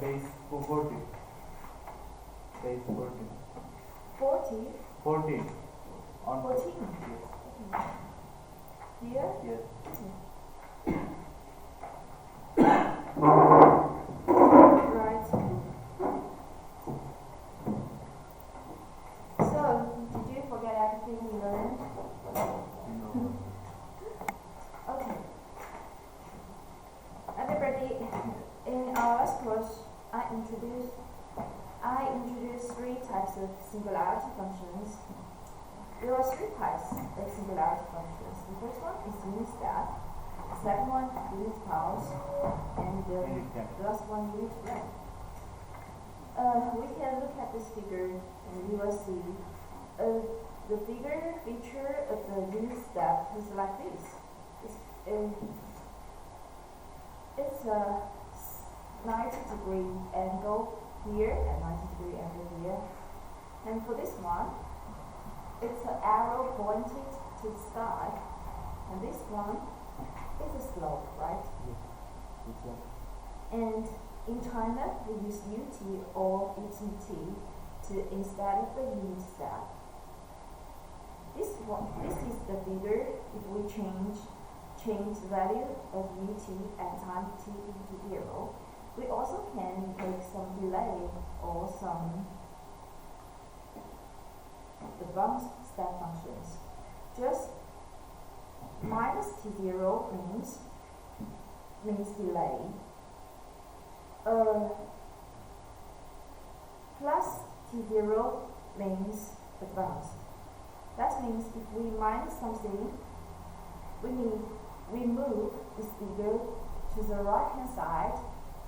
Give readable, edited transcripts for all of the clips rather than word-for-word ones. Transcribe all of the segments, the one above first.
base 40. Base 40. 40? 40. On 14? Yes. Here? Yes. Right. So, did you forget everything you learned? No. Okay. Everybody, in our last course, I introduced three types of singularity functions. There are three types of singularity functions. The first one is unit step, the second one unit pulse, and the last one unit ramp. We can look at this figure and we will see the bigger feature of the unit step is like this. It's a 90-degree angle here and 90-degree angle here. And for this one, it's an arrow pointed to the sky. And this one is a slope, right? Yes. And in China, we use UT or ETT instead of the unit step. This is the figure if we change the value of UT at time t equal to 0. We also can make some delay or some the bounce step functions. Just minus t0 means delay. Plus t0 means advance. That means if we minus something, we move this figure to the right hand side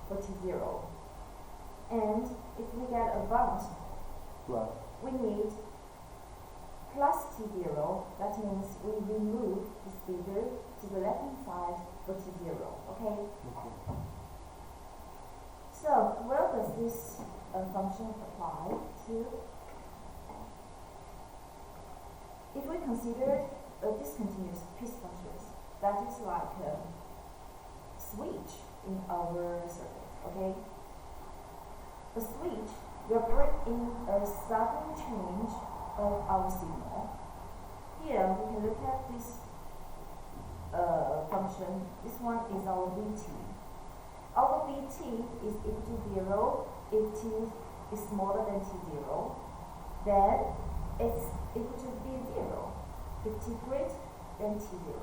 for t0. And if we get a bounce, we need plus t0. That means we remove this figure to the left hand side for t0. Okay? So, where does this function apply to? If we consider a discontinuous piece functions, that is like a switch in our circuit, okay? A switch will bring in a sudden change of our signal. Here we can look at this function. This one is our Vt. Our Vt is equal to 0 if t is smaller than t0. Then it's equal to v0 if t greater than t0.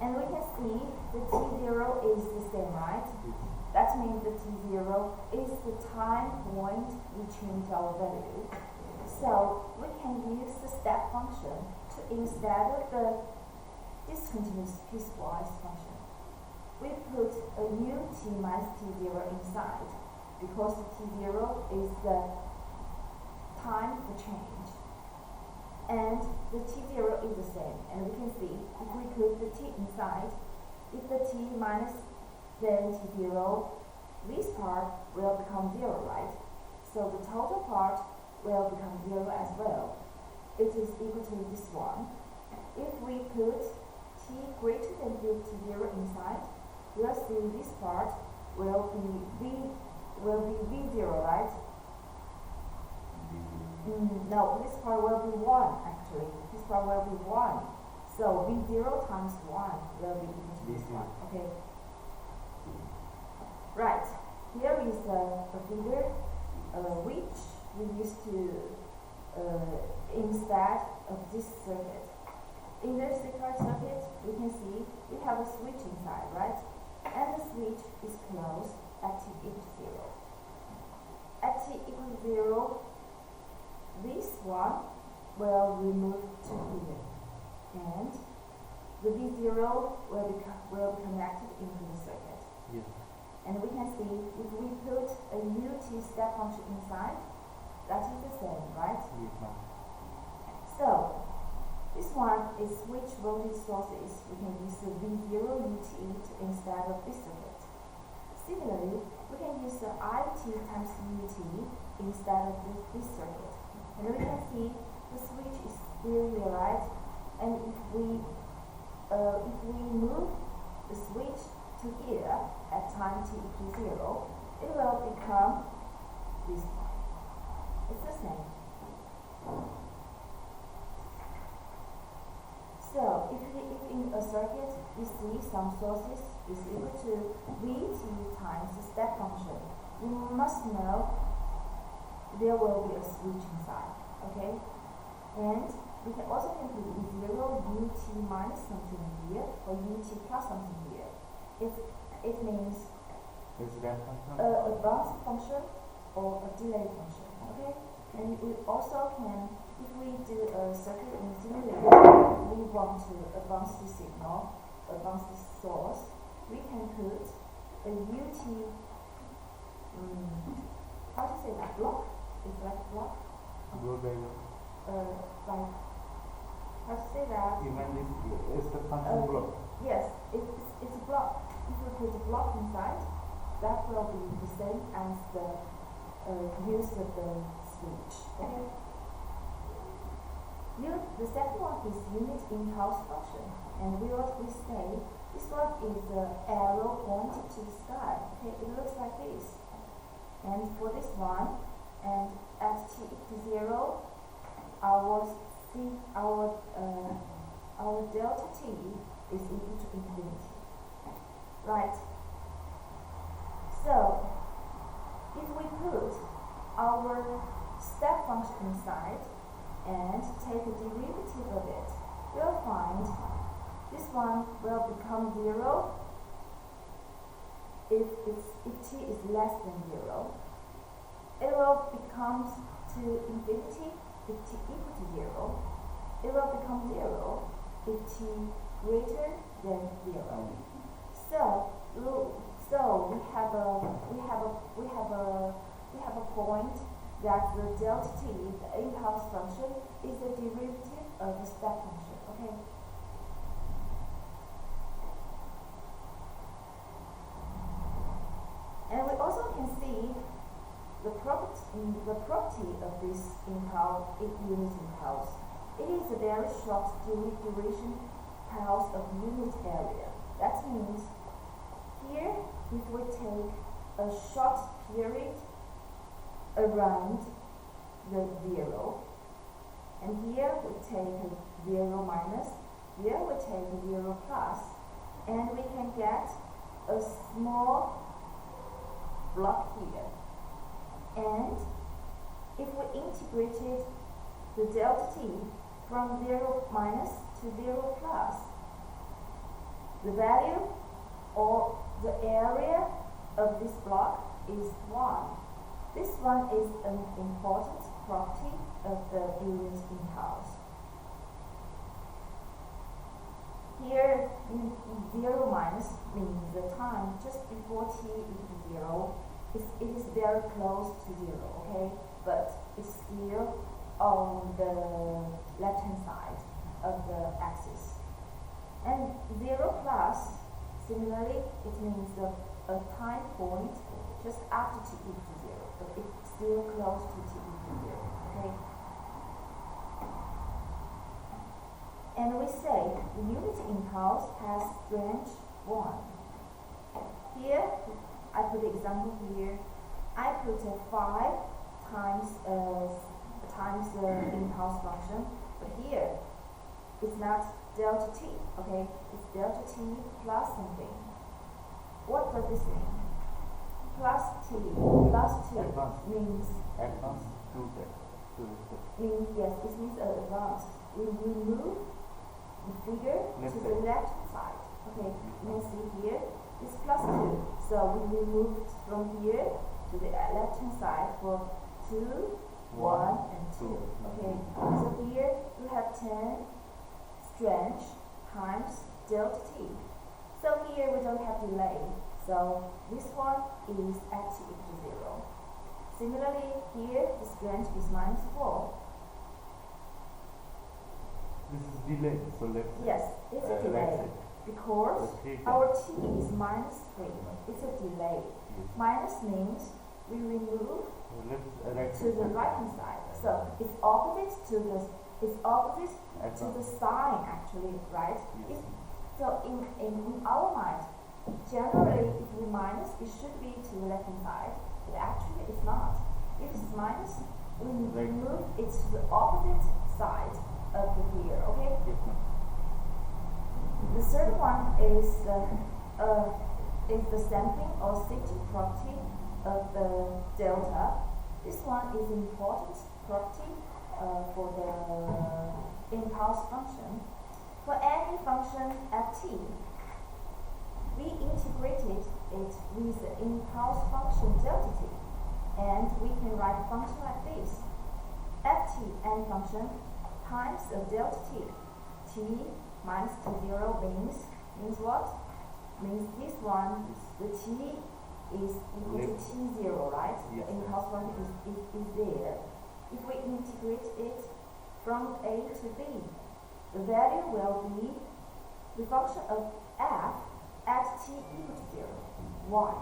And we can see the t0 is the same, right? That means the t0 is the time point we change our value. So we can use the step function to instead of the discontinuous piecewise function, we put a new t minus t0 inside because the t0 is the time for change. And the t0 is the same. And we can see if we put the t inside, if the t minus then t0, this part will become 0, right? So the total part will become 0 as well. It is equal to this one. If we put t greater than equal to 0 inside, we'll see this part will be v0, right? No, this part will be 1 actually. This part will be 1. So v0 times 1 will be equal to this one. Okay. Right. Here is a figure which we used to instead of this circuit. In the secret circuit, we can see we have a switch inside, right? And the switch is closed at t equals 0. At t equals 0, this one will remove to here, and the V0 will be connected into the circuit. Yes. And we can see if we put a new t step function inside, that is the same, right? Yes, ma'am. So this one is switch voltage sources. We can use the V0 UT instead of this circuit. Similarly, we can use the IT times UT instead of this circuit. And we can see the switch is still here, right? And if we move the switch to here at time t equals 0, it will become this one. It's the same. So if in a circuit you see some sources is equal to Vt times the step function, you must know there will be a switching side, okay? And we can also compute in 0 ut minus something here or ut plus something here. It means Is that function? advanced function or a delay function, okay? And we also can, if we do a circuit in simulator, we want to advance the signal, advance the source, we can put a ut, how to say that, block? It's like block? Go there. Like, how to say that? Even if it's the function block. Yes, it's a block. If we put a block inside, that will be the same as the use of the switch. Okay. The second one is unit impulse function, and we say this one is the arrow pointed to the sky. Okay, it looks like this. And for this one, and at t equals 0, our delta t is equal to infinity. Right. So if we put our step function inside and take a derivative of it, we'll find this one will become 0 if t is less than 0. It will become to infinity if t equal to 0. It will become 0 if t greater than 0. So we have a point that the delta t, the impulse function, is the derivative of the step function. Okay. And we also can see the property of this unit impulse. It is a very short duration pulse of unit area. That means here, if we take a short period around the 0, and here we take a 0 minus, here we take a 0 plus, and we can get a small block here. And if we integrated the delta t from 0 minus to 0 plus, the value or the area of this block is 1. This one is an important property of the unit impulse. Here, 0 minus means the time just before t equals 0. It is very close to 0, okay? But it's still on the left-hand side of the axis. And 0 plus, similarly, it means a time point just after t equals 0, but it's still close to t equals 0, okay? And we say the unit impulse has range 1. Here, I put the example here. I put a 5 times the impulse function, but here it's not delta t, okay? It's delta t plus something. What does this mean? Plus t plus 2 means Advanced yes, it means advanced. We move the figure to the left side. Okay, you can see here it's plus 2. So we moved from here to the left hand side for 2, 1, and 2. Okay, so here we have 10 strange times delta t. So here we don't have delay. So this one is at t equals 0. Similarly, here the strange is minus 4. This is delay, so let's Yes, it's a delay. Because our t is minus 3. It's a delay. Yes. Minus means we remove Let's to the right hand side. So it's opposite to the sign actually, right? Yes. So in our mind, generally, if we minus, it should be to the left hand side, but actually it's not. If it's minus, we Right. move it to the opposite side of the gear, okay? Yes, ma'am. The third one is the sampling or safety property of the delta. This one is important property for the impulse function. For any function f(t), we integrated it with the impulse function delta t, and we can write a function like this: ft n function times of delta t minus t0 means what? Means this one, the t is equal to t0, right? Yes. The impulse function is there. If we integrate it from a to b, the value will be the function of f at t equal to 0. Why?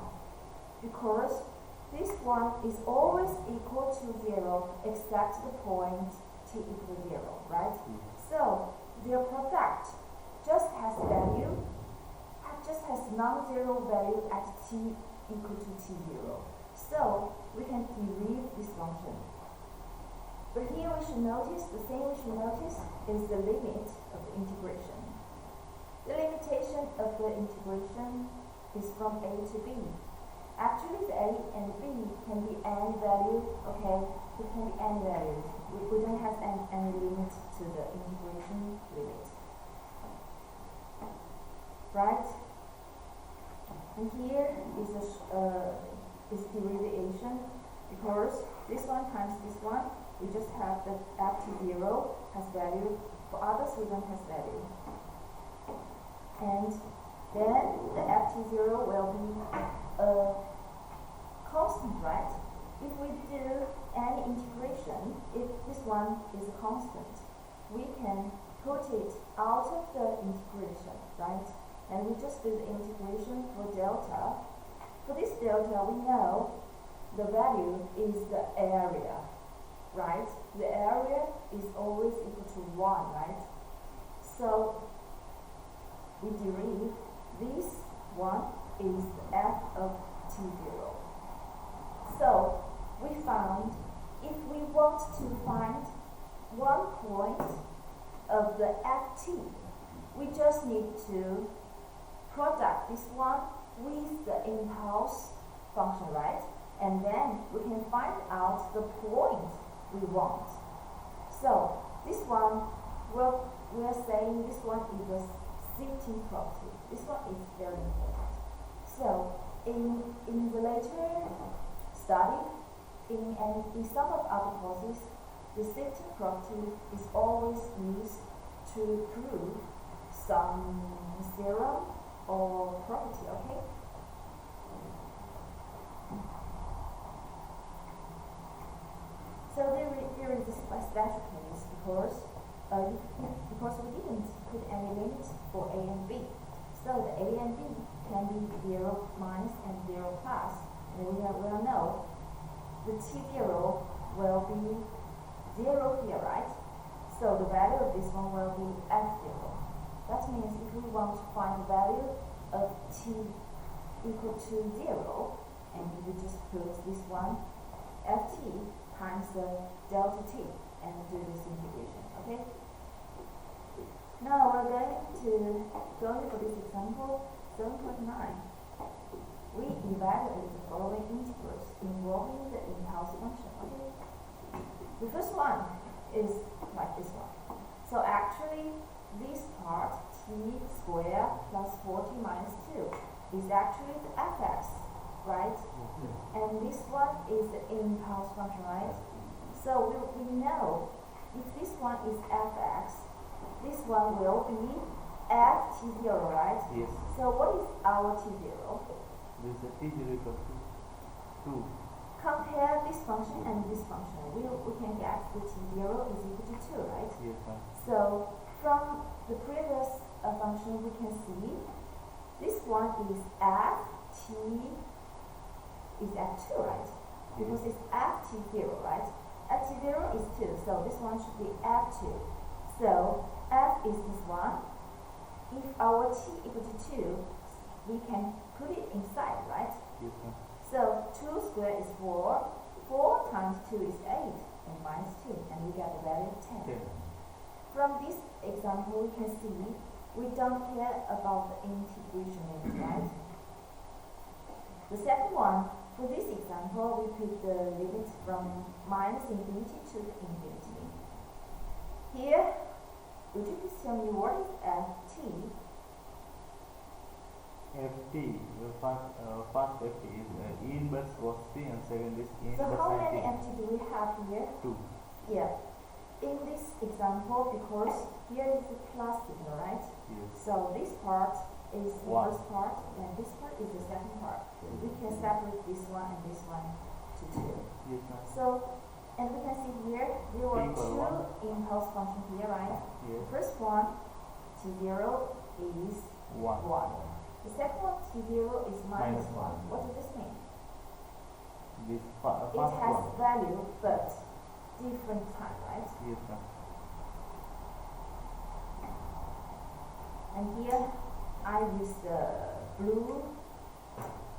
Because this one is always equal to 0 except the point t equal to 0, right? So their product just has non-zero value at t equal to t0. So we can derive this function. But here we should notice, the thing we should notice is the limit of the integration. The limitation of the integration is from a to b. Actually, the a and b can be any value, okay? It can be any value. We don't have any limit to the integration limit. Right? And here is derivation, because this one times this one, we just have the ft0 has value. For others, we don't have value. And then the ft0 will be a constant, right? If we do any integration, if this one is a constant, we can put it out of the integration, right? And we just do the integration for delta. For this delta, we know the value is the area, right? The area is always equal to 1, right? So we derive this one is the f of t0. So we found if we want to find one point of the ft, we just need to product this one with the impulse function, right? And then we can find out the point we want. So this one, well, we are saying this one is the safety property. This one is very important. So in the later study, in some of other courses, the safety property is always used to prove some theorem or property, okay? So there is a special case because we didn't put any limit for a and b. So the a and b can be 0 minus and 0 plus. And we will know the t0 will be 0 here, right? So the value of this one will be f0. That means if we want to find the value of t equal to 0, and we just put this one, ft times the delta t, and do this integration, okay? Now we're going for this example, 7.9. We evaluate the following integrals involving the impulse function, okay? The first one is like this one. So actually, this part, t squared plus 40 minus 2, is actually the fx, right? And this one is the impulse function, right? So we know if this one is fx, this one will be ft0, right? Yes. So what is our t0? This is t0 equals to 2. Compare this function and this function. We can get the t0 is equal to 2, right? Yes, ma'am. So from the previous function, we can see this one is ft is at 2, right? Because it's ft0, right? ft0 is 2, so this one should be f2. So f is this one. If our t equal to 2, we can put it inside, right? Yes, ma'am. So 2 squared is 4. 4 times 2 is 8, and minus 2, and we get the value of 10. 10. From this example, we can see we don't care about the integration limit, right? The second one, for this example, we put the limit from minus infinity to infinity. Here, would you please tell me what is ft? ft, the first ft is e inverse cos t and second is e So inverse how sin many t. ft do we have here? 2. Yeah. In this example, because here is the plus signal, right? Yes. So this part is the One. first part, and this part is the second part. We can separate this one and this one to 2. Yes, ma'am. So, and we can see here, there were Equal 2 impulse functions here, right? Yes. The first one, t0 is 1. 1. The second one, t0 is minus Minus 1. one. What does this mean? This It first has one. value, but different time, right? Yes, ma'am. And here, I use the blue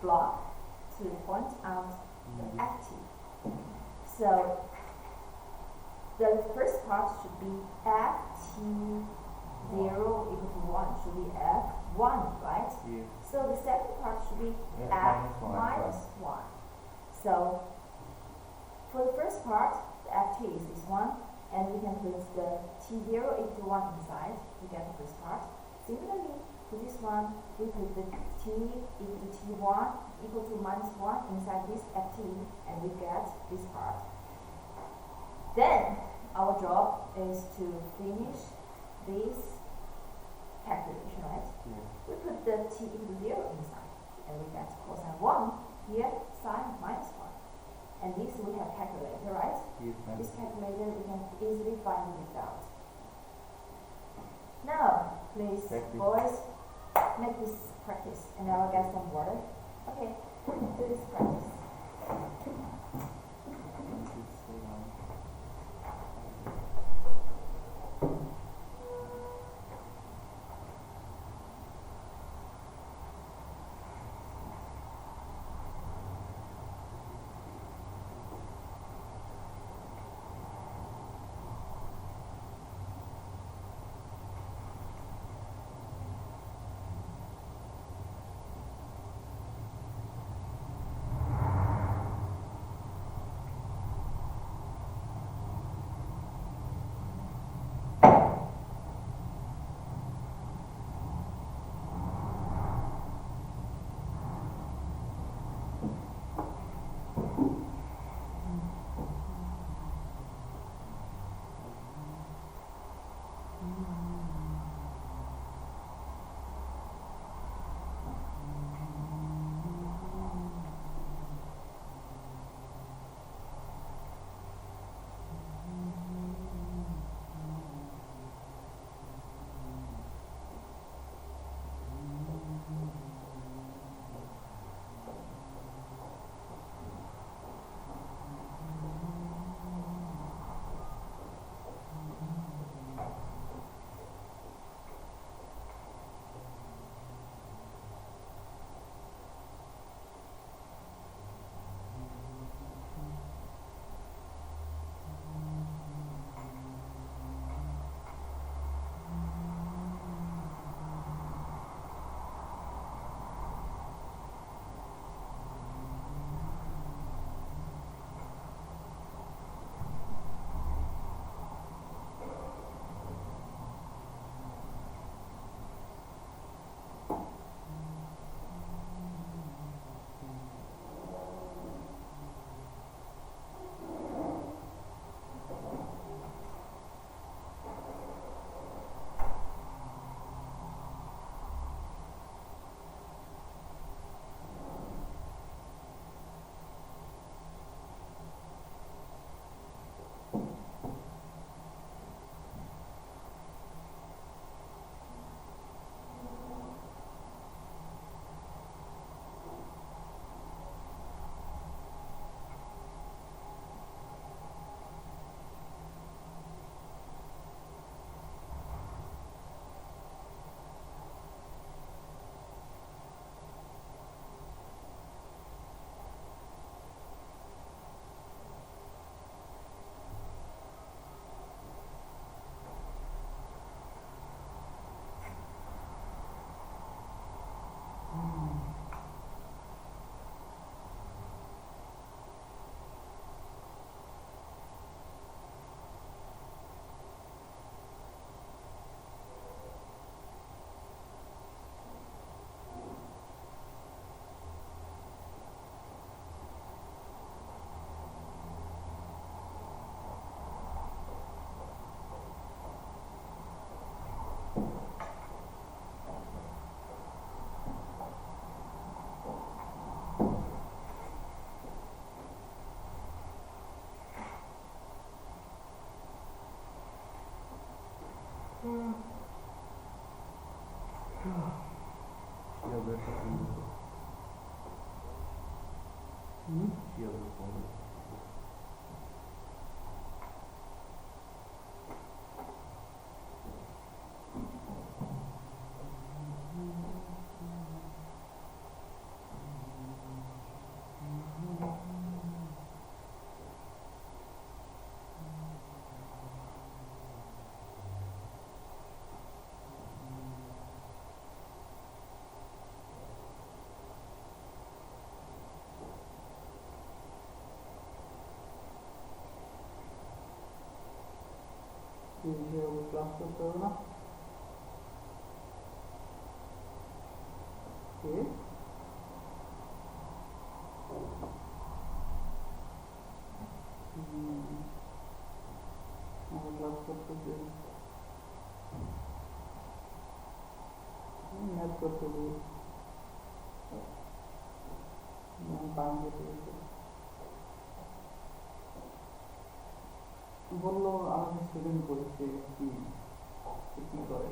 block to point out the ft. So, the first part should be ft0 equal to 1, should be f1, right? Yes. So the second part should be Yeah, f minus minus 1. So, for the first part, the ft is this one, and we can put the t0 equal to 1 inside to get the first part. Similarly, for this one, we put the t equal to t1 equal to minus 1 inside this ft, and we get this part. Then, our job is to finish this calculation, right? Yes. We put the t equal to 0 inside, and we get cosine 1, here sine minus 1. And this we have calculator, right? Yes, ma'am. This calculator, we can easily find the result. Now, please, Practice. boys, make this practice, and I will get some water. Okay, do this practice. Yeah, better than Hmm? yeah, better. T0 class করতে হবে না কি আমার class করতেছি math করতেছি time করতেছি বললো আমাকে স্টুডেন্ট করেছে কি কি করে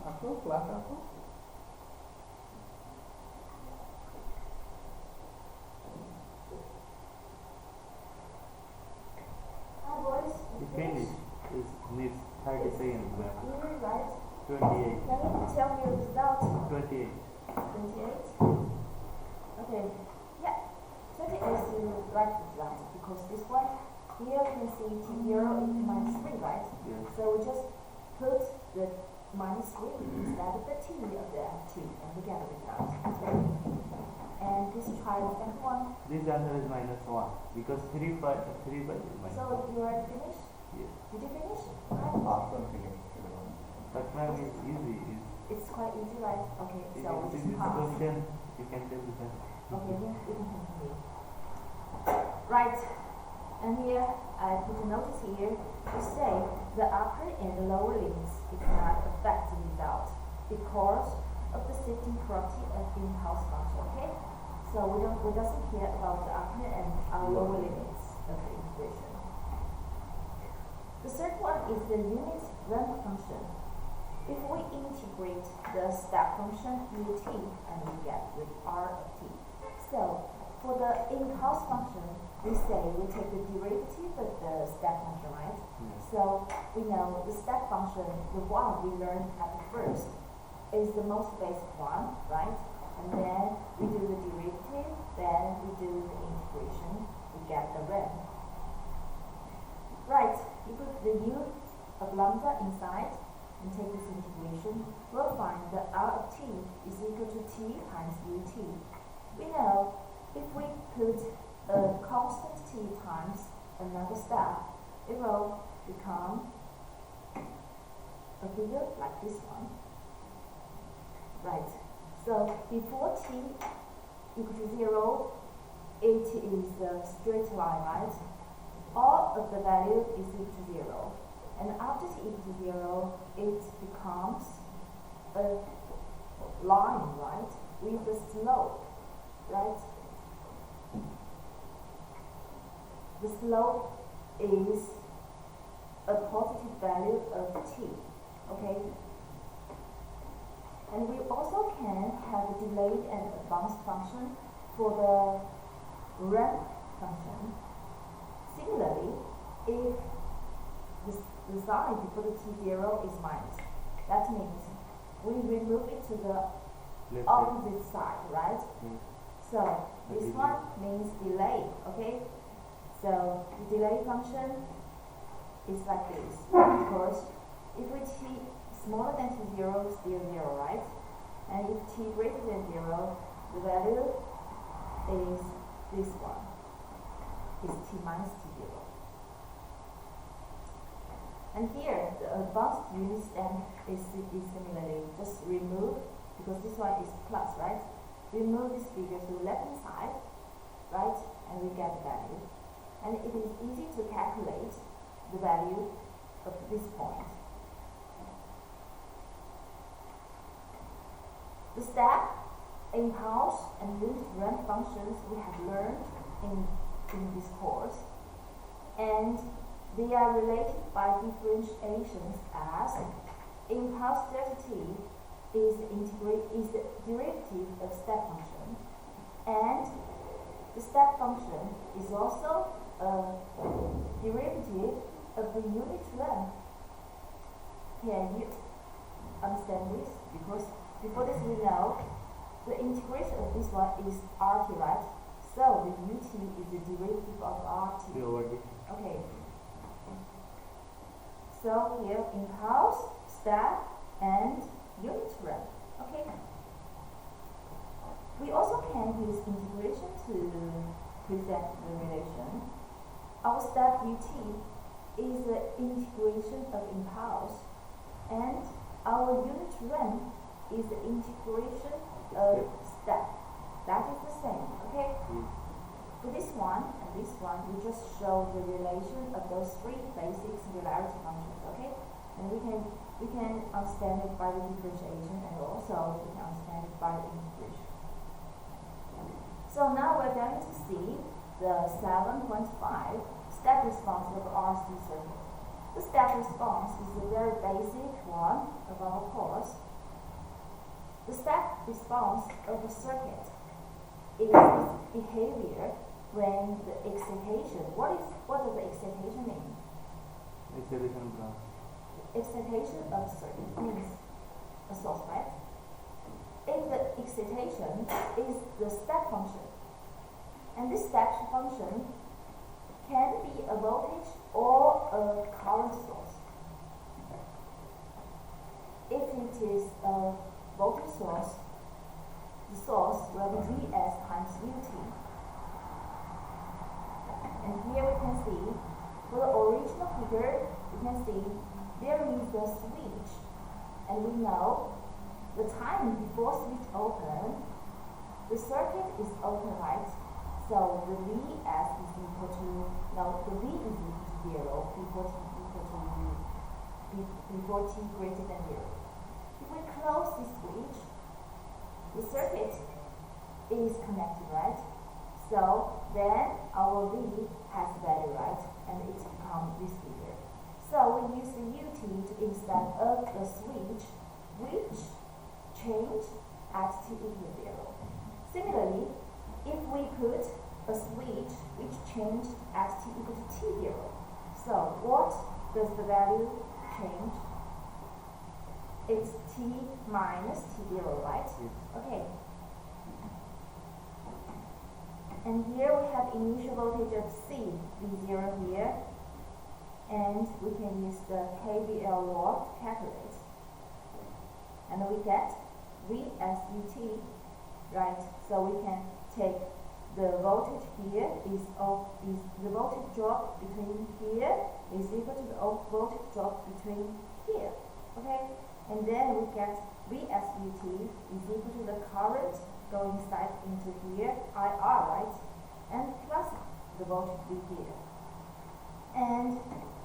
আসো ক্লাস আসো Hi boys, You finish. It needs 30 seconds left. Really, right? 28. Can you tell me your result? 28. 28? Okay. Yeah. 28 is the right result because this one here you can see T0 into minus 3, right? Yes. So we just put the minus 3 instead of the T of the T and we get the result. And please try the second one. This answer is minus 1 because 3 by is minus So 1. you are finished? Yes. Did you finish? Right. But ma'am is easy. It's quite easy, right? Okay, If so you we see just this pass. question, you can tell this answer. Okay, we can continue. Right, and here I put a notice here to say the upper and the lower limits it cannot affect the result because of the shifting property of the impulse function. Okay, so we doesn't care about the upper and lower limits of the integration. The third one is the unit ramp function. If we integrate the step function ut and we get with r of t. So for the impulse function, we say we take the derivative of the step function, right? Yes. So we know the step function, the one we learned at the first, is the most basic one, right? And then we do the derivative, then we do the integration, we get the ramp. Right, you put the u of lambda inside and take this integration, we'll find that r of t is equal to t times ut. We know if we put a constant t times another step, it will become a figure like this one. Right, so before t equal to 0, it is a straight line, right? All of the value is equal to 0. And after t equal to 0, it becomes a line, right? With the slope, right? The slope is a positive value of t, okay? And we also can have a delayed and advanced function for the ramp function. Similarly, if the sign before the t0 is minus, that means we remove it to the Left opposite side, right? Yes. So this one means delay, okay? So the delay function is like this, because if we t smaller than t0, still 0, right? And if t greater than 0, the value is this one, is t minus t0. And here, the advanced unit step is similarly just remove, because this one is plus, right? Remove this figure to the left hand side, right? And we get the value. And it is easy to calculate the value of this point. The step, impulse, and unit ramp functions we have learned in this course. and they are related by differentiations as impulse delta t is the derivative of step function, and the step function is also a derivative of the unit length. Can you understand this? Because before this we know the integration of this one is RT, right? So the UT is the derivative of RT. C over D. Okay. So here impulse, step, and unit length. Okay. We also can use integration to present the relation. Our step UT is the integration of impulse, and our unit length is the integration of step. That is the same, okay? For this one and this one, we just show the relation of those three basic singularity functions, okay? And we can understand it by the differentiation, and also we can understand it by the integration. So now we're going to see the 7.5 step response of RC circuit. The step response is a very basic one of our course. The step response of a circuit is its behavior when the excitation. What does the excitation mean? Excitation branch. Excitation of circuit means a source, right? If the excitation is the step function, and this step function can be a voltage or a current source. If it is a voltage source, the source will be Vs times Ut. And here we can see, for the original figure, we can see there is a switch, and we know the time before switch open, the circuit is open, right? So the Vs is equal to, no, the V is equal to 0 before t greater than 0. If we close this switch, the circuit is connected, right? So then our V has value, right? And it becomes this figure. So we use the UT to instead of the switch, which change at t equal 0. Similarly, if we put a switch which changed at t equal to t0, so what does the value change? It's t minus t0, right? Yes. Okay. And here we have initial voltage of C, V0 here, and we can use the KVL law to calculate. And we get V as UT, right? So we can take the voltage here is the voltage drop between here is equal to the voltage drop between here, okay? And then we get V as UT is equal to the current going inside into here, IR, right? And plus the voltage V here. And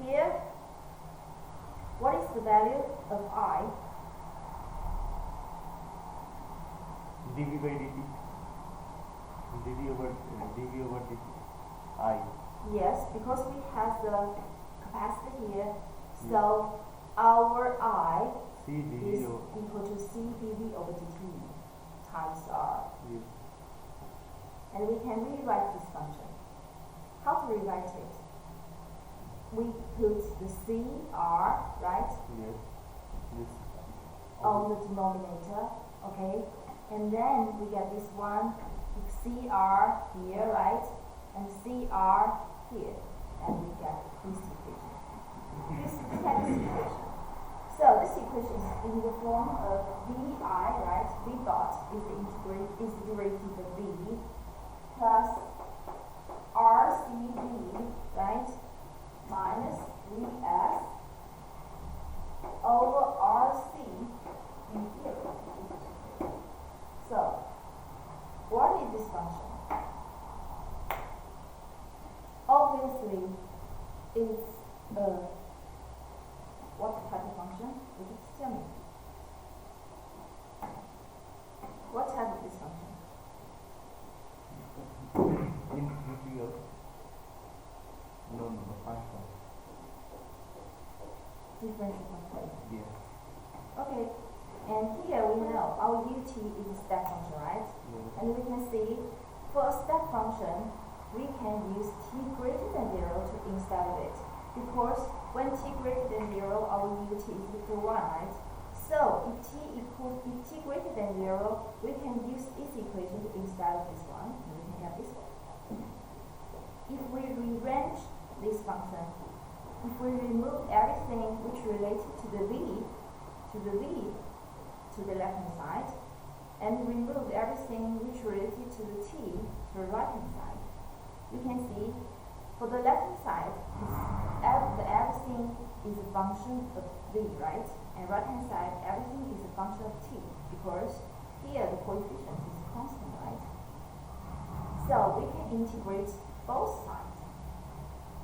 here, what is the value of I? dV by dt. dV over dt. I. Yes, because we have the capacitor here, so our I C is dV over. equal to C dV over dt times R. Yes. And we can rewrite this function. How to rewrite it? We put the CR, right, Yes. This. on the denominator, okay? And then we get this one, CR here, right? And CR here. And we get this equation. This equation. So this equation is in the form of VI, right? V dot is the derivative of V plus RCV, right? Minus VS over RC in here. So, what is this function? Obviously, it's what type of function? Would you tell me? What type of this function? Integral. No, function. Differential function. Yes. Okay. And here we know our ut is a step function, right? Yes. And we can see for a step function, we can use t greater than 0 to instead of it. Because when t greater than 0, our ut is equal to 1, right? So if t greater than 0, we can use this equation instead of this one, and we can get this one. If we rearrange this function, if we remove everything which related to the v to the left hand side, and remove everything which related to the t to the right hand side, we can see for the left hand side, everything is a function of v, right? And right hand side, everything is a function of t, because here the coefficient is constant, right? So we can integrate both sides.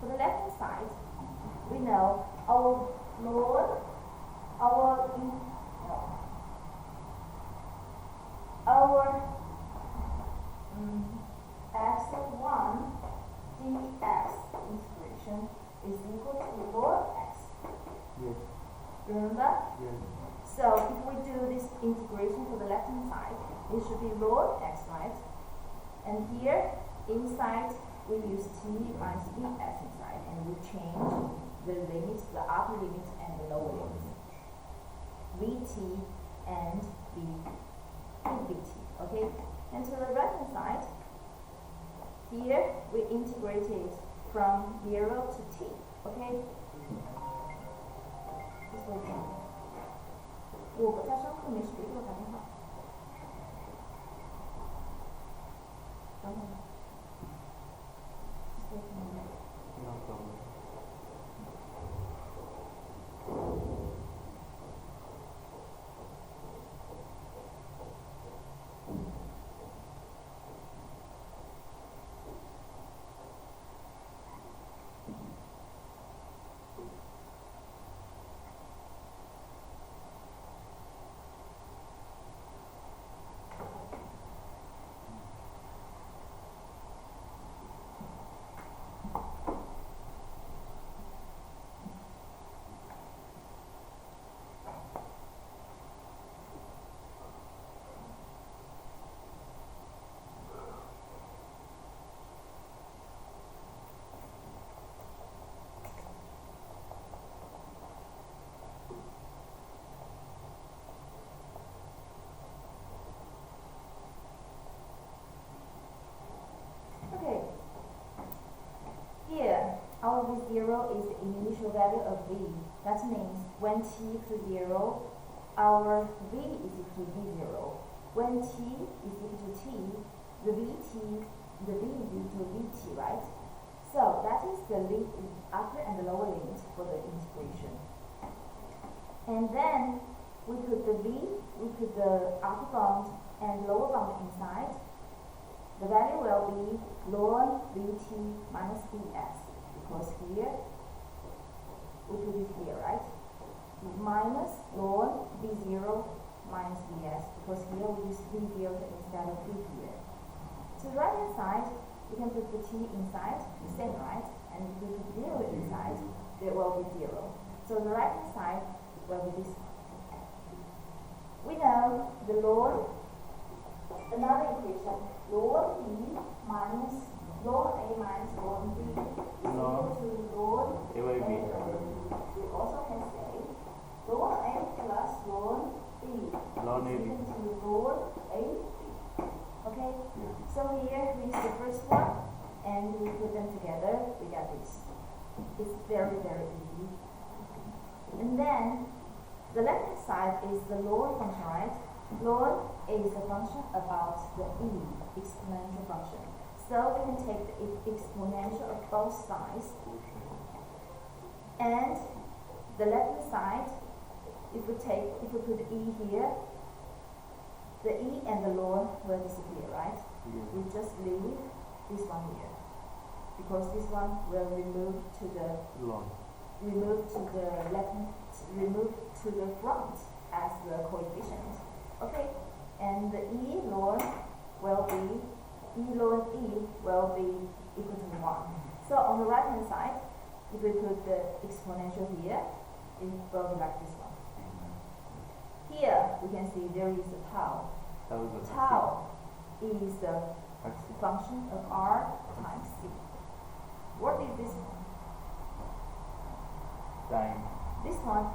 For the left hand side, we know our log, x1 dx integration is equal to log x. Yes. Remember? Yes. So if we do this integration for the left hand side, it should be log x, right? And here, inside, we use t minus ds inside, and we change the limits, the upper limit and the lower limit. Vt and vt, okay? And to the right hand side, here we integrate it from 0 to t, okay? 我不在上课没事，给我打电话。等会儿。No problem. Our v0 is the initial value of v. That means when t equals 0, our v is equal to v0. When t is equal to t, the v is equal to vt, right? So that is the upper and the lower limit for the integration. And then we put the upper bound and lower bound inside. The value will be ln vt minus ds, because here, we put it here, right? Minus ln v0 minus ds, because here we use v0 instead of v here. To the right hand side, we can put the t inside, the same, right? And if we put 0 inside, there will be 0. So the right hand side will be this one. We know the ln, another equation, ln b minus ln a minus ln b is equal to ln A by B. We also can say ln a plus ln b Ln is AB. equal to ln a b. Okay? Yeah. So here we use the first one, and we put them together, we get this. It's very, very easy. And then, the left-hand side is the lower function, right? Lower is a function about the e, exponential function. So we can take the exponential of both sides. And the left-hand side, if we put e here, the e and the lower will disappear, right? Yes. We just leave this one here, because this one will remove to the front as the coefficient. Okay, and the e ln will be equal to 1. So on the right hand side, If we put the exponential here, it will be like this one. Here we can see there is a tau. Tau is a Tau is the X. function of r times c. What is this one? Time. This one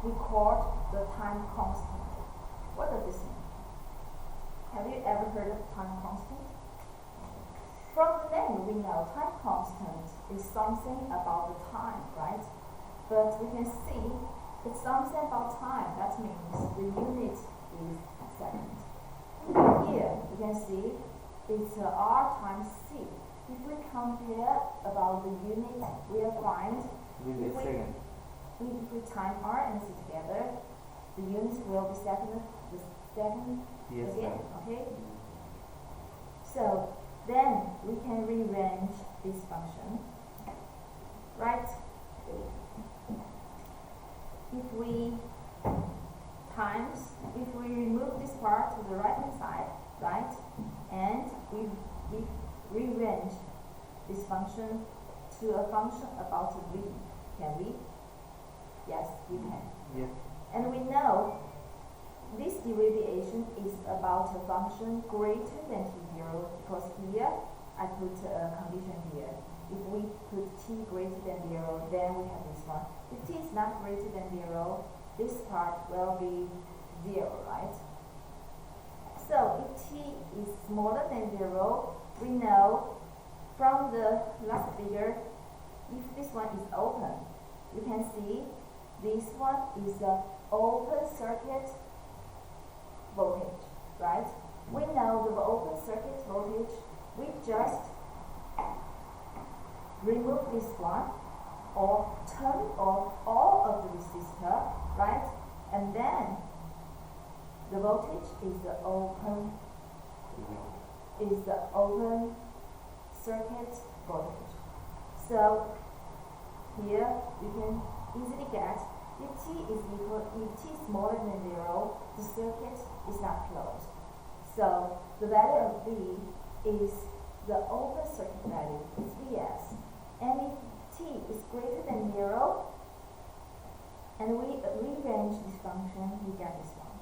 we called the time constant. What does this mean? Have you ever heard of time constant? From the name we know time constant is something about the time, right? But we can see it's something about time. That means the unit is second. Here we can see it's r times c. If we compare about the unit, we'll find This is second. if we time r and c together, the units will be second. The second Yes, again. ma'am. Okay. So then we can rearrange this function, right? If we remove this part to the right hand side, right, and we rearrange this function to a function about v, can we? Yes, we can. Yes. And we know this derivation is about a function greater than t0 because here I put a condition here. If we put t greater than 0, then we have this one. If t is not greater than 0, this part will be 0, right? So if t is smaller than 0, we know from the last figure, if this one is open, you can see this one is an open circuit voltage, right? We know the open circuit voltage, we just remove this one or turn off all of the resistor, right? And then the voltage is the open circuit voltage. So here you can easily get if t is smaller than 0, the circuit is not closed. So the value of V is the open circuit value, is Vs. And if t is greater than 0, and we rearrange this function, we get this one.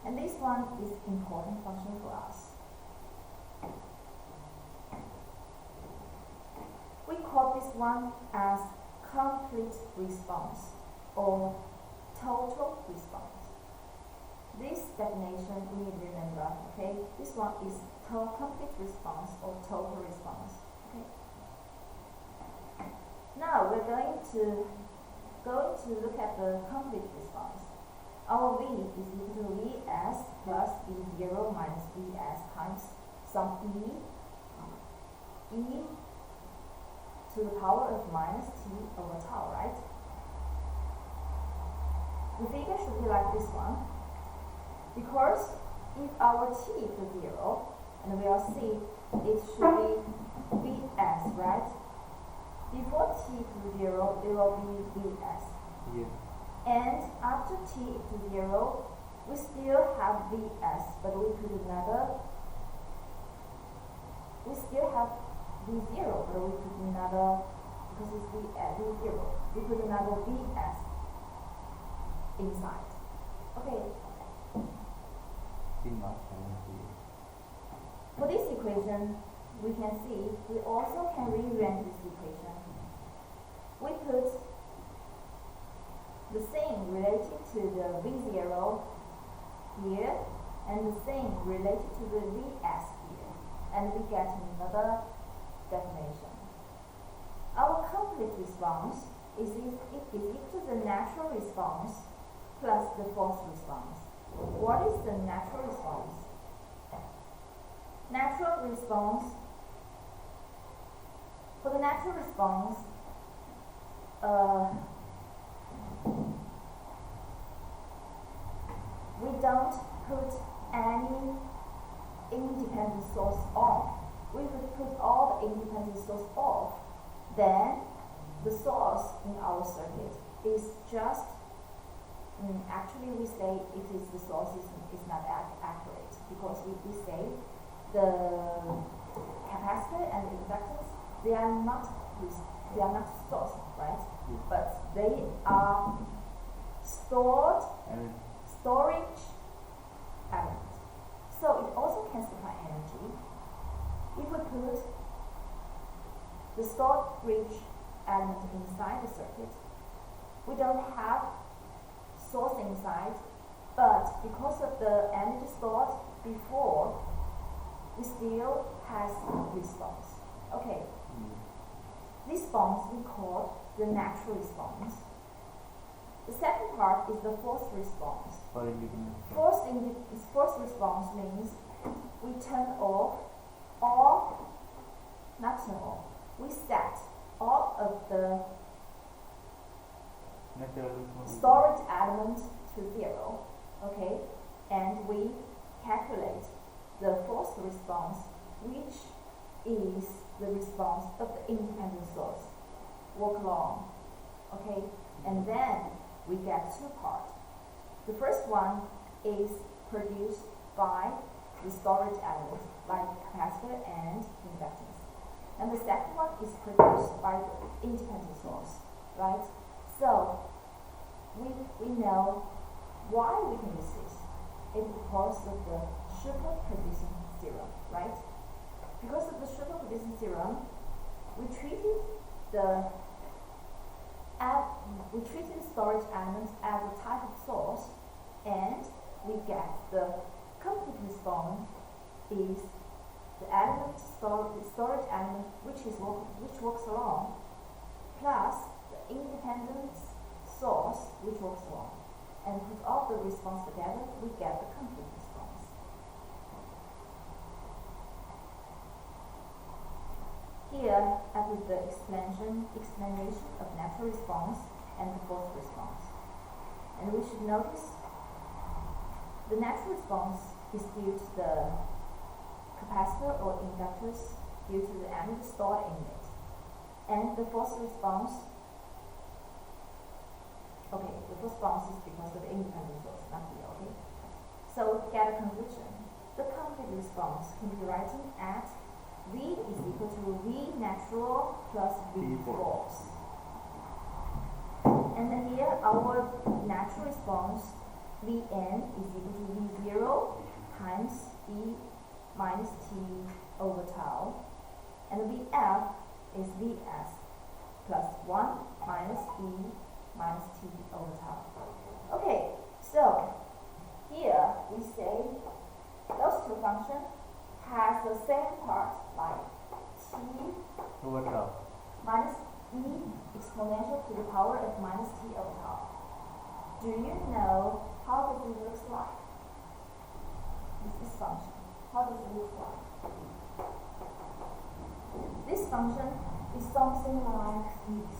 And this one is important function for us. We call this one as complete response or total response. This definition we need to remember, okay? This one is complete response or total response, okay? Now we're going to look at the complete response. Our V is equal to Vs plus V0 minus Vs times some E to the power of minus t over tau, right? The figure should be like this one, because if our t equals 0, and we will see it should be Vs, right? Before t equals 0, it will be Vs. Yes. And after t equals 0, we still have Vs, but we put another, we still have V0, but we put another, because it's V0, we put another Vs inside. Okay, for this equation, we can see, we also can rearrange this equation. We put the thing related to the V0 here, and the thing related to the Vs here, and we get another definition. Our complete response is equal to the natural response plus the forced response. What is the natural response? Natural response, for the natural response, we don't put any independent source on. We would put all the independent source off, then the source in our circuit is just, actually we say it is the source is not accurate, because we say the capacitor and inductance, they are not They are not source, right? Yes. But they are stored And storage element. So it also can supply energy. If we put the storage element inside the circuit, we don't have source inside, but because of the energy stored before, we still has response. Okay, response we call the natural response. The second part is the forced response. for independent. Forced response means we turn off or not turn off. We set all of the Natural response. storage element to 0, okay, and we calculate the forced response, which is the response of the independent source. Walk along, okay, and then we get two parts. The first one is produced by the storage element, like capacitor and inductance, and the second one is produced by the independent source, right? So we know why we can use this. It's because of the superposition theorem, right? Because of the superposition theorem, we treated the storage element as a type of source, and we get the complete response is the storage element which works along, plus the independent source which works along, and put all the response together, we get the complete response. Here, I put the explanation of natural response and the forced response. And we should notice the natural response is due to the capacitor or inductors due to the energy stored in it. And the forced response, okay, the forced response is because of the independent source, not here, okay? So to get a conclusion, the complete response can be written at V is equal to V natural plus V force. And then here our natural response Vn is equal to V0 times E minus T over tau. And Vf is Vs plus 1 minus E minus T over tau. Okay, so here we say those two functions has the same part like T Over tau. minus E exponential to the power of minus T over tau. Do you know how does it look like? This function. How does it look like? This function is something like this.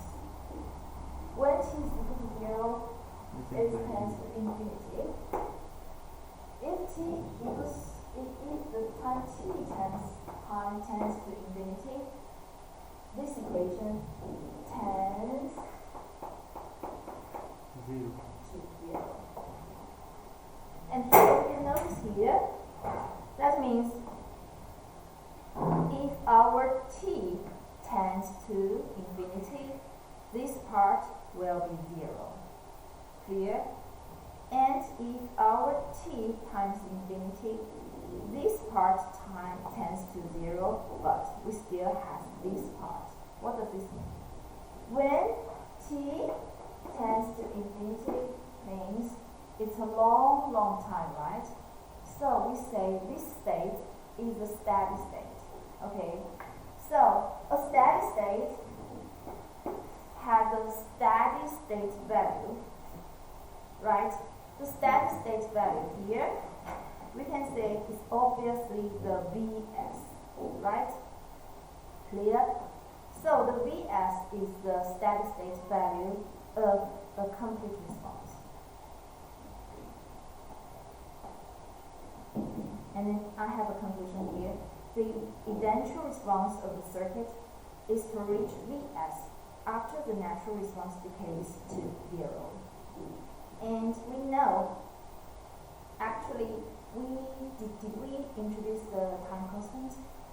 When T is equal to 0, it tends to infinity. If the time tends to infinity, this equation tends Zero. to 0. And here you can notice here, that means if our t tends to infinity, this part will be 0. Clear? And if our t times infinity, this part tends to 0, but we still have this part. What does this mean? When t tends to infinity means it's a long, long time, right? So we say this state is a steady state. Okay? So a steady state has a steady state value, right? The steady state value here, we can say is obviously the Vs, right? Clear? So the Vs is the steady state value of a complete response. And then I have a conclusion here. The eventual response of the circuit is to reach Vs after the natural response decays to 0. And we know, actually, did we introduce the time constant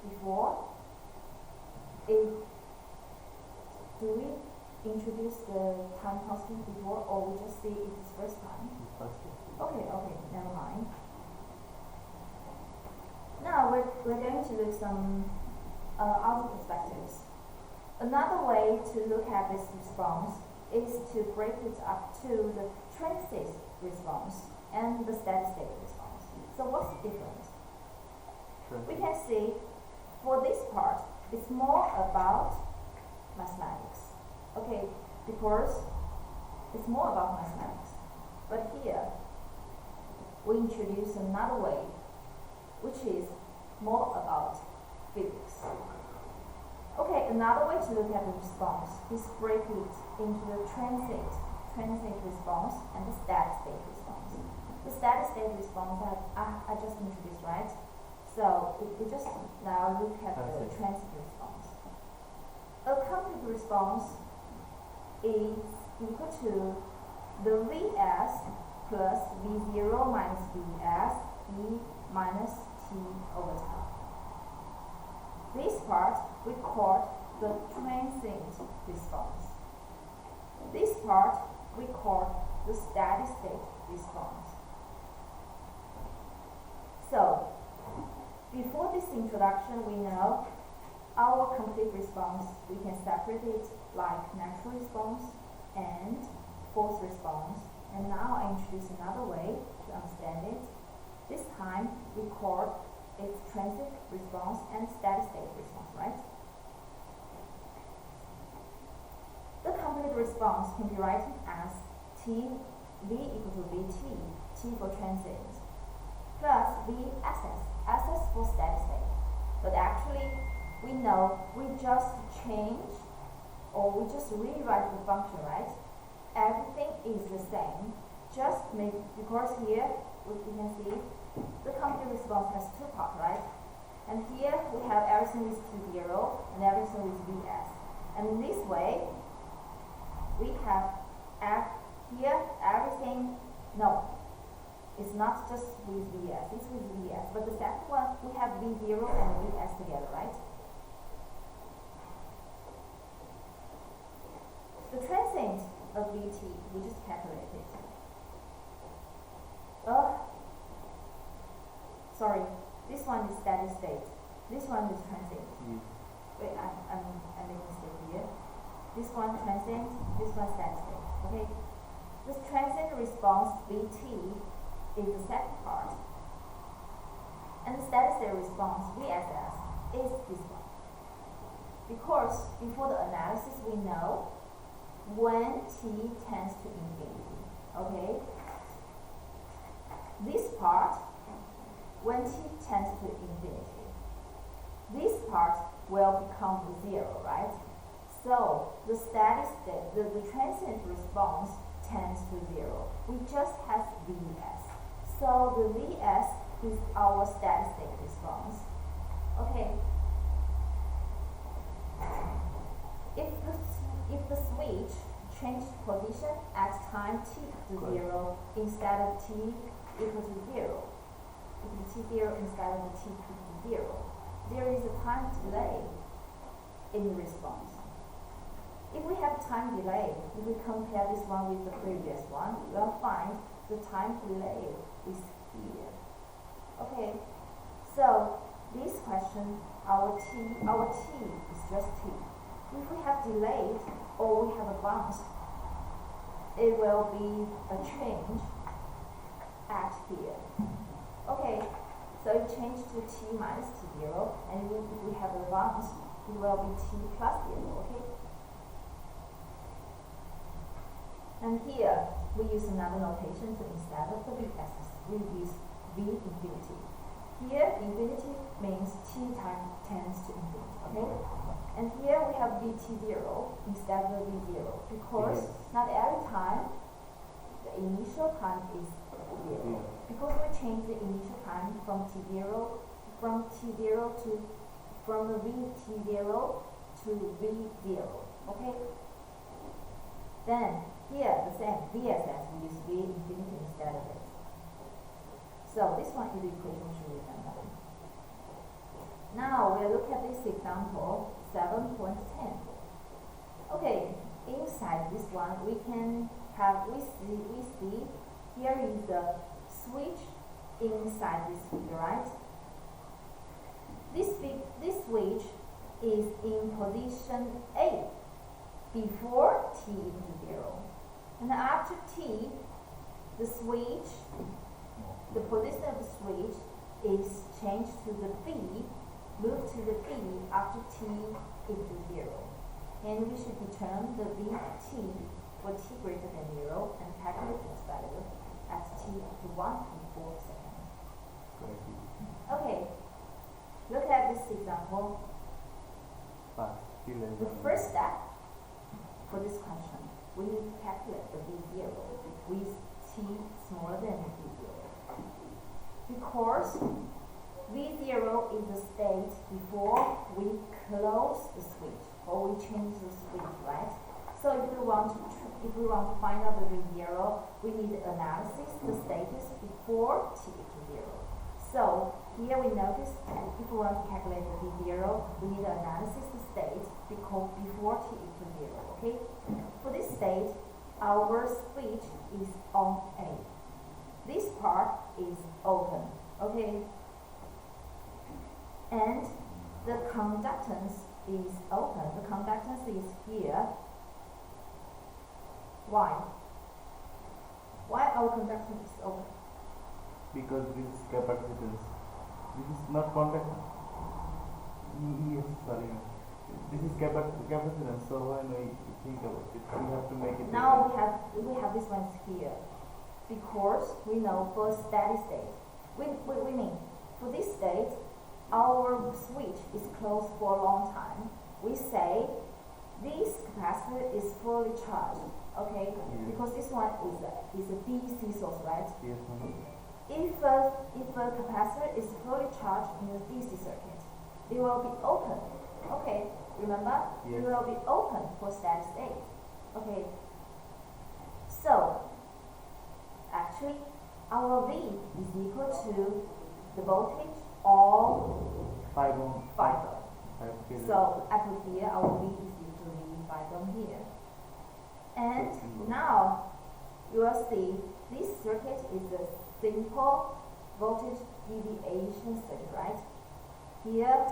before? Do we introduce the time constant before, or we just see it is first time? First. Okay, never mind. Now we're going to look some other perspectives. Another way to look at this response is to break it up to the transit response and the steady state response. So what's the difference? We can see for this part, it's more about mathematics. Okay, because it's more about mathematics. But here, we introduce another way, which is more about physics. Okay, another way to look at the response is break it into the transit response and the steady state response. The steady state response I just introduced, right? So we just now look at the transit response. A complete response is equal to the Vs plus V0 minus Vs e minus t over time. This part we call the transient response. This part we call the steady state response. So, before this introduction, we know our complete response, we can separate it like natural response and forced response. And now I introduce another way to understand it. This time we call its transit response and steady state response, right? The complete response can be written as V equal to Vt, T for transient, plus Vss, Ss for steady state. But actually, we know we just change or we just rewrite the function, right? Everything is the same, just make, because here we can see the complete response has two parts, right? And here we have everything with T0 and everything with Vs. And in this way, we have here everything, no, it's not just with Vs, it's with Vs. But the second one, we have V0 and Vs together, right? The transient of Vt, we just calculated. Sorry, this one is steady state. This one is transient. Wait, I'm making a mistake here. This one transient, this one steady state. Okay? This transient response Vt is the second part. And the steady state response Vss is this one. Because before the analysis we know when t tends to infinity. Okay? This part, when t tends to infinity, this part will become 0, right? So the steady state, the transient response tends to 0. We just have Vs. So the Vs is our steady state response. Okay. If the switch changed position at time t equal to 0 instead of t equal to 0, t0 instead of the t equal to 0, there is a time delay in the response. If we have time delay, if we compare this one with the previous one, we'll find the time delay is here. Okay, so this question, our t is just t. If we have delayed or we have a bounce, it will be a change at here. Okay, so it changed to t minus t0, and if we have a bounce, it will be t plus 0, okay? And here, we use another notation to instead of the Vss, we use V infinity. Here, infinity means t time tends to infinity, okay? And here we have Vt0 instead of V0, because not every time the initial time is 0. Because we change the initial time from t0 to from the Vt0 to V0, okay? Then here the same Vss, we use V infinity instead of it. So this one is the equation we should remember. Now we'll look at this example 7.10. Okay, in one, we see here is the switch inside this figure, right? This switch is in position A before t equals 0. And after t, the position of the switch is changed to the B, moved to the B after t equals 0. And we should determine the Vt for t greater than 0 and calculate its value at t equals 1.4 seconds. Okay, look at this example. The first step for this question, we need to calculate the V0 with t smaller than V0. Because V0 is the state before we close the switch or we change the switch, right? So if we want to find out the V0, we need to analysis the status before t equals 0. So here we notice if we want to calculate the V0, we need to analysis the state before t equals 0. Okay? For this state, our switch is on A. This part is open. Okay? And the conductance is open. The conductance is here. Why? Why our conductance is open? Because this is capacitance. This is not conductance. Yes, sorry. This is capacitance. So when we think about it, we have to make it. Now we have this one here, because we know for steady state. We mean for this state, our switch is closed for a long time. We say this capacitor is fully charged. Okay, because this one is a DC source, right? Yes, ma'am. If a capacitor is fully charged in a DC circuit, it will be open. Okay, remember? Yes. It will be open for steady state. Okay. So, actually, our V is equal to the voltage or 5 ohm. 5 ohm. 5 kilo. So, I put here, our V is equal to 5 ohm here. And now, you will see this circuit is a simple voltage deviation circuit, right? Here,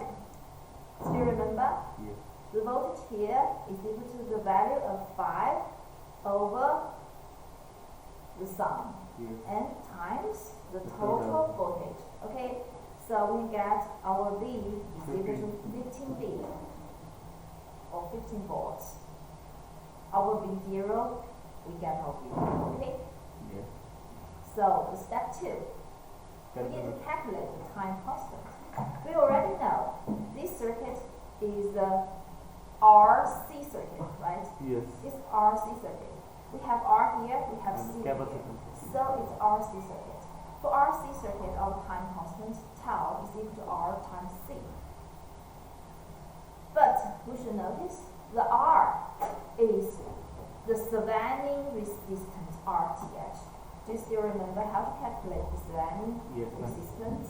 still remember? Yes. The voltage here is equal to the value of 5 over the sum Yes. and times the The total total. voltage. Okay, so we get our V is equal to 15 V or 15 volts. Our V0, we get our V. Okay, Yes. so the step 2, we need to calculate the time constant. We already know this circuit is a RC circuit, right? Yes. It's RC circuit. We have R here, we have And C here. capacitance. So it's RC circuit. For RC circuit, our time constant tau is equal to R times C. But we should notice the R is the surrounding resistance RTH. Do you still remember how to calculate the surrounding Yes, ma'am. resistance?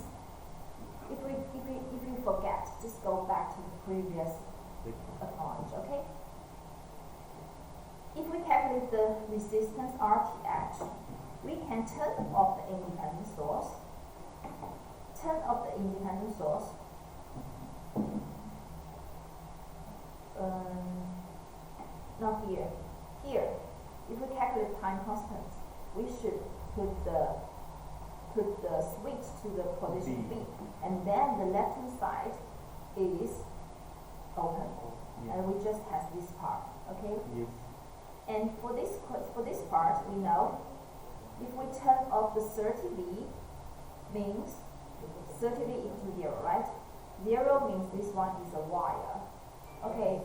If we forget, just go back to the previous acknowledge, okay? If we calculate the resistance RTH, we can turn off the independent source. Turn off the independent source. Not here. Here, if we calculate time constant, we should put the switch to the position B, and then the left hand side is open, Yes. and we just have this part, okay? Yes. And for this part, we know if we turn off the 30V, means 30V equal to 0, right? 0 means this one is a wire. Okay,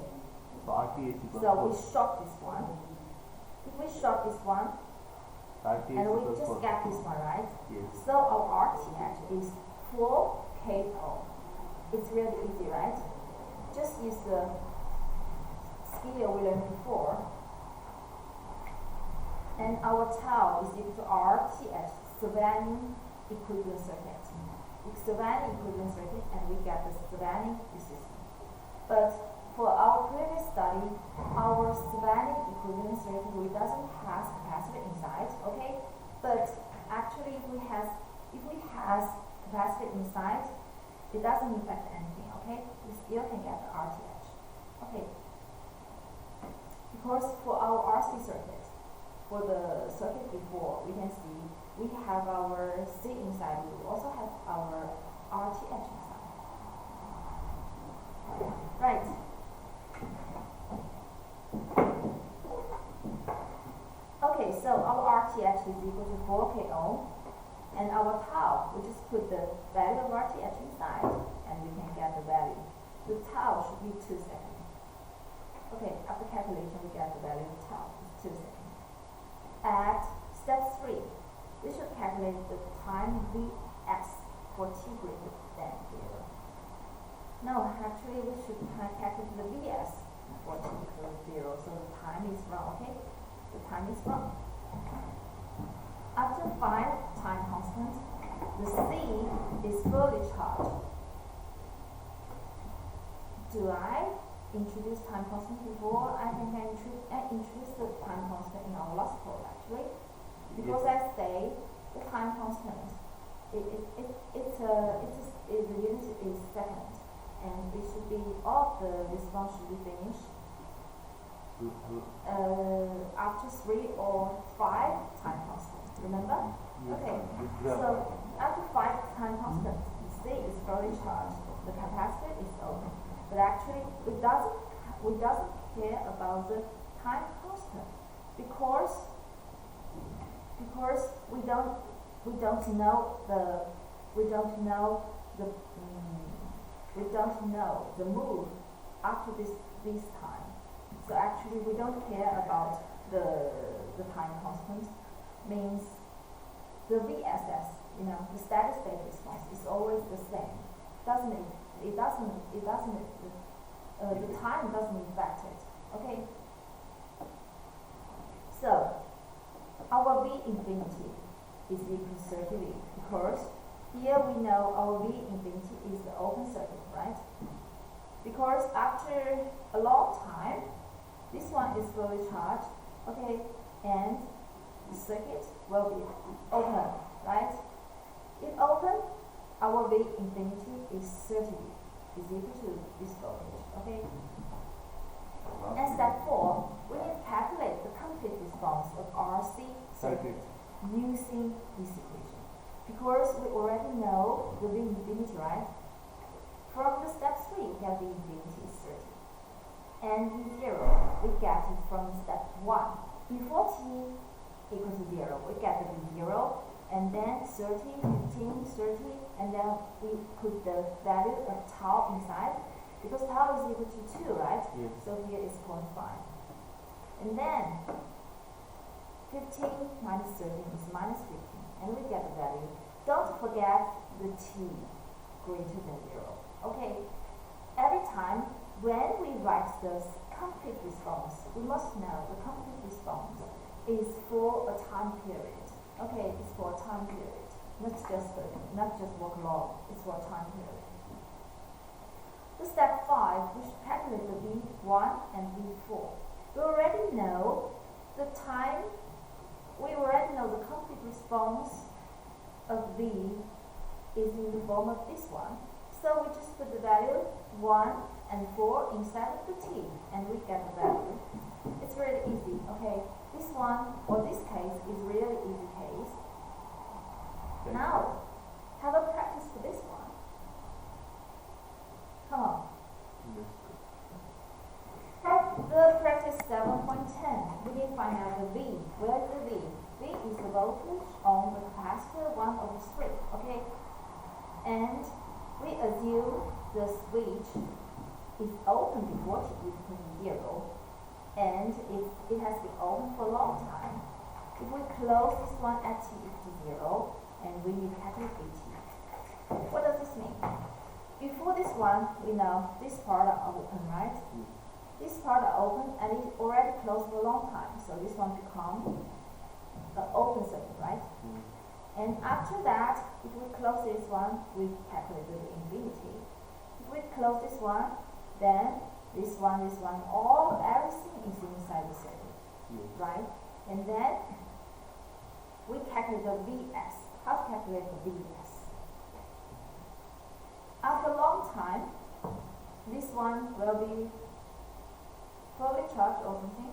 So RTH equals so we 4. short this one. If we short this one, RTH and we equals just 4. get this one, right? Yes. So our RTH is 4 kΩ. It's really easy, right? Just use the scale we learned before. And our tau is equal to RTH, Savannah equivalent circuit. It's Savannah equivalent circuit, and we get the Savannah resistance. But for our previous study, our Slavonic equivalent circuit we doesn't have capacitor inside, okay? But actually, if we has capacitor inside, it doesn't affect anything, okay? You still can get the RTH, okay? Because for our RC circuit, for the circuit before, we can see we have our C inside, we also have our RTH inside. Right. Okay, so our RTH is equal to 4 k ohm, and our tau, we just put the value of RTH inside, and we can get the value. The tau should be 2 seconds. Okay, after calculation, we get the value of tau, 2 seconds. At step 3, we should calculate the time Vs for t greater than 0. No, actually, we should calculate the Vs for t equals 0, so the time is wrong, okay? The time is wrong. After 5 time constant, the C is fully charged. Do I introduce time constant before? I think I introduce the time constant in our last code actually, because I say the time constant the unit is second, and it should be all of the response should be finished after 3 or 5 time constant. Remember? Yes. Okay. Yeah. So after 5 time constant, the C is fully charged. The capacitor is open. But actually, we doesn't care about the time constant because we don't know the move after this time. So actually, we don't care about the time constant. Means the VSS, the static state response is always the same. The time doesn't affect it. Okay. So our V infinity is equal to 30V because here we know our V infinity is the open circuit, right? Because after a long time, this one is fully charged, okay, and the circuit will be open, right? If open, our V infinity is 30V, is equal to this voltage, okay? And step 4, we need to calculate the complete response of RC circuit using this equation. Because we already know the V infinity, right? From the step 3, we have V infinity is 30. And V0, we get it from step 1. Before t equal to 0, we get the V0, and then 30, 15, 30, and then we put the value of tau inside, because tau is equal to 2, right? Yes. So here is 0.5. And then 15 minus 13 is minus 15, and we get the value. Don't forget the t greater than 0. Okay, every time when we write the complete response, we must know the complete response is for a time period. Okay, it's for a time period, not just work long. It's for a time period. The step 5, we should calculate the V1 and V4. We already know the time. We already know the complete response of V is in the form of this one. So we just put the value 1 and 4 inside of the t, and we get the value. It's really easy, okay? This one, or this case, is really easy case. Okay. Now, have a practice for this one. Come on. The practice 7.10. We need to find out the V. Where is the V? V is the voltage on the capacitor 1/3, okay? And we assume the switch is open before t equals 0, and it has been open for a long time. If we close this one at t equals 0, and we need to calculate Vt. What does this mean? Before this one, we know this part are open, right? This part are open, and it already closed for a long time, so this one becomes an open circuit, right? And after that, if we close this one, we calculate the infinity. If we close this one, then this one, all everything is inside the circle, Yes. right? And then we calculate the Vs. How to calculate the Vs? After a long time, this one will be fully charged or something,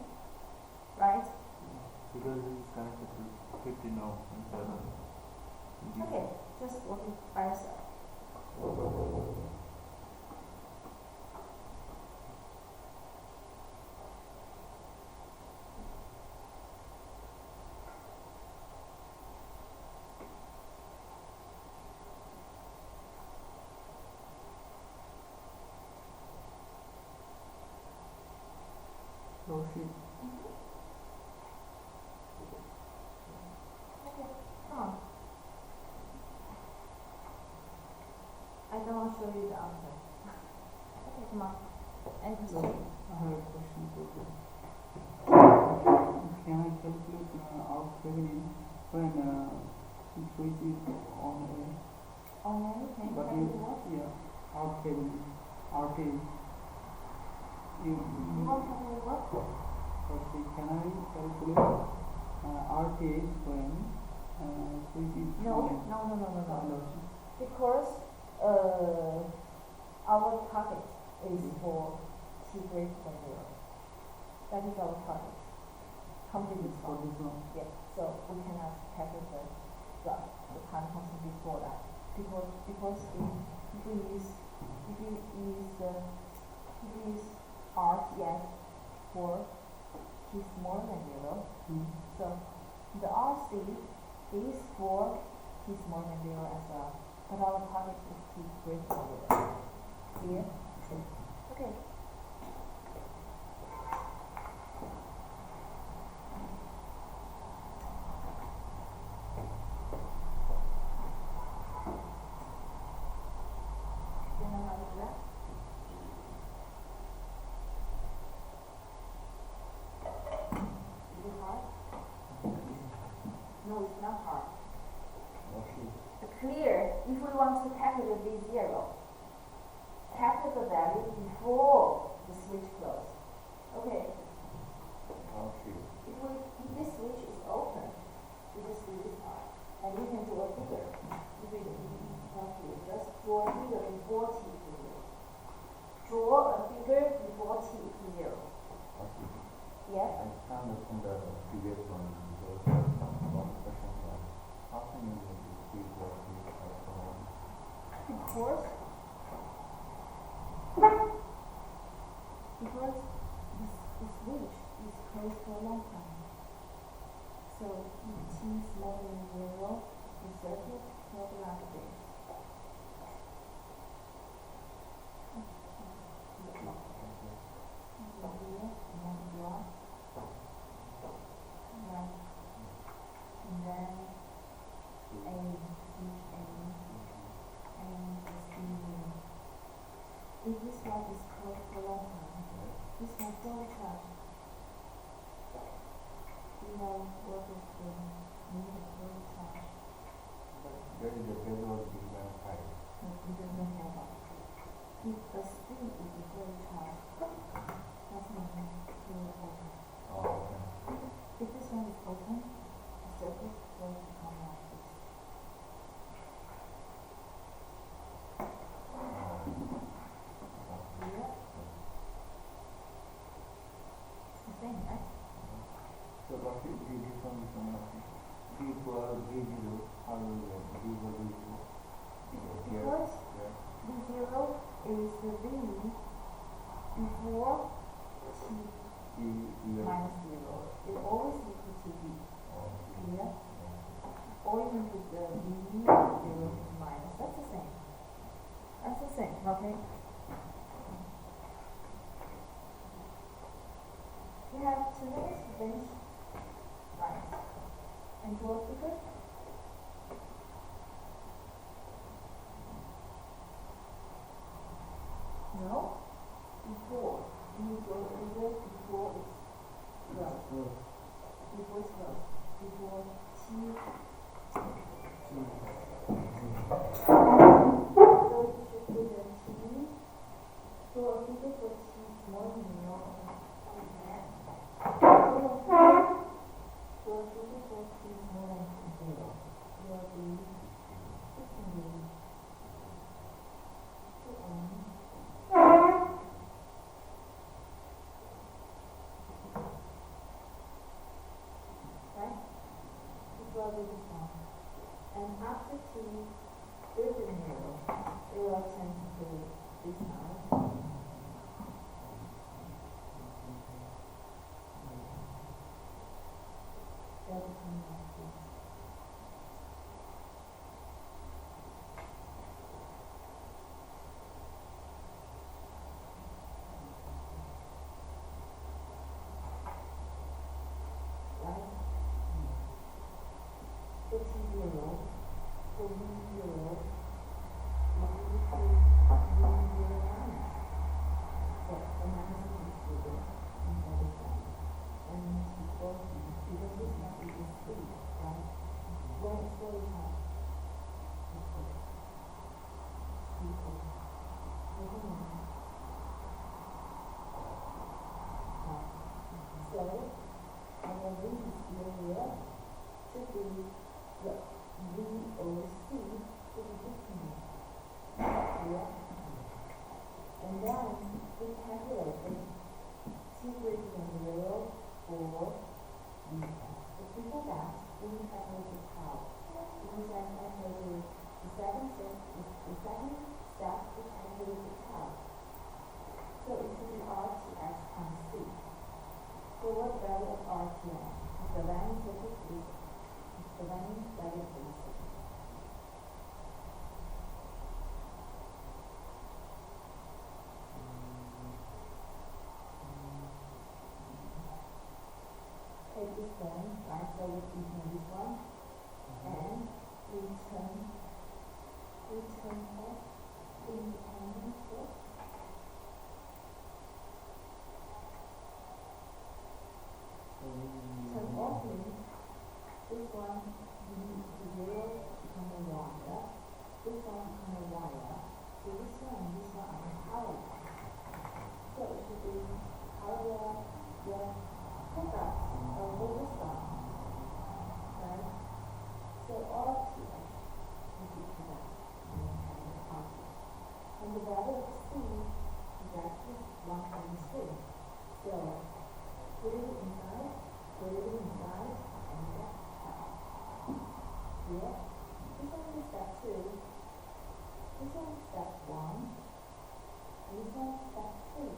right? Because it is connected to 15 ohm inside of it. Okay, just work it by yourself. Roshi. Okay, come on. I don't want to show you the answer. Okay, come on. Any So, question? I have a question for you. Can I calculate out Thevenin when switch is on Oh, no, can you but calculate what? yeah, out Thevenin, RT. You want to calculate what? Okay, can I calculate RTH when switch is No, on? no. Because our target is for T greater than 0. That is our target. Completely For solved. this one. Yeah, so we cannot calculate the time constant before that. Because if we use RTX for T smaller than 0, so the RC is for T smaller than 0 as well. But our target is T greater than 0. Clear? Okay. You know how to do that? Is it hard? No, it's not hard. Okay. Clear, if we want to calculate V0, calculate the value before the switch closes. Okay, Okay. if this switch is open, we just do this part. And we can draw a figure. Just draw a figure before T equals 0. Draw a figure before T equals 0. Okay. Yeah? I can't understand the previous one because one question was how can you make this big or big or so on? Because the switch is closed for a long time. So if T is smaller than 0, the circuit will be like this. Here, and then block. Right. And then A, switch A, and it's B. If this one is closed for a long time, this one fully charged. You know what is the meaning of fully charged? There is a value of big and high. No, we don't know about it. If the string is fully charged, that's meaning fully open. Oh, okay. If this one is open, the circuit will become like this. Yeah? It's the same, right? So what is this one is one of the B for B0, how will you B for B2? Because B0 is the V before T minus 0. It always equals to V. Clear? Or you can put the V 0 to minus. That's the same. That's the same, okay? We have 2 minutes to finish. Right. And draw a figure. No? Before. You draw a figure before it's closed. Before it's closed. Before T. So you should put a T. Draw a figure for T smaller is an arrow. It will tend to this side. That will come like this. Right? The T0, the V0, So, and then this is here should be the VOC to be different. Here. And then we calculated T greater than 0 for VS. But before that, we calculated tau. Because I calculated the second step, we calculated tau. So it should be RTX times C. So what value of RTX? The value surface is the value value of the take this one, right, so we turn this one, and we turn off the independent force. Turn off means this one, the 0 become a wire, this one become a wire, so this one are power. So it should be power, pickups over this one, right? So RTX is equal to that, and the value of C is actually 1.3. So put it inside, and that's how. Yeah? This one is step 2, this one is step 1, this one is step 3.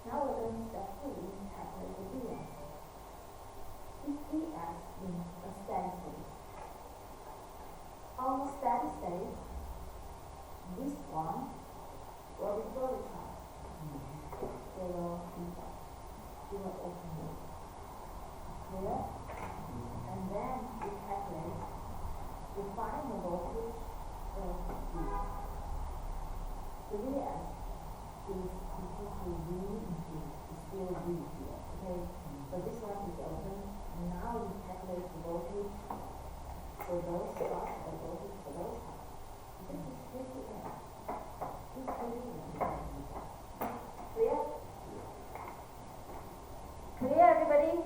Now we're going to step 3 and calculate the VS. This VS means a steady state. On the steady state, this one will be volatile. They will open it. Clear? And then we calculate the final voltage of V. The VS is equal to V into still V here. Okay? So this one is open. And now we calculate the voltage for those spots and voltage for those spots. This is pretty end. This is pretty end. Clear? Clear, everybody?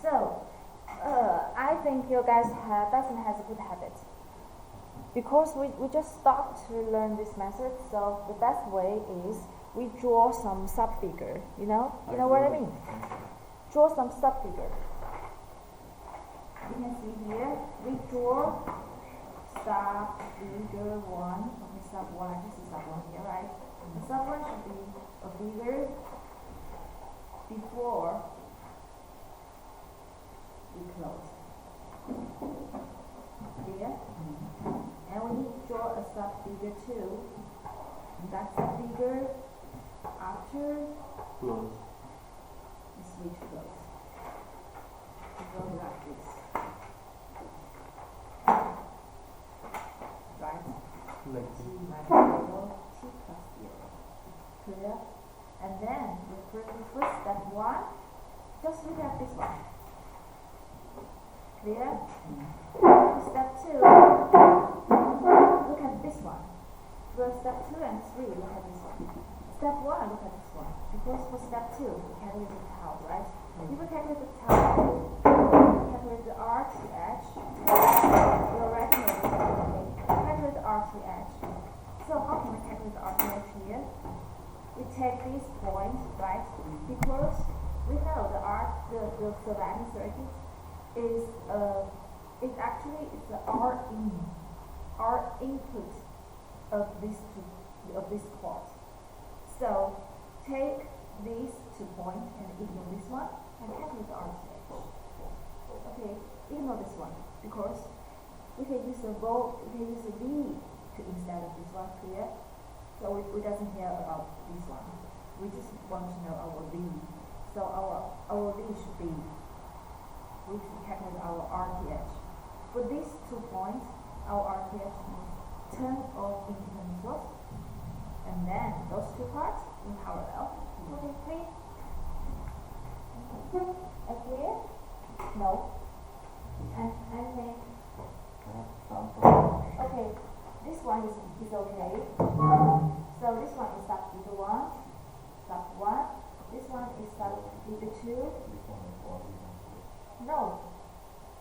So, I think you guys definitely has a good habit. Because we just stopped to learn this method, so the best way is we draw some subfigure, you know what I mean? Draw some subfigure. You can see here, we draw subfigure 1, okay, sub 1, this is sub 1 here, right? The sub 1 should be a figure before we close. Clear? And we need to draw a subfigure 2. And that subfigure after Close. the switch close. It goes like this. Right? Like T this. minus 0, T plus 0. Clear? And then the first step 1, just look at this one. Clear? Step 2, look at this one. For step 2 and 3, look at this one. Step 1, look at this one. Because for step 2, we calculate the tau, right? If we calculate the tau, we calculate the RTH. We already know this. Calculate the RTH. So how can we calculate the RTH here? We take this point, right? Because we know the Savannah circuit is it's actually it's the R input of this port. So take these 2 points and ignore this one and calculate the RTH. Okay, ignore this one because we can use a V to instead of this one here. So we doesn't care about this one. We just want to know our V. So our V should be, we can calculate our RTH. For these 2 points, our RTH means turn off independent source, and then those 2 parts in parallel. Okay, clear? Clear? No. And then, okay, this one is okay. So this one is sub beta 1, sub 1. This one is sub beta 2. No.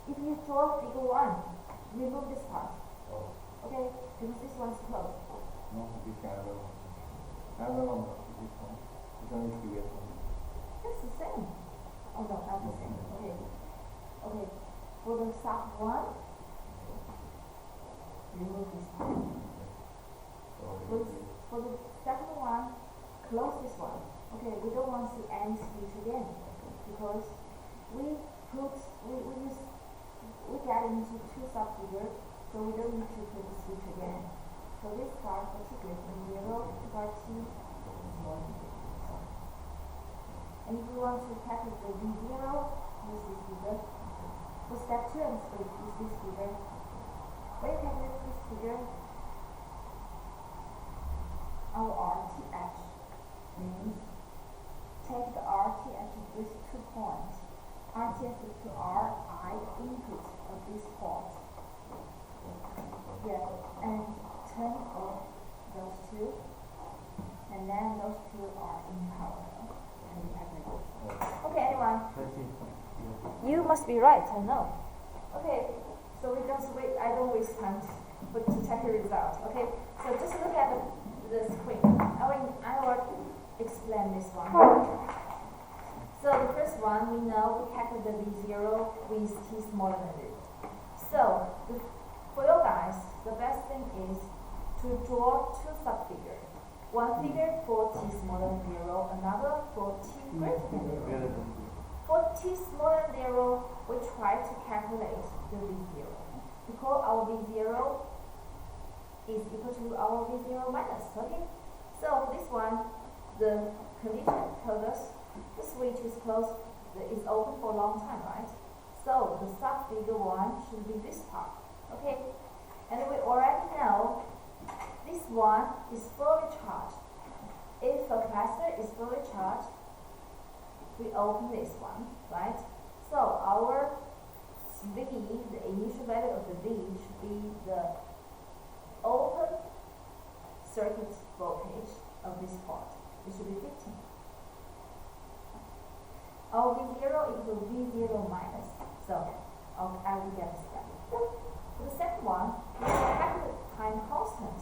If you draw figure 1, remove this part. Okay, because this one is closed. No, we can have another one. This one. It's only previous one. It's the same. Oh no, not the same. Okay. Okay. For the sub 1, remove this part. For the second one, close this one. Okay, we don't want to see any switch again because we get into 2 subfigures, so we don't need to put the switch again. So this part is greater than 0, part 2 is more than 0. And if you want to calculate the V0, use this figure. For step 2 and step 3, use this figure. When you calculate this figure, our RTH means take the RTH of these 2 points. RTH is to RI input of this port. Yeah, and turn off those 2, and then those 2 are in parallel. And we have like this. Okay, anyone? You must be right, I know. Okay, so we don't wait. I don't waste time to check the result. Okay, so just look at the screen. I will explain this one. So the first one, we know we calculate the V0 with t smaller than V. So for you guys, the best thing is to draw 2 subfigures. One figure for t smaller than 0, another for t greater than 0. For t smaller than 0, we try to calculate the V0. Because our V0 is equal to our V0 minus, okay? So for this one, the condition told us the switch is closed, is open for a long time, right? So the subfigure 1 should be this part, okay? And we already know this one is fully charged. If a capacitor is fully charged, we open this one, right? So our V, the initial value of the V, should be the open circuit voltage of this port. It should be 15. Our V0 equals V0 minus. So I will get this value. For the second one, we calculate time constant.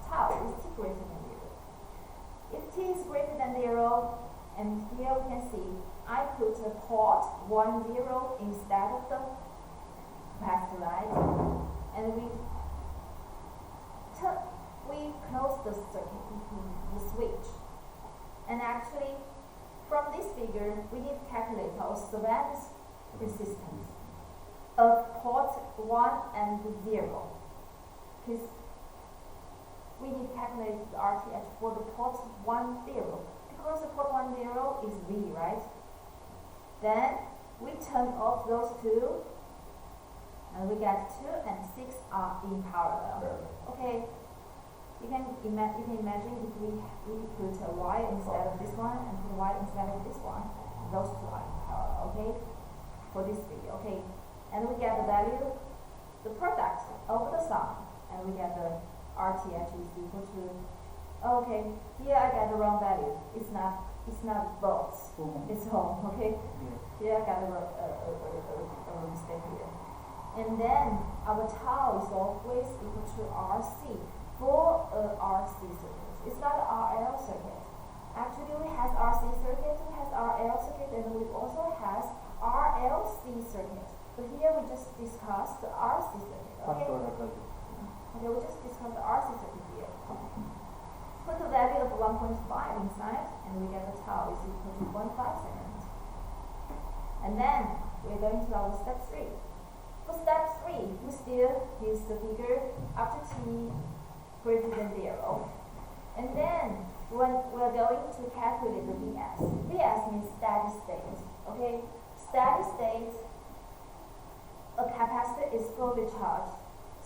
Tau is t greater than 0. If t is greater than 0, and here we can see I put a port 10 instead of the capacitor, right? And we close the circuit, the switch. And actually, from this figure, we need to calculate our surveillance resistance of port 1 and 0. Because we need to calculate the RTH for the port 1, 0. Because the port 1, 0 is V, right? Then we turn off those 2, and we get 2 and 6 are in parallel. Okay. You can imagine if we put a Y instead of this one and put a Y instead of this one, those 2 are in parallel, okay? For this video, okay? And we get the value, the product over the sum, and we get the RTH is equal to, okay, here I get the wrong value. It's not volts, it's ohm, okay? Here I got a mistake here. And then our tau is always equal to RC. For a RC circuit, it's not an RL circuit. Actually, we have RC circuit, we have RL circuit, and we also have RLC circuit. But here we just discussed the RC circuit. First Okay. order circuit. Okay, we just discussed the RC circuit here. Put the value of 1.5 inside, and we get the tau is equal to 0.5 seconds. And then we're going to our step 3. For step 3, we still use the figure after t greater than 0. And then when we're going to calculate the Vs. Vs means steady state. Okay? Steady state, a capacitor is fully charged,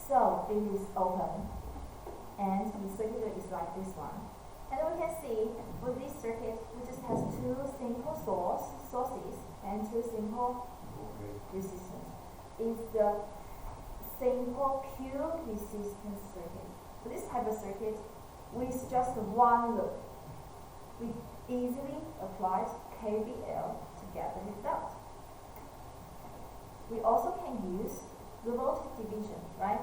so it is open. And the circuit is like this one. And we can see for this circuit, we just have two simple sources and two simple resistance. It's the simple pure resistance circuit. For this type of circuit, with just one loop, we easily applied KVL to get the result. We also can use the voltage division, right?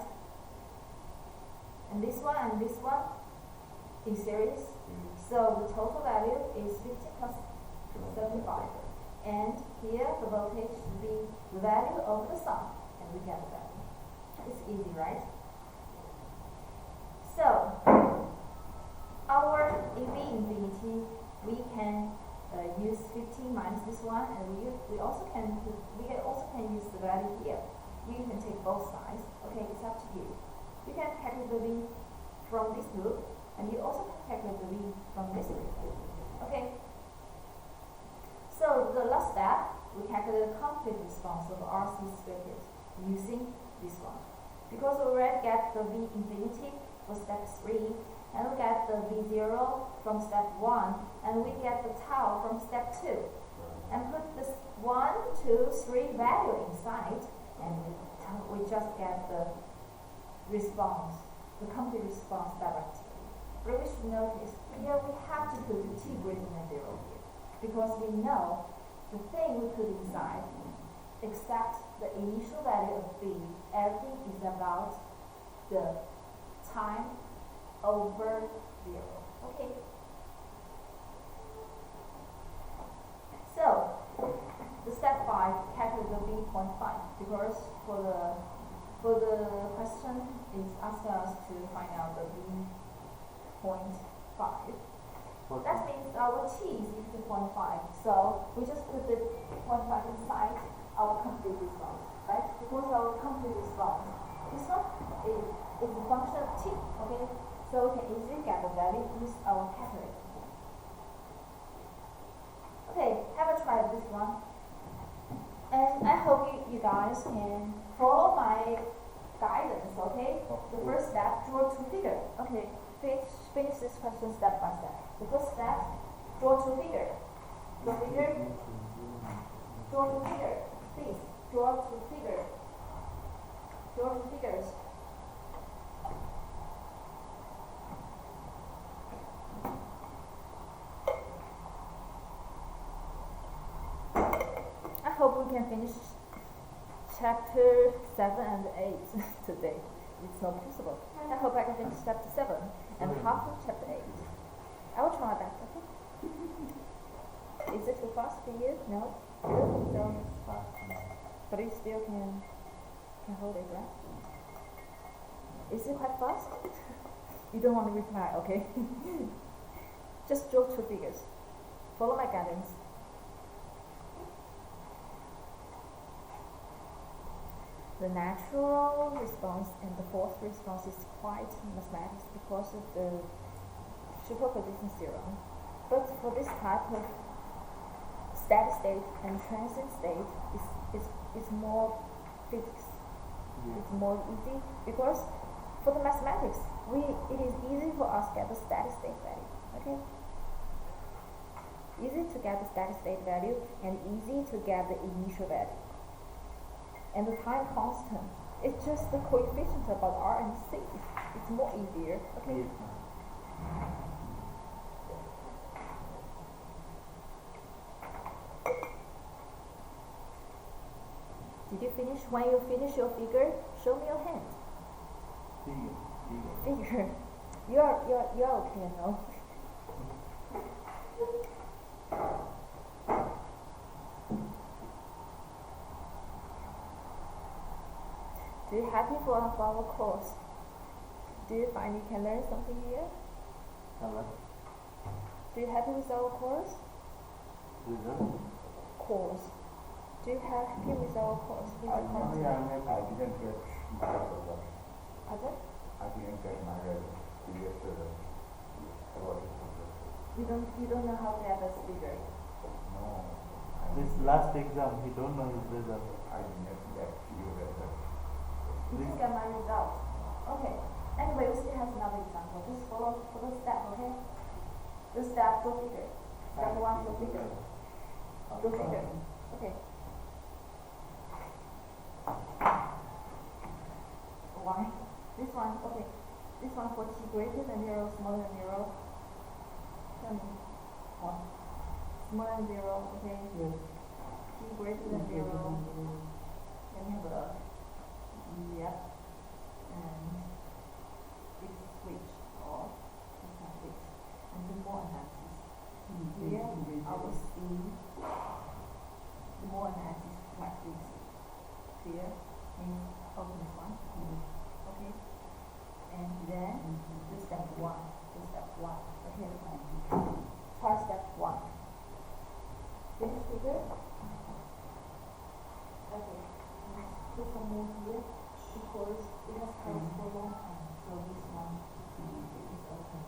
And this one in series. So the total value is 50 plus 75. And here the voltage should be the value of the sum, and we get the value. It's easy, right? So our EV infinity, we can use 15 minus this one, and we also can use the value here. You can take both sides. Okay, it's up to you. You can calculate the V from this loop, and you also can calculate the V from this loop. Okay. So the last step, we calculate the complete response of RC circuit using this one. Because we already get the V infinity for step 3, and we get the V0 from step 1, and we get the tau from step 2. And put this 1, 2, 3 value inside, and we just get the response, the complete response directly. But we should notice, here we have to put t greater than 0 here, because we know the thing we put inside, except the initial value of v, everything is about the time over 0. Okay. So the step 5, calculate the v.5, because for the question is asking us to find out the v.5. That means our t is equal to 0.5. So we just put the 0.5 inside our complete response, right? Because our complete response, this one is a function of t. Okay. So we can easily get the value with our calculator. Okay, have a try this one. And I hope you guys can follow my guidance, okay? The first step, draw two figures. Okay, finish this question step by step. The first step, draw two figures. Draw figure. Draw two figures. Please, draw two figures. Draw two figures. I hope we can finish chapter 7 and 8 today. It's not possible. I hope I can finish chapter 7 and half of chapter 8. I will try my best, okay? Is it too fast for you? No? No, it's fast. But you still can hold it, right? Is it quite fast? You don't want to reply, okay? Just draw two figures. Follow my guidance. The natural response and the forced response is quite mathematics because of the superposition theorem. But for this type of steady state and transient state, it's more physics. It's more easy because for the mathematics, it is easy for us to get the steady state value. Okay? Easy to get the steady state value and easy to get the initial value. And the time constant, it's just the coefficients about R and C. It's more easier. Okay. Did you finish? When you finish your figure, show me your hand. Figure. You're okay, no? Do you happy for our course? Do you find you can learn something here? Hello. Do you happy with our course? Result? Course. Do you happy with our course? With the I content? didn't get married or what. Pardon? I didn't get married yesterday. About it. You don't know how to have a speaker. No. This last exam, he don't know his result. I didn't get your result. You just got my result. Okay. Anyway, we still have another example. Just follow the step, okay? The step, go figure. Step one, go figure. Go figure. Okay. Why? This one, okay. This one for t greater than 0, smaller than 0. Tell me. What? Smaller than 0, okay? Yes. T greater than 0. Let me have a look. Yep. And this switch off. It's like this. And do more analysis. Here, I will see more analysis like this. Clear? Means open this one. Okay? And then do step 1. Do step 1. Okay? Try step 1. Finish figure? Okay. Let's put some more here because it has closed for a long time. So this one is open.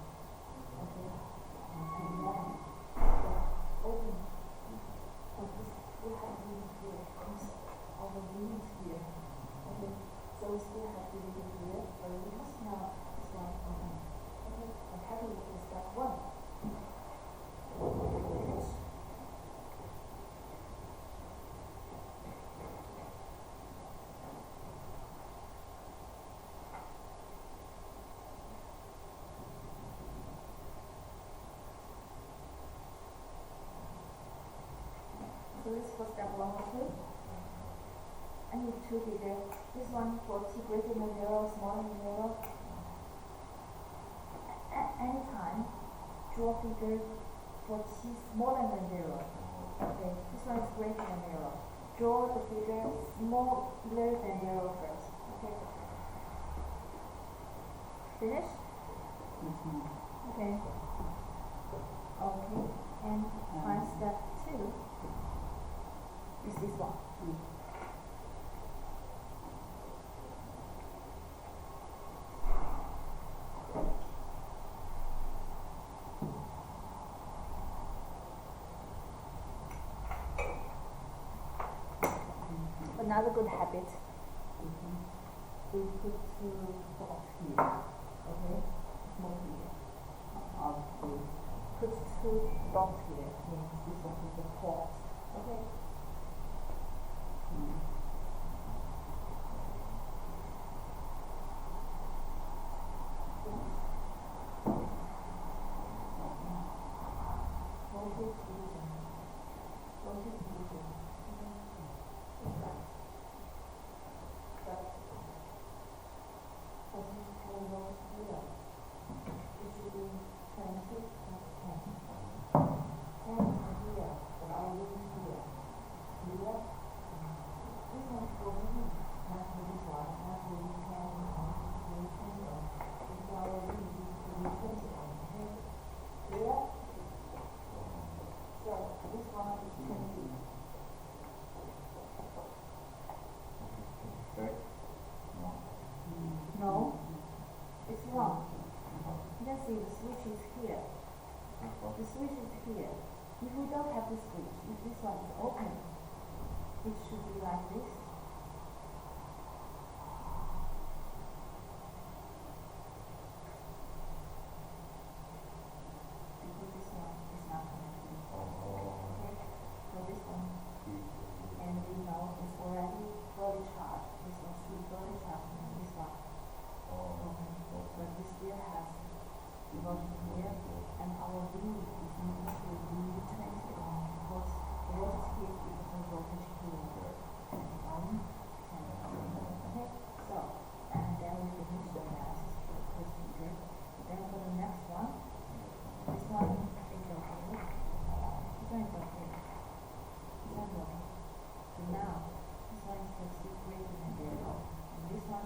Okay? And then open. So this still have limit here because of the limit here. Okay? So we still have to leave it here, but we just now this one open. Okay? I'm happy with the step 1. Finish. So this is for step 1 also. I need 2 figures. This one for t greater than 0, smaller than 0. At any time, draw figure for t smaller than 0. Okay, this one is greater than 0. Draw the figure smaller than 0 first. Okay. Finish? Okay. Okay. And find step 2 is this one. Another good habit. We put 2 dots here. Okay? Small here. Put 2 dots here. Means this one is the pause. Okay? Voltage division. Voltage division. Okay? That's voltage towards 0. It should be 20 plus 10. 10 is here, but I will here. Here. This one for me, not for this one, not for this 10, not for this 20. This one will be for this 20. Okay? Here. So this one is 20. Right? No, it's wrong. You can see the switch is here. The switch is here. If we don't have the switch, if this one is open, it should be like this. Because this one is not connected. Okay? So this one, and we know it's already fully charged. This one should be fully charged, and this one open. But we still have voltage here, and our V is equal to V20 because the voltage here is equal to voltage here. 10. Okay? So, and then we finish the analysis for this figure. Then for the next one, this one is okay. This one is okay. This one is okay. So now, this one is for t greater than 0. And this one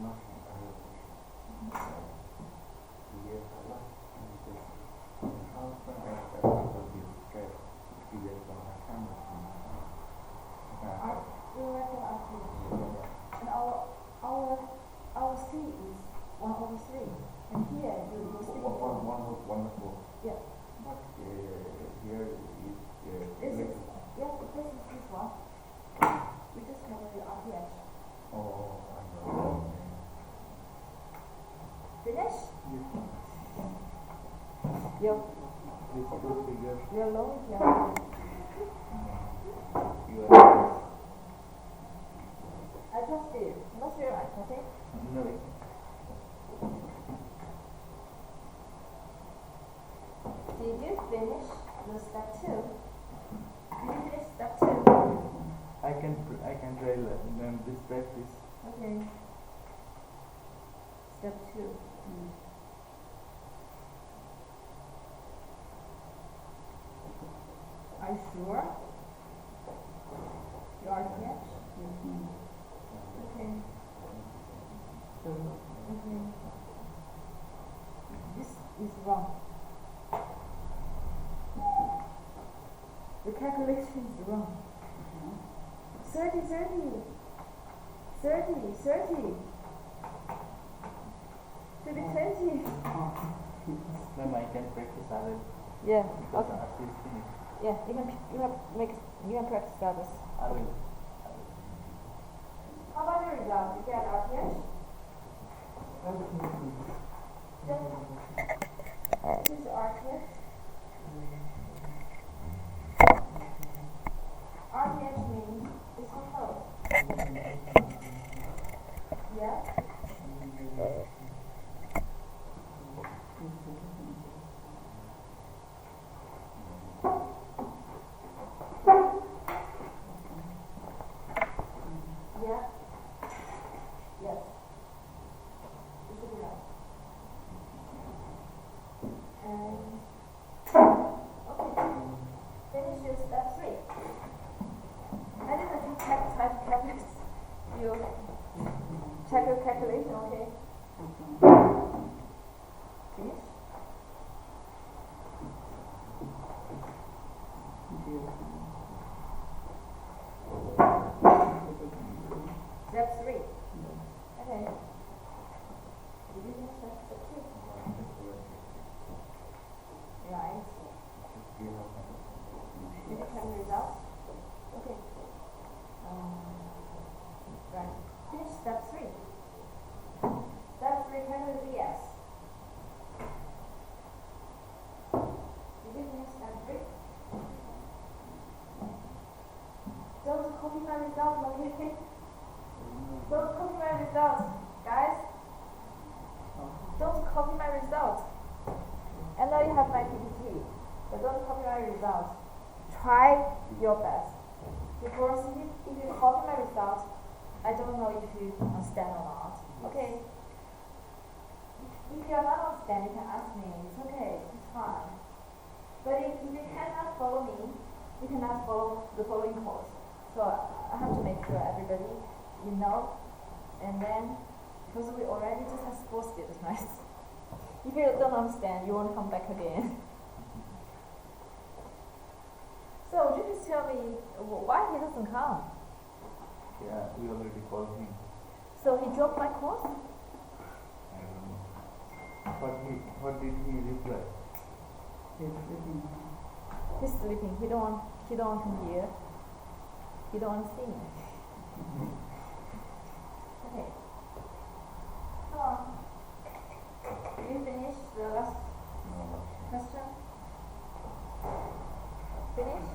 not TS Allah and this how can I will be straight TS Allah can We will write it RTH. And our C is 1/3. And here you will see. Wonderful. Yeah. But here is This is, yeah, this is this one. We just have the RTH. oh I know. Finish? This two figure. You're low here. You are. I trust you. Unless you're right, okay? No. Did you finish the step 2? Did you finish step 2? I can try this practice. Okay. Step 2. Are you sure? You are yet? Okay. Okay. This is wrong. The calculation is wrong. 30. 20. Ma'am, I can practice others. Yeah. Because Okay. RT is finished. Yeah. You can practice others. I will. How about your result? You get RTH? This is RTH. RTH means it's composed. Yeah? Yeah? Yes. This should be right. And okay. Finish your step 3. I didn't check calculate. You check your calculation, okay? Finish. Step 3. Okay. Did you finish step 2? Right. Did you have the results? Okay. Right. Finish step 3. Step 3, calculate VS. Did you finish step 3? Don't copy my results, okay? Don't copy my results, guys. Don't copy my results. I know you have my PPT, but don't copy my results. Try your best. Because if you copy my results, I don't know if you understand or not. Okay? If you are not understand, you can ask me. It's okay. It's fine. But if you cannot follow me, you cannot follow the following course. So I have to make sure everybody, you know, and then, because we already just have 4 students, right? If you don't understand, you won't come back again. So would you just tell me why he doesn't come? Yeah, we already called him. So he dropped my course? I don't know. What did he reply? He's sleeping. He don't want to hear. He don't want to see me. Okay. Come on. Did you finish the last question? Finish?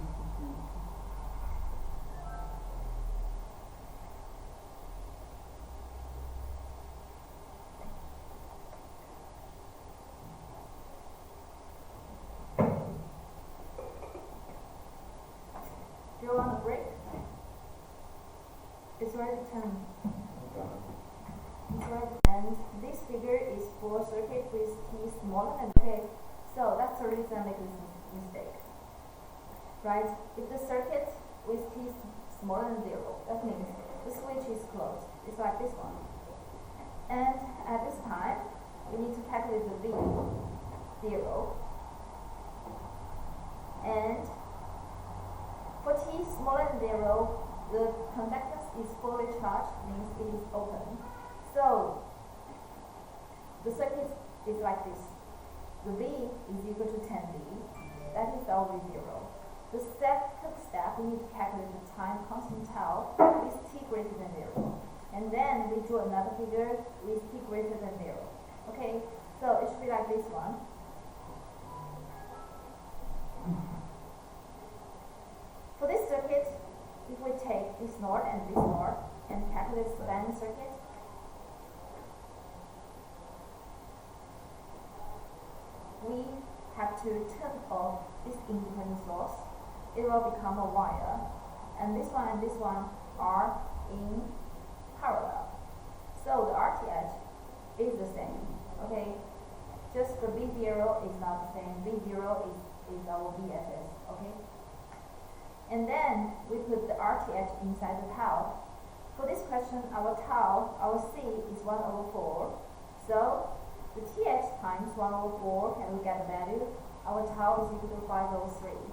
Do you want a break? It's already 10. It's already 10. This figure is for circuit with T smaller than. Okay, so that's the reason I make this mistake. Right? If the circuit with T smaller than 0, that means the switch is closed. It's like this one. And at this time, we need to calculate the V0. And for t smaller than 0, the conductance is fully charged, means it is open. So the circuit is like this. The V is equal to 10V. That is our V0. The second step, we need to calculate the time constant tau with t greater than 0. And then we draw another figure with t greater than 0. Okay, so it should be like this one. For this circuit, if we take this node and this node and calculate span circuit, we have to turn off this independent source. It will become a wire, and this one are in parallel. So the RTH is the same, okay? Just the V0 is not the same. V0 is our VSS, okay? And then we put the RTH inside the tau. For this question, our tau, our C is 1/4. So the TH times 1/4, and we get the value. Our tau is equal to 5/3.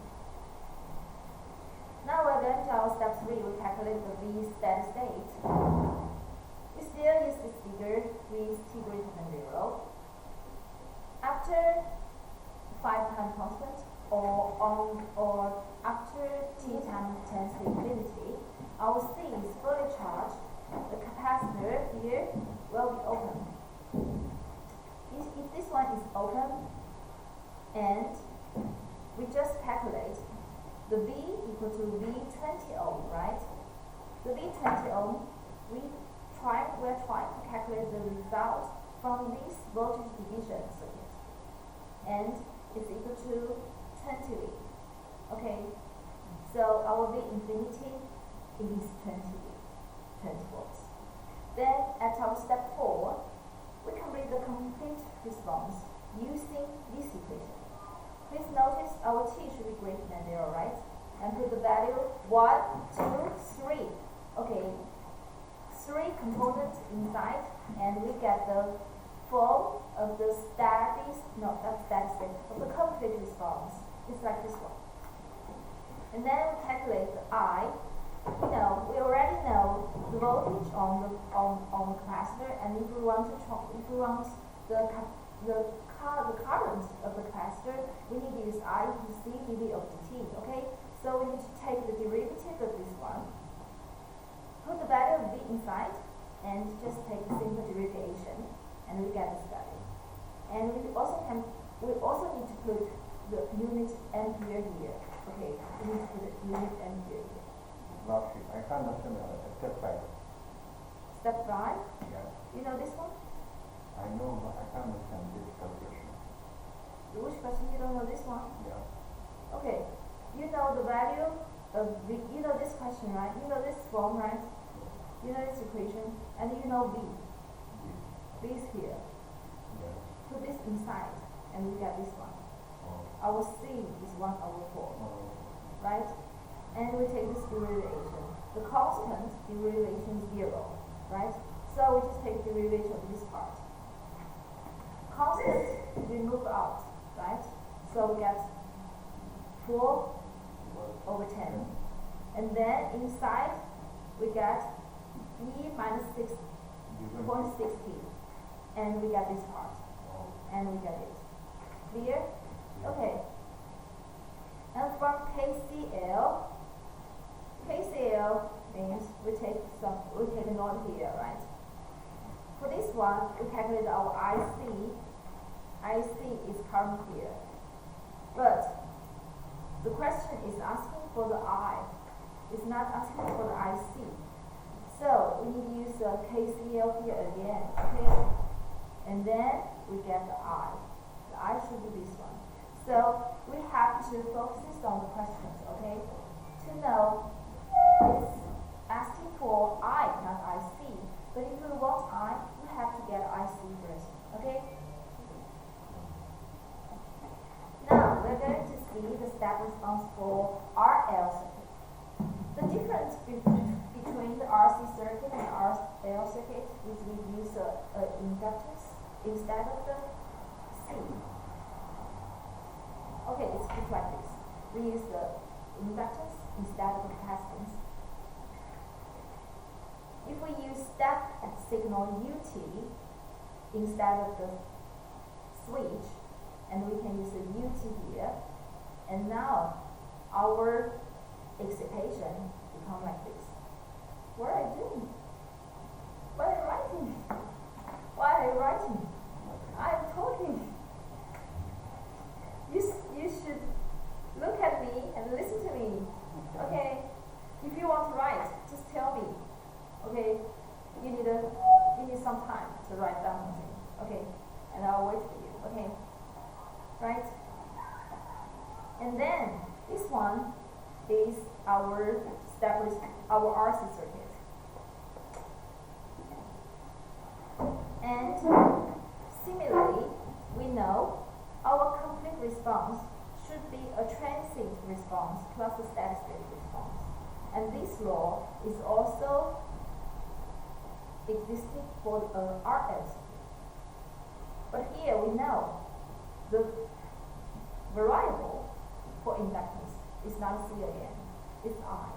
Now we're going to our step 3. We calculate the V steady state. We still use this figure with t greater than 0. After 5 time constant, or after t time tends to infinity, our C is fully charged. The capacitor here will be open. If this one is open, and we just calculate the V equal to V20 ohm, right? The V20 ohm, we're trying to calculate the result from this voltage division circuit, and it's equal to 20 V. Okay, so our V infinity is 20 volts. Then at our step 4, we complete the complete response using this equation. Please notice our t should be greater than 0, right? And put the value 1, 2, 3. Okay, 3 components inside, and we get the form of the of the complete response. It's like this one. And then we calculate the I. We already know the voltage on the capacitor, and if we want the current of the capacitor, we need to use I to C dV of dt. Okay, so we need to take the derivative of this one, put the value of V inside, and just take the simple derivation, and we get this value. And we also need to put the unit ampere here. Okay, we need to put the unit ampere here. Last week, I can't understand step 5. Step 5. Yeah, You know this one? I know, but I can't understand this calculation. Which question you don't know this one? Yeah. Okay, you know the value of V. You know this question, right? You know this form, right? You know this equation, and you know V. V is here. Yeah. Put this inside, and we get this one. Oh. Our C is 1/4, Oh. right? And we take this derivation. The constant derivation is 0, right? So we just take derivation of this part. Constant we move out, right? So we get 4/10. And then inside we get E minus 6.6t. And we get this part. Oh. And we get it. Clear? Okay. And from KCL means we take a node here, right? For this one, we calculate our IC. IC is current here. But the question is asking for the I. It's not asking for the IC. So we need to use KCL here again, okay? And then we get the I. The I should be this one. So we have to focus on the questions, okay? To know it's asking for I, not IC. But if we want I, we have to get IC first, okay? Now we're going to see the step response for RL circuit. The difference between the RC circuit and L circuit is we use a inductance instead of the C. Okay, it's just like this. We use the inductance instead of the capacitance. If we use step signal UT instead of the switch, and we can use the UT here, and now our excitation become like this. What are you doing? What are you writing? Why are you writing? I'm talking. You should look at me and listen to me. Okay? If you want to write, just tell me. Okay? You need some time to write down something. Okay? And I'll wait for you. Okay? Right? And then this one is our RC circuit. And similarly, we know our complete response should be a transient response plus a steady state response. And this law is also existing for the RL circuit. But here we know the variable for inductance is not C again, it's I.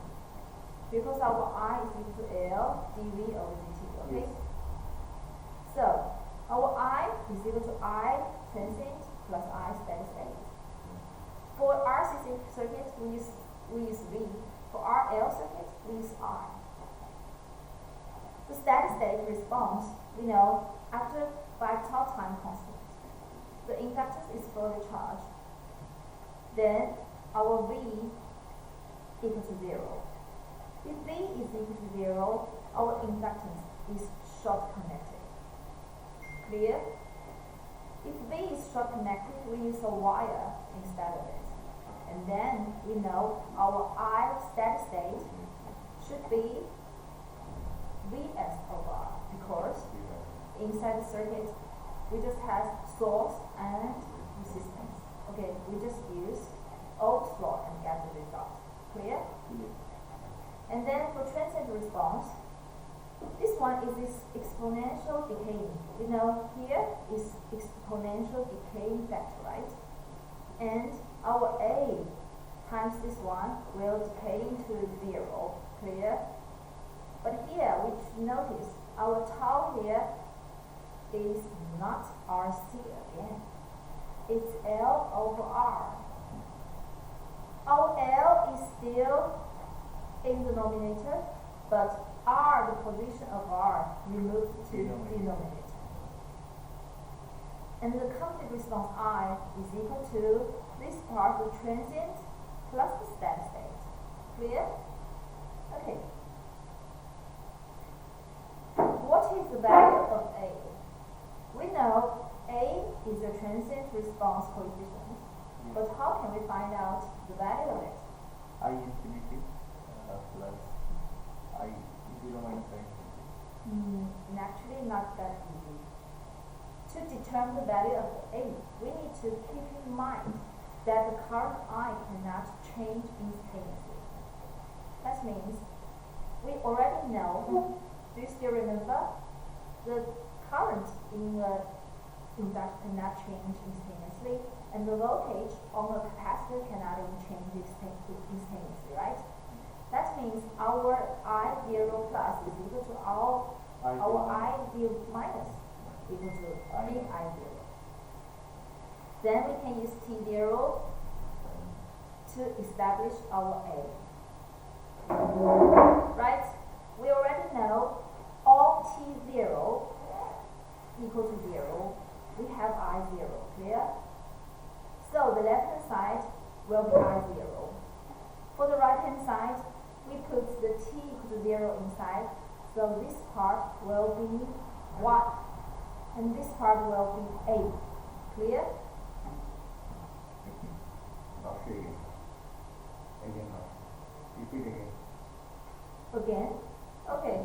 Because our I is equal to L dV over dt, okay? Yes. So, our I is equal to I transient plus I steady state. For RC circuit, we use V. For RL circuit, we use I. The steady state response, we know, after 5 tau time constant, the inductance is fully charged. Then, our V equal to 0. If V is equal to 0, our inductance is short connected. Clear? If V is short connected, we use a wire instead of it. And then we know our I steady state should be Vs over R, because inside the circuit we just have source and resistance. Okay, we just use Ohm's law and get the result. Clear? Yes. And then for transient response, this one is this exponential decaying. You know, here is exponential decaying factor, right? And our A times this one will decay into 0. Clear? But here, we should notice our tau here is not RC again. It's L over R. Our L is still in the denominator, but R, the position of R, removed to denominator. And the complete response I is equal to this part, the transient, plus the steady state. Clear? Okay. What is the value of A? We know A is a transient response coefficient, but how can we find out the value of it? I infinity plus I 0 minus I infinity. Actually, not that easy. To determine the value of A, we need to keep in mind that the current I cannot change instantaneously. That means we already know, do you still remember? The current in the inductor cannot change instantaneously, and the voltage on the capacitor cannot even change instantaneously, right? That means our I0 plus is equal to our I0 minus equal to big I0. Then we can use T0 to establish our A. Right? We already know all T0 equal to 0. We have I0, clear? So the left hand side will be I0. For the right hand side, we put the T equal to 0 inside, so this part will be 1, and this part will be 8. Clear? Okay. Again now. Repeat again. Again? Okay.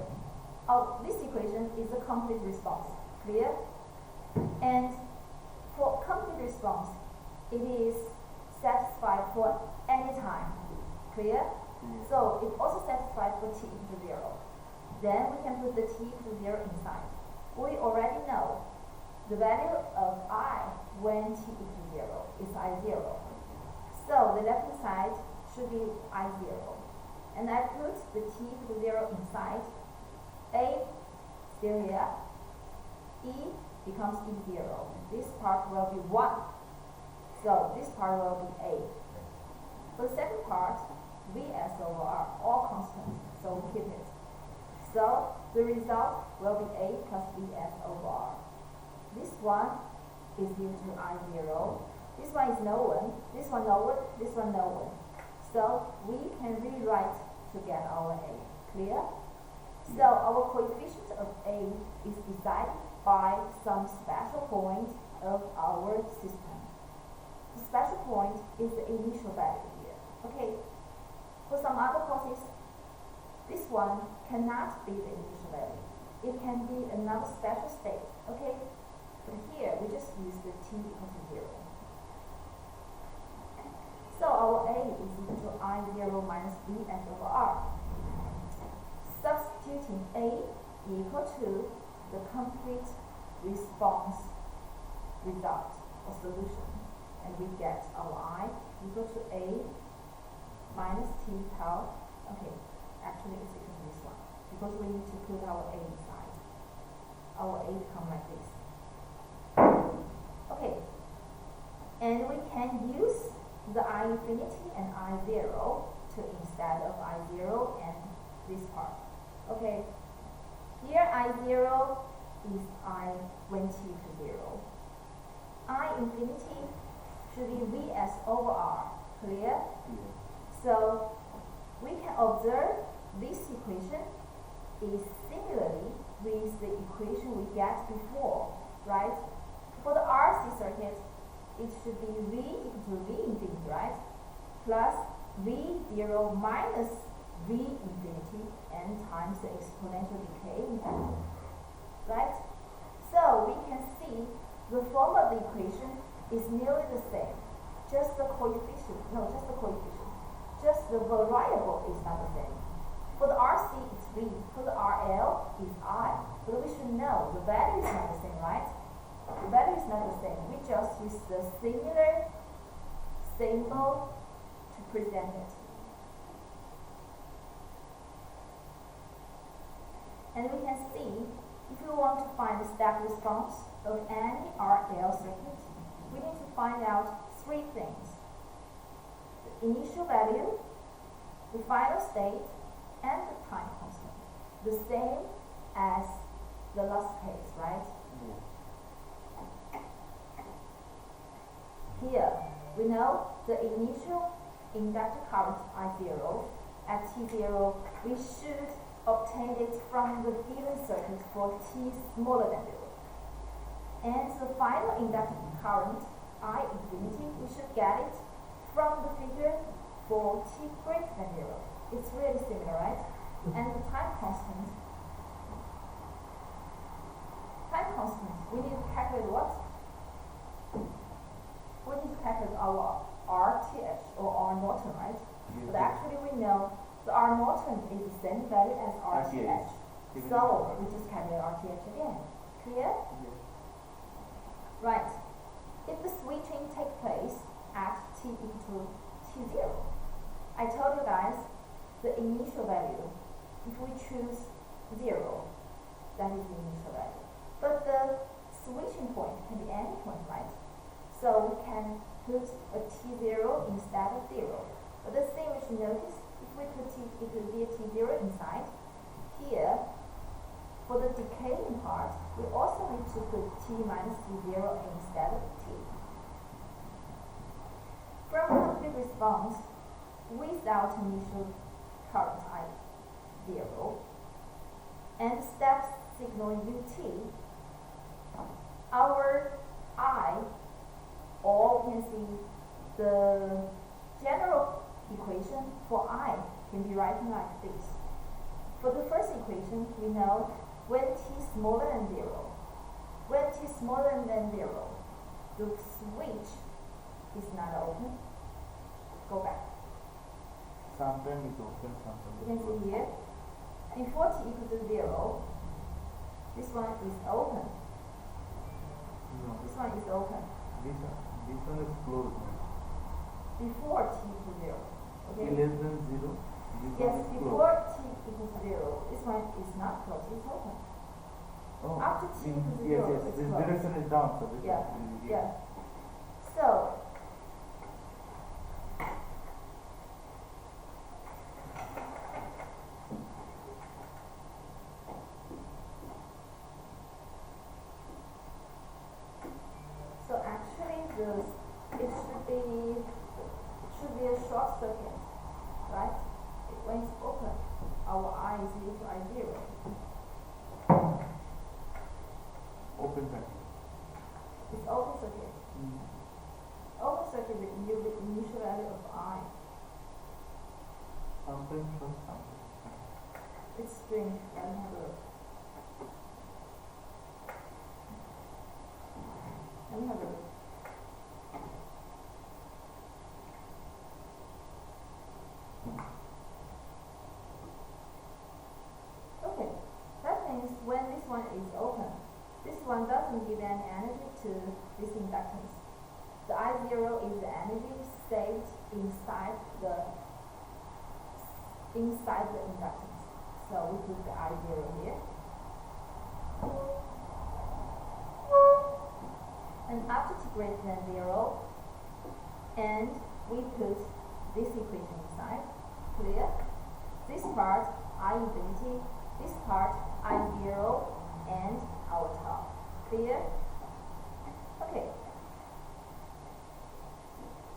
This equation is a complete response. Clear? And for complete response, it is satisfied for any time. Clear? So it also satisfies for t equal to 0. Then we can put the t equal to 0 inside. We already know the value of I when t equal to 0 is I0. So the left hand side should be I0. And I put the t equal to 0 inside. A still here. E becomes E0. This part will be 1. So this part will be A. For the second part, Vs over R, all constant, so we keep it. So the result will be A plus Vs over R. This one is due to I0. This one is known. This one known. This one known. So we can rewrite to get our A. Clear? So our coefficient of A is decided by some special point of our system. The special point is the initial value here. Okay. For some other courses, this one cannot be the initial value. It can be another special state. Okay. But here we just use the t equal to 0. So our A is equal to I0 minus Vs over R. Substituting A equal to the complete response result or solution, and we get our I equal to A minus T tau. Okay, actually it's equal to this one because we need to put our A inside. Our A become like this. Okay, and we can use the I infinity and I0 to instead of I0 and this part. Okay, here I0 is I when t equals 0. I infinity should be Vs over R. Clear? Yes. So we can observe this equation is similarly with the equation we get before, right? For the RC circuit, it should be V equal to V infinity, right? Plus V0 minus V infinity n times the exponential decay infinity, right? So we can see the form of the equation is nearly the same. Just the coefficient, just the variable is not the same. For the RC, it's V. For the RL, is I. But we should know the value is not the same, right? The value is not the same. We just use the similar symbol to present it. And we can see, if we want to find the step response of any RL circuit, we need to find out 3 things. The initial value, the final state, and the time constant. The same as the last case, right? Yes. Here, we know the initial inductor current I0 at T0, we should obtain it from the given circuit for T smaller than 0. And the final inductor current I infinity, we should get it from the figure for T greater than 0. It's really similar, right? And the time constant, we need to calculate what? We need to calculate our RTH or R Norton, right? Yes. But actually we know the R Norton is the same value as RTH. So we just calculate RTH again. Clear? Yes. Right. If the switching takes place at t equal to T0, I told you guys the initial value, if we choose 0, that is the initial value. But the switching point can be any point, right? So we can put a T0 instead of 0. But the thing we should notice, if we put T equal to T0 inside, here, for the decaying part, we also need to put T minus T0 instead of T. From complete response, without initial current I0, and step signal ut, our I, or we can see the general equation for I can be written like this. For the first equation, we know when t smaller than 0, the switch is not open. Go back. Sometimes it's open, sometimes You can it's closed. see here, Before t equals to 0, this one is open. No. This one is open. This one is closed. Before t equals 0. T Okay? less than 0. This Yes, one is before closed. t equals 0, this one is not closed, it's open. Oh. After t equals Yes, 0, yes. it's This closed. direction is down, so this Yeah, one is yeah. So, actually this, it should be a short circuit, right? When it's open, our I is equal to I0. open circuit. It's open circuit. Open circuit with initial value of I. Something from something. It's string. Let me have a look. Let me have a look. Okay, that means when this one is open, this one doesn't give any energy to this inductance. The I0 is the energy saved inside the inductance. So we put the I0 here. And after t greater than 0, and we put this equation inside. Clear? This part, I infinity, this part, I0, and our top. Clear? Okay.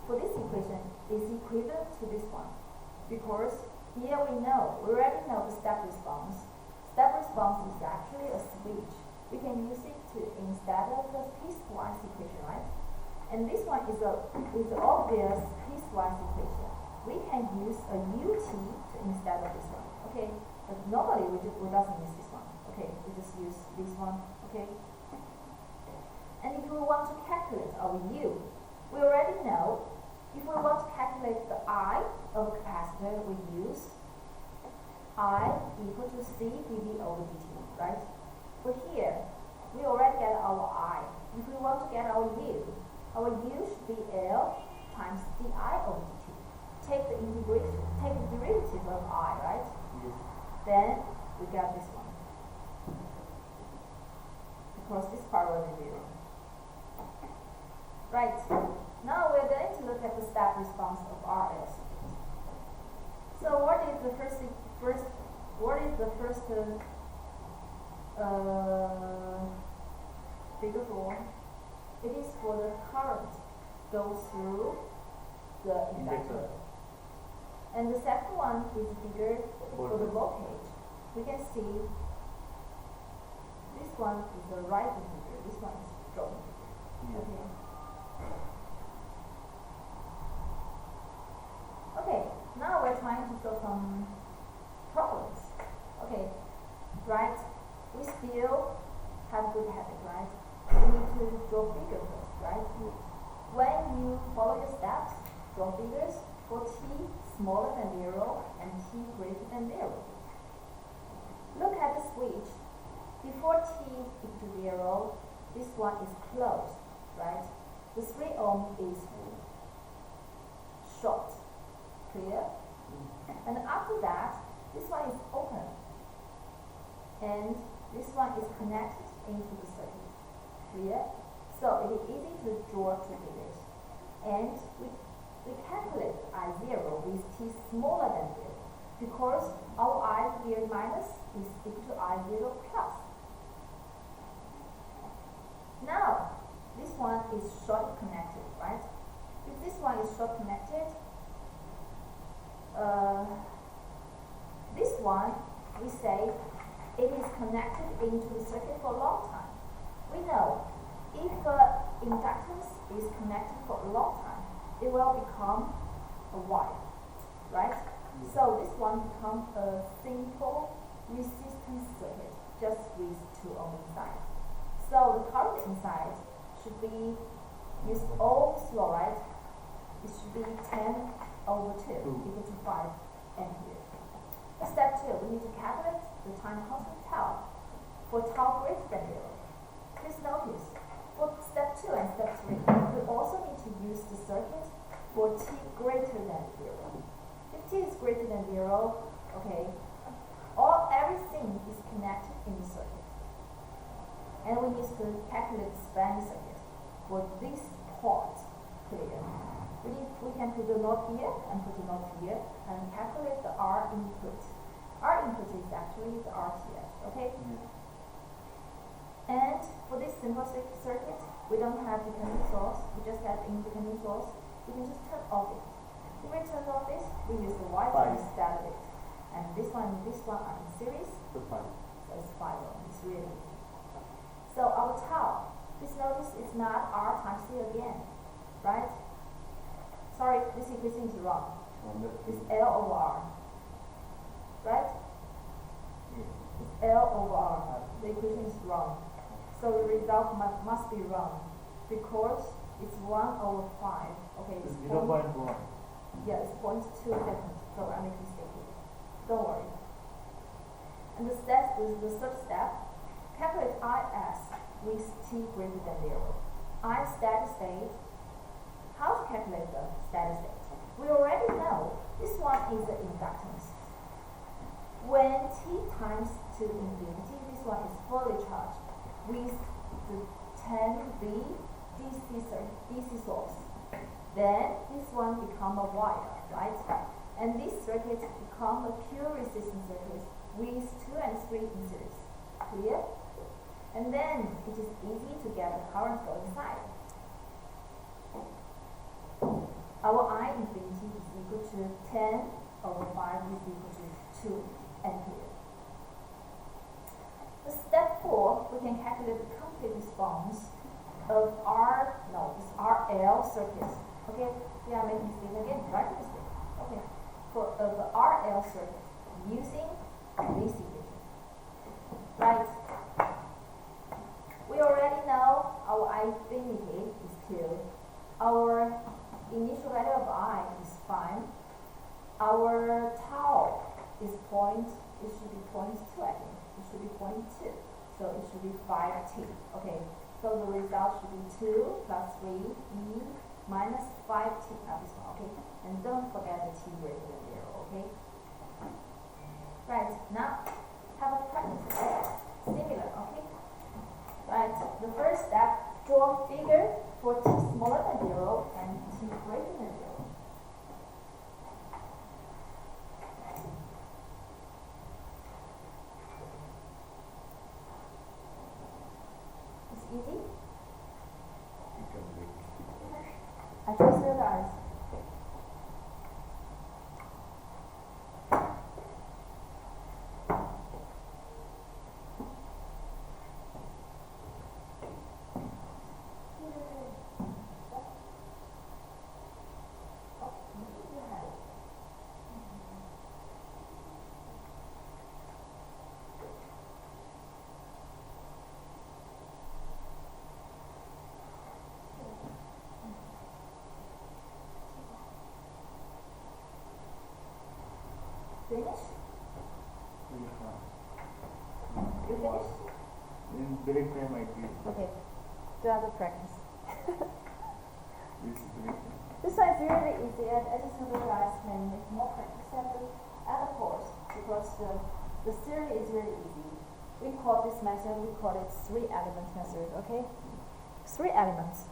For this equation is equivalent to this one, because here we already know the step response. Step response is actually a switch. We can use it to instead of the piecewise equation, right? And this one is the obvious piecewise equation. We can use a UT instead of this one, okay? But normally we doesn't use this one, okay? We just use this one, okay? And if we want to calculate our U, we already know if we want to calculate the I of a capacitor, we use I equal to C dV over dt, right? But here, we already get our I. If we want to get our U should be L times di over dt. Take the derivative of I, right? Yes. Then we get this one. Because this part will be 0. Right. Now we're going to look at the step response of RL circuit. So what is the first figure for? It is for the current goes through the inductor. And the second one is figure for the voltage. We can see this one is the rising figure, this one is dropping figure. Yes. Okay. Okay, now we're trying to solve some problems. Okay, right? We still have good habit, right? We need to draw figure first, right? Yes. When you follow your steps, draw figures for t smaller than 0 and t greater than 0. Look at the switch. Before t equals to 0, this one is closed, right? The 3 ohm is short. Clear? And after that, this one is open. And this one is connected into the circuit. Clear? So it is easy to draw two figures. And we calculate I0 with t smaller than 0, because our I0 minus is equal to I0 plus. Now, this one is short connected, right? If this one is short connected, this one, we say it is connected into the circuit for a long time. We know if inductance is connected for a long time, it will become a wire, right? So this one becomes a simple resistance circuit, just with 2 ohm inside. So the current inside should be, use Ohm's law, right? It should be 10 over 2 equal to 5 ampere. Step 2, we need to calculate the time constant tau for tau greater than 0. Please notice, for step 2 and step 3, we also need to use the circuit for t greater than 0. If t is greater than 0, okay, everything is connected in the circuit. And we need to calculate the span circuit for this part. Clear. We can put the node here and put the node here and calculate the R input. R input is actually the RTS, okay? And for this simple circuit, we don't have dependent source, we just have independent source. We can just turn off it. If we turn off this, we use the Y to instead of it. And this one and this one are in series, So 5. so it's 5 ohm. It's really easy. So our tau, please notice it's not R times C again, right? Sorry, this equation is wrong. It's L over R, right? It's L over R. The equation is wrong. So the result must be wrong because it's 1 over 5. Okay, It's it's 0.1. yeah, it's 0.2 different. So I make a mistake here. Don't worry. And the third step, calculate IS with t greater than 0. I steady state. How to calculate the steady state? We already know this one is the inductance. When t times to infinity, this one is fully charged with the 10V DC source. Then this one become a wire, right? And this circuit become a pure resistance circuit with 2 and 3 in series. Clear? And then it is easy to get the current going inside. Our I infinity is equal to 10 over 5 is equal to 2 ampere. For step 4, we can calculate the complete response of this RL circuit. Okay, we are making mistake again, right mistake. Okay, for the RL circuit using this equation. Right. We already know our I infinity is 2. Our initial value of I is 5. Our tau is it should be 0.2, I think. It should be 0.2. So it should be 5t. Okay, so the result should be 2 plus 3e minus 5t. Now this one, okay? And don't forget the t greater than 0, okay? Right, now have a practice. Similar, okay? Right, the first step, draw a figure for t smaller than 0 and t greater than 0. It's easy. I trust you guys. Finish? You finish? In break time I did. Okay. Do other practice. This break time. This one is really easy, and I just know you guys can make more practice at the course because the theory is really easy. We call this method, we call it 3-element method, okay? 3 elements.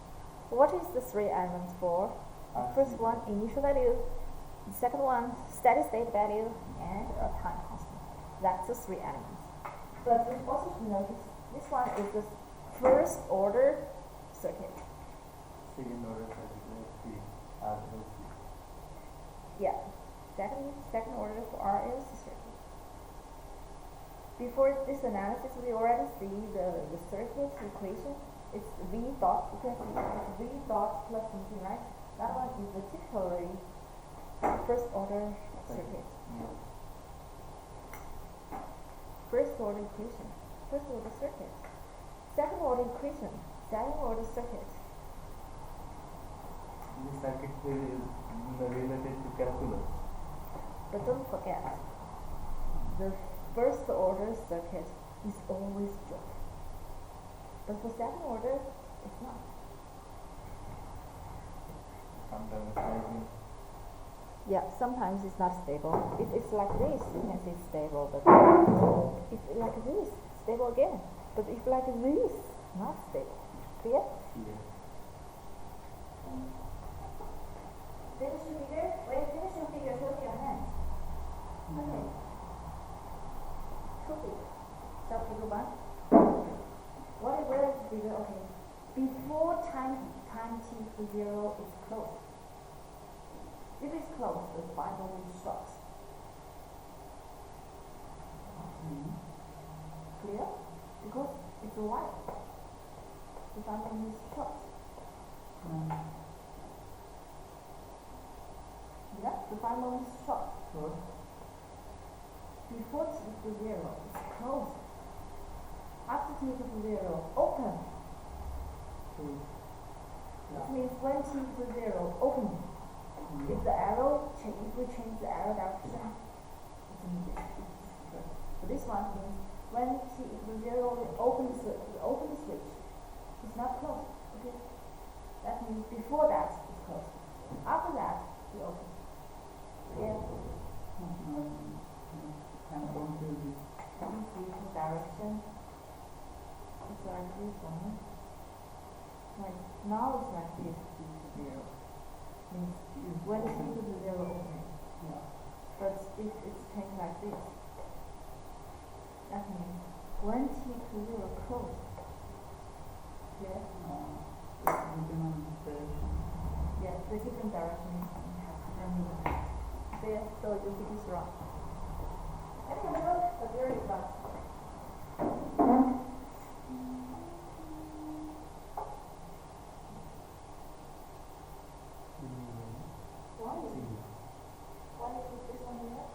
What is the 3 elements for? The first one, initial value. The second one, steady state value, and a time constant. That's the 3 elements. But we also should notice this one is the first order circuit. Second order circuit, C, RLC. Yeah, second order for RLC circuit. Before this analysis, we already see the circuit equation. It's V dot, you can see it's V dot plus something, right? That one is the typically first order circuit. First order equation, first order circuit. Second order equation, second order circuit. This circuit theory is related to calculus. But don't forget, the first order circuit is always drop. But for second order, it's not. Sometimes it's rising. Yeah, sometimes it's not stable. If it's like this, you can see it's stable, but if like this, stable again. But if like this, not stable. Clear? Yes. Finish your figure? When you finish your figure, show me your hands. Okay. Two figures. So figure one. Where is the figure? Okay. Before time t equals 0 is closed. If it's closed, the final is short. Clear? Because it's white. The final is short. Yeah, the final is short. Before t equals 0, it's closed. After t equals 0, open. That means when t equals 0, open. If the arrow change, if we change the arrow direction, it's immediate. So this one means when t equals 0, we open the switch. It's not closed. Okay. That means before that it's closed. After that we open. Yeah. This is the direction. It's like this one. Like now it's like this t equals 0. Means when t equals 0 open. But if it's changed like this, that means when t equals 0 closed. Yeah? Yes, the different direction has different meaning. There, so you think it's wrong. Anyway, look, the theory is done. Why is it this one here?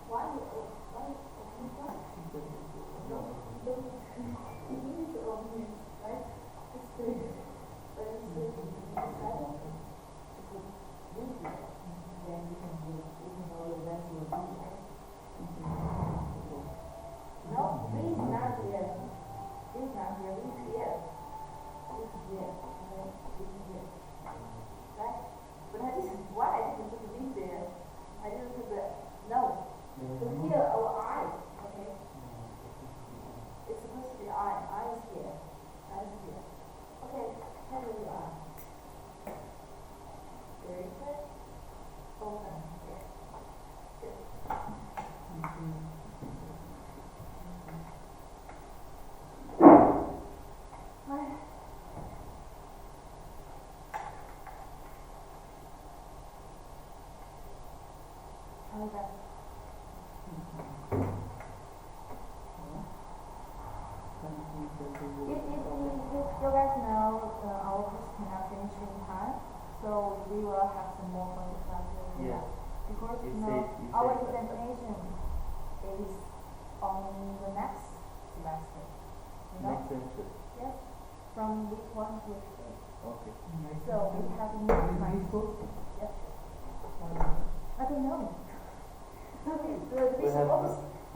Why is it this one? You need to open it, right? It's good. But it's good. Then you can do it. You can know the rest will be there. No, please not here. Please not here. It's here. It's here. Okay? It's here. Right? But I didn't, why I didn't put the B there? I didn't put the, no. So here, our eye, okay? It's supposed to be eye. Eye is here. Eye is here. Okay, here we are. Very good. Open. Yeah. Good. Alright. How's that? If you guys know our course cannot finish in time, so we will have some more further classes. Yes. Because You you know said our that. examination is on the next semester. You know? Next semester. Yes. From week 1 to week 3. Okay. So we have enough time. Yes. I don't know.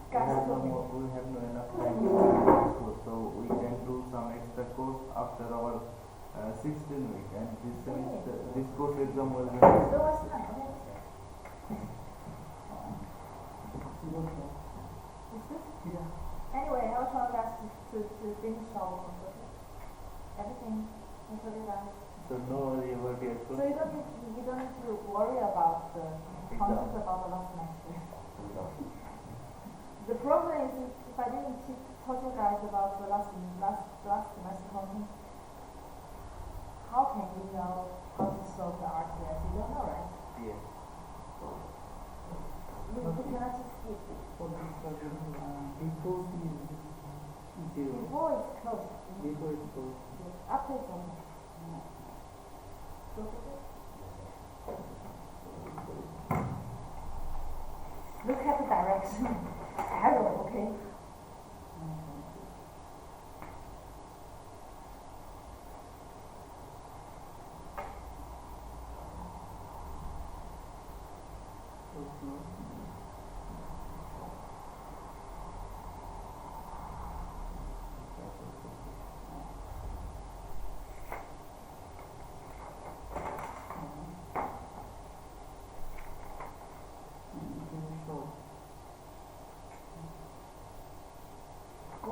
We have no enough time to do this course, so we can do some extra course after our 16th week, and this semester, this course exam will be. So what's that? Okay. Is this? Anyway, I will try guys to finish our course, okay? Everything is really done. So no worry about your So course. you don't need to worry about the concepts about the last semester. The problem is if I didn't tell you guys about the last semester content, how can you know how to solve the RTS? You don't know, right? Yes. You cannot just skip. Before Before it's closed. it's closed. After it's open. So, look at the direction. Arrow, okay?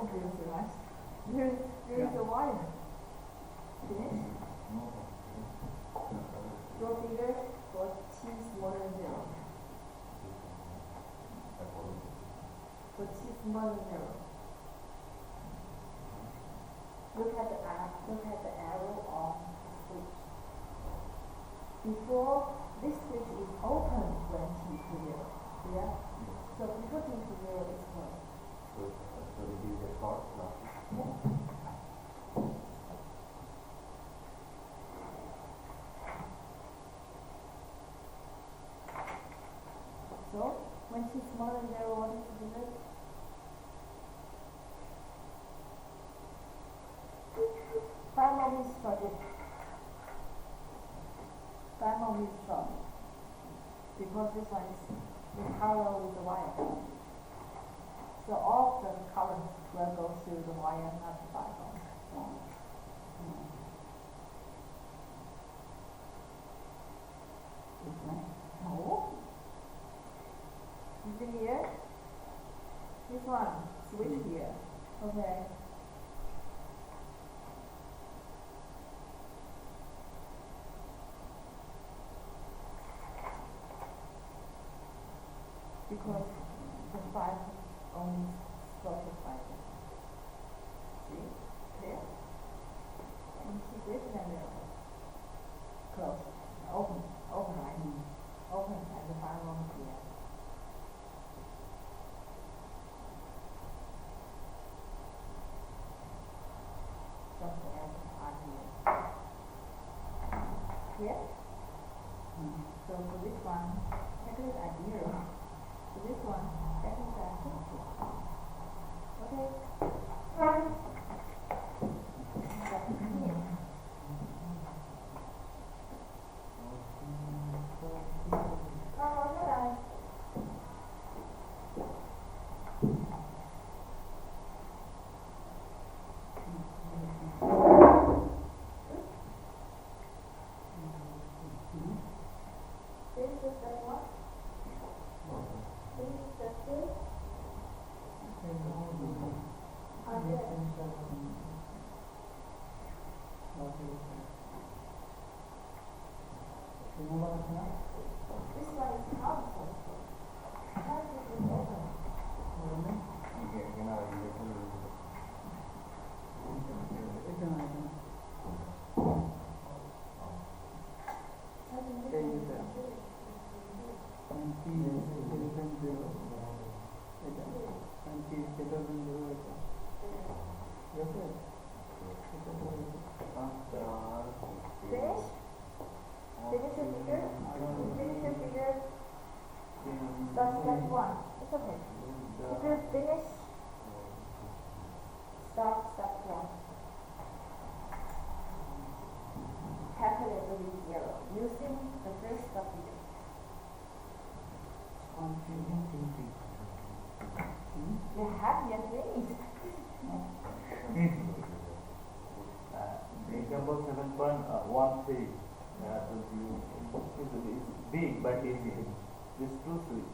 confusing, right? There is a wire. Finish? Draw figure for t smaller than 0. For t smaller than 0. Look at the arrow on the switch. Before this switch is open when t to 0. Yeah? So before t to 0 is closed. So it is a short now. So when t smaller than 0, what is the figure? Five more minutes struggle. 5 more minutes struggle. Because this one is parallel with the wire. So all the current will go through the wire, not the 5 ohm. No. Is it here? This one, switch here. Okay. Because the 5 only started 5. See? Clear? And see this and then close. Open. Open, right? Open and the 5 ohm here. Just the edge are here. Clear? So for this one, check it at 0. For this one, check it at 50. Okay? That's here. Oh, okay. This is step 1. This is step 2. This one is constant. How is it open? Finish? Finish your figure? Finish your figure? That's step 1. It's okay. If you finish, start step 1. Calculate the V0 using the first figure. You're happy and finished. Example 7.13 is big but easy. This two switch.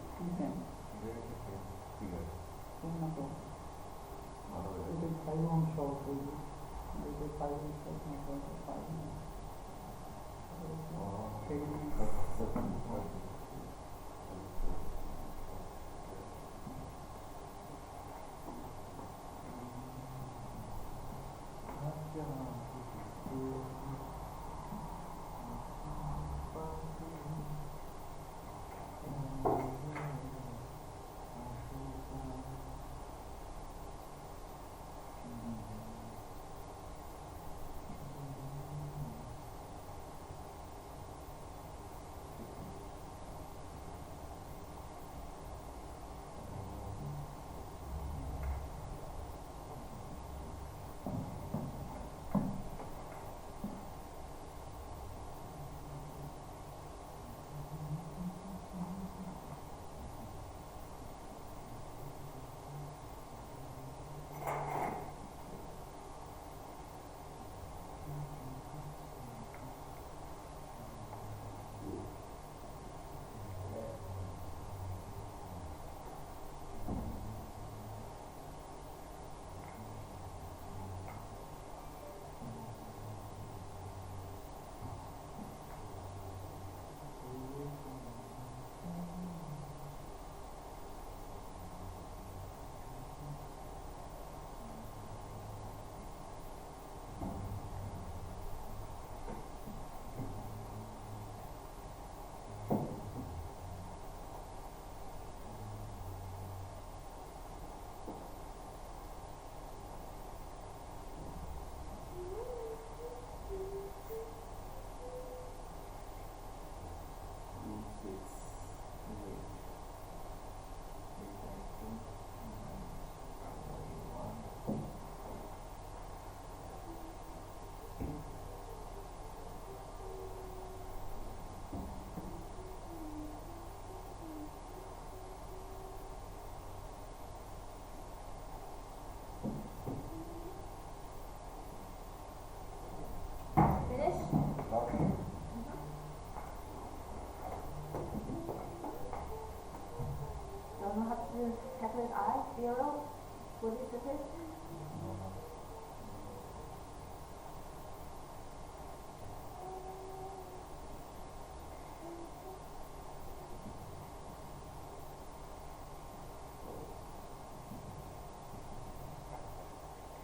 What is the question?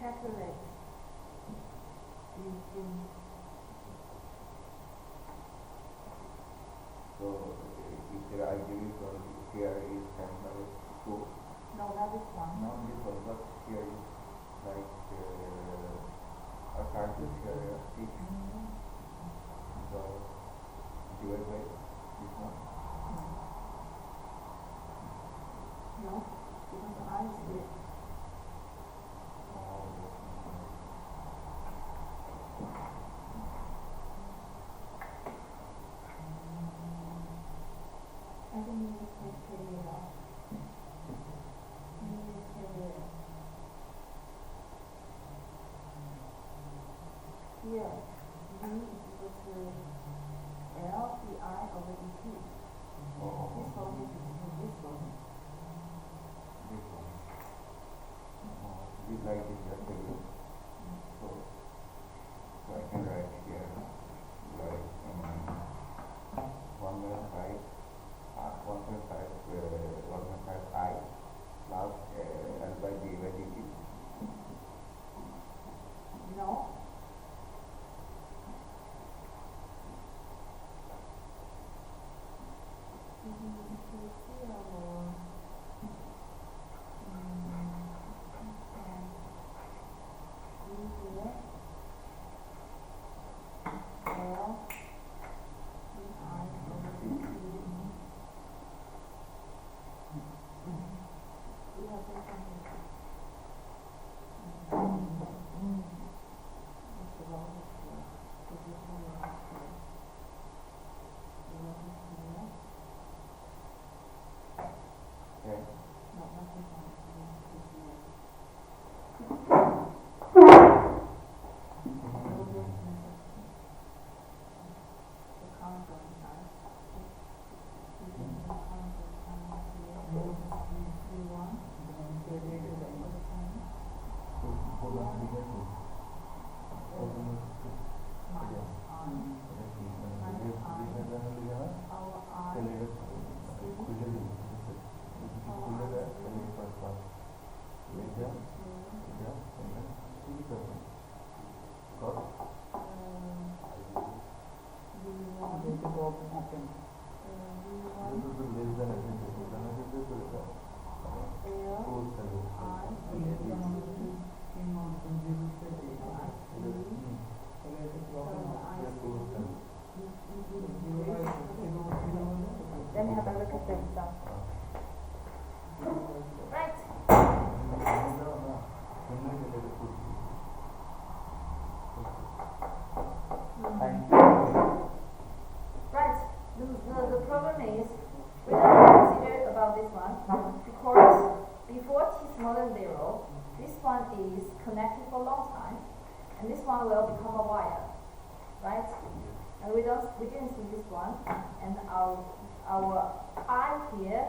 Calculate. Using So if there I give you from here is kind of 2. no, not this one. Now this one, but here is like a circle here 6. So divided by this one. No, because I see it. I think you just take it off. You just take it off. Here, V is equal to L dI over dt. This volume is this volume. This one. This light is just here. So I can write here like 1.5 I plus L by d by dt. No. Okay. Then have a look at the stuff. Right. Right. The problem is we don't consider about this one because before t smaller than 0, this one is connected for a long time, and this one will become a wire, right? And we didn't see this one, and our I here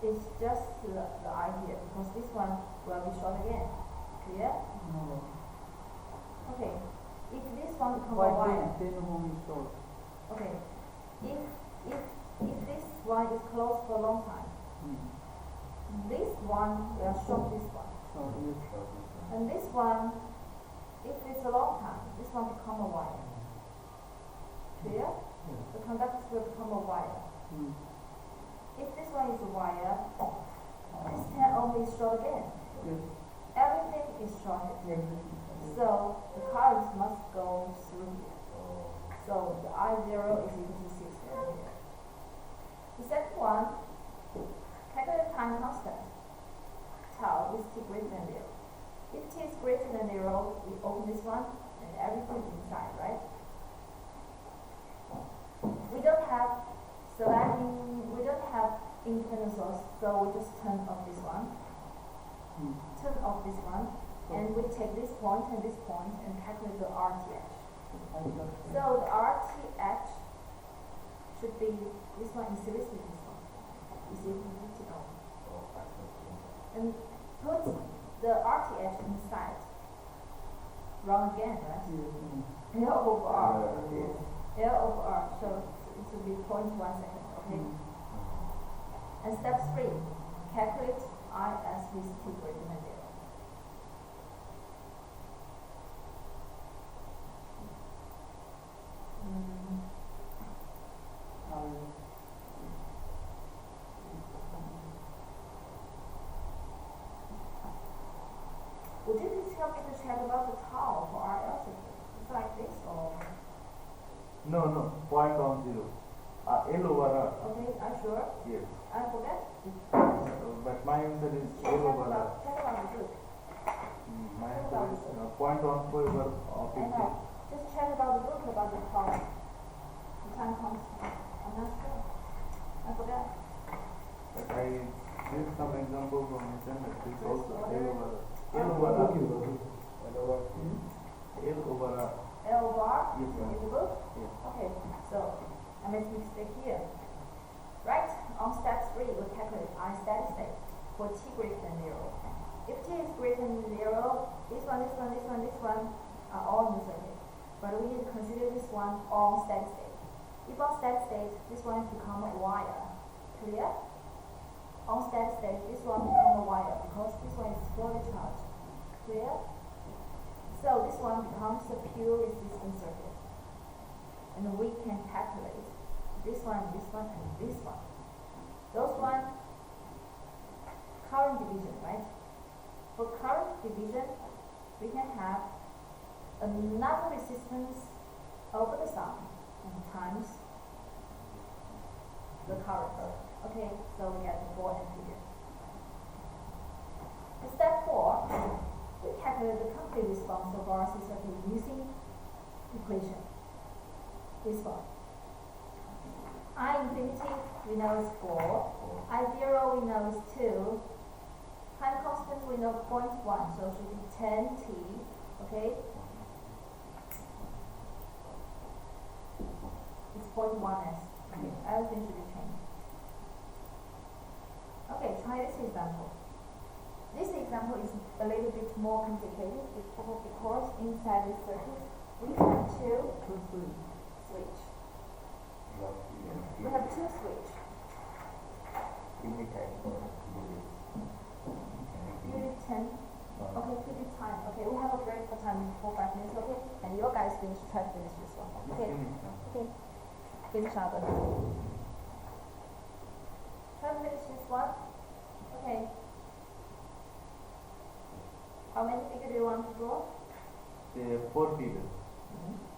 is just the I here because this one will be short again. Clear? No. Okay. If this one becomes a Why wire. then home is short? Okay. If this one is closed for a long time, this one will short this one. Short, yes. And this one, if it's a long time, this one become a wire. Clear? The conductors will become a wire. If this one is a wire, this 10 ohm is short again. Yes. Everything is shorted. So the current must go through here. So the I0 is equal to 6 here. The second one, calculate time constant. Tau is t greater than 0. If t is greater than 0, we open this one and everything is inside, right? We don't have we don't have independent source, so we just turn off this one. Turn off this one, and we take this point and calculate the RTH. So the RTH should be this one in series with this one. Is equal to 50 ohm. And put the RTH inside. Run again, right? Yes. L over R. Yes. L over R. So it will be 0.1 second. Okay. And step 3, calculate I as with t greater than 0. Would you please help me to check about the tau for RL circuit? It's like this or? No, point on 0. L over R. Okay, are you sure? Yes. I forget. But my answer is Check L over R. about the book. My answer is point on 4 over I 15. know. Just check about the book about the tau. The time constant. I'm not sure. I forget. But I did some example from mathematics Yes, also. what? L over R. L over R. L over R. L over R Yes, in ma'am. the book? Yes. Okay, so I made a mistake here. Right, on step 3, we calculate I steady state for t greater than 0. If t is greater than 0, this one are all in the circuit. But we need to consider this one on steady state. If on steady state, this one become a wire. Clear? On steady state, this one become a wire because this one is fully charged. Clear? So this one becomes a pure resistance circuit. And we can calculate this one, and this one. Those one, current division, right? For current division, we can have another resistance over the sum and times the current. Okay, so we get 4 ampere. In step 4, we calculate the complete response of RC circuit using equation. This one. I infinity we know is 4. I 0 we know is 2. Time constant we know 0.1, so it should be 10t. Okay? It's 0.1s. Okay, everything should be changed. Okay, try this example. This example is a little bit more complicated because inside this circuit we have two switch. We have two switch. Unit 10. Okay, keep it time. Okay, we have a break for time for 5 minutes, okay? And you guys try to finish this one. Okay. Okay. Finish up. Try to finish this one. Okay. How many figures do you want to draw? The 4 figures.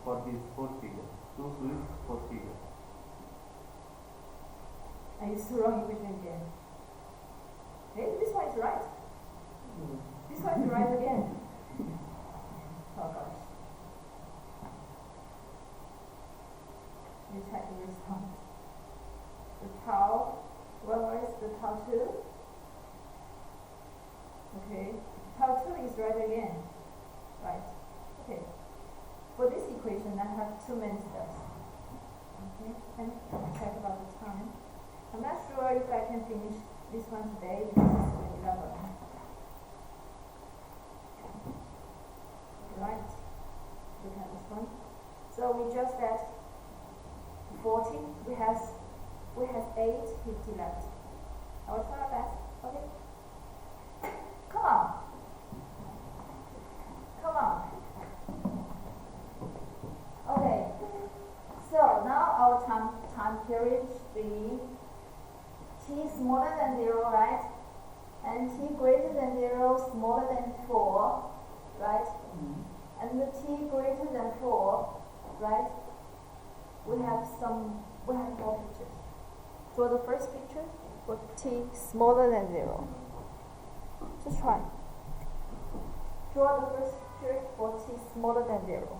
For these 4 figures. 2 switch, 4 figures. Are you still wrong equation again? Hey, this one is right. This one is right again. Oh gosh. You check the response. The tau, where is the tau 2? Okay. Tau 2 is right again. Right. Okay. For this equation, I have 2 main steps. Okay. And check about the time. I'm not sure if I can finish this one today because it's 11. Right. Look at this one. So we just at 40. We have 8:50 left. I will try my best. Okay. Come on. Come on. Okay. So now our time period should be t smaller than 0, right? And t greater than 0, smaller than 4, right? And the t greater than 4, right? We have 4 pictures. Draw the first picture for t smaller than 0. Just try. Draw the first picture for t smaller than 0.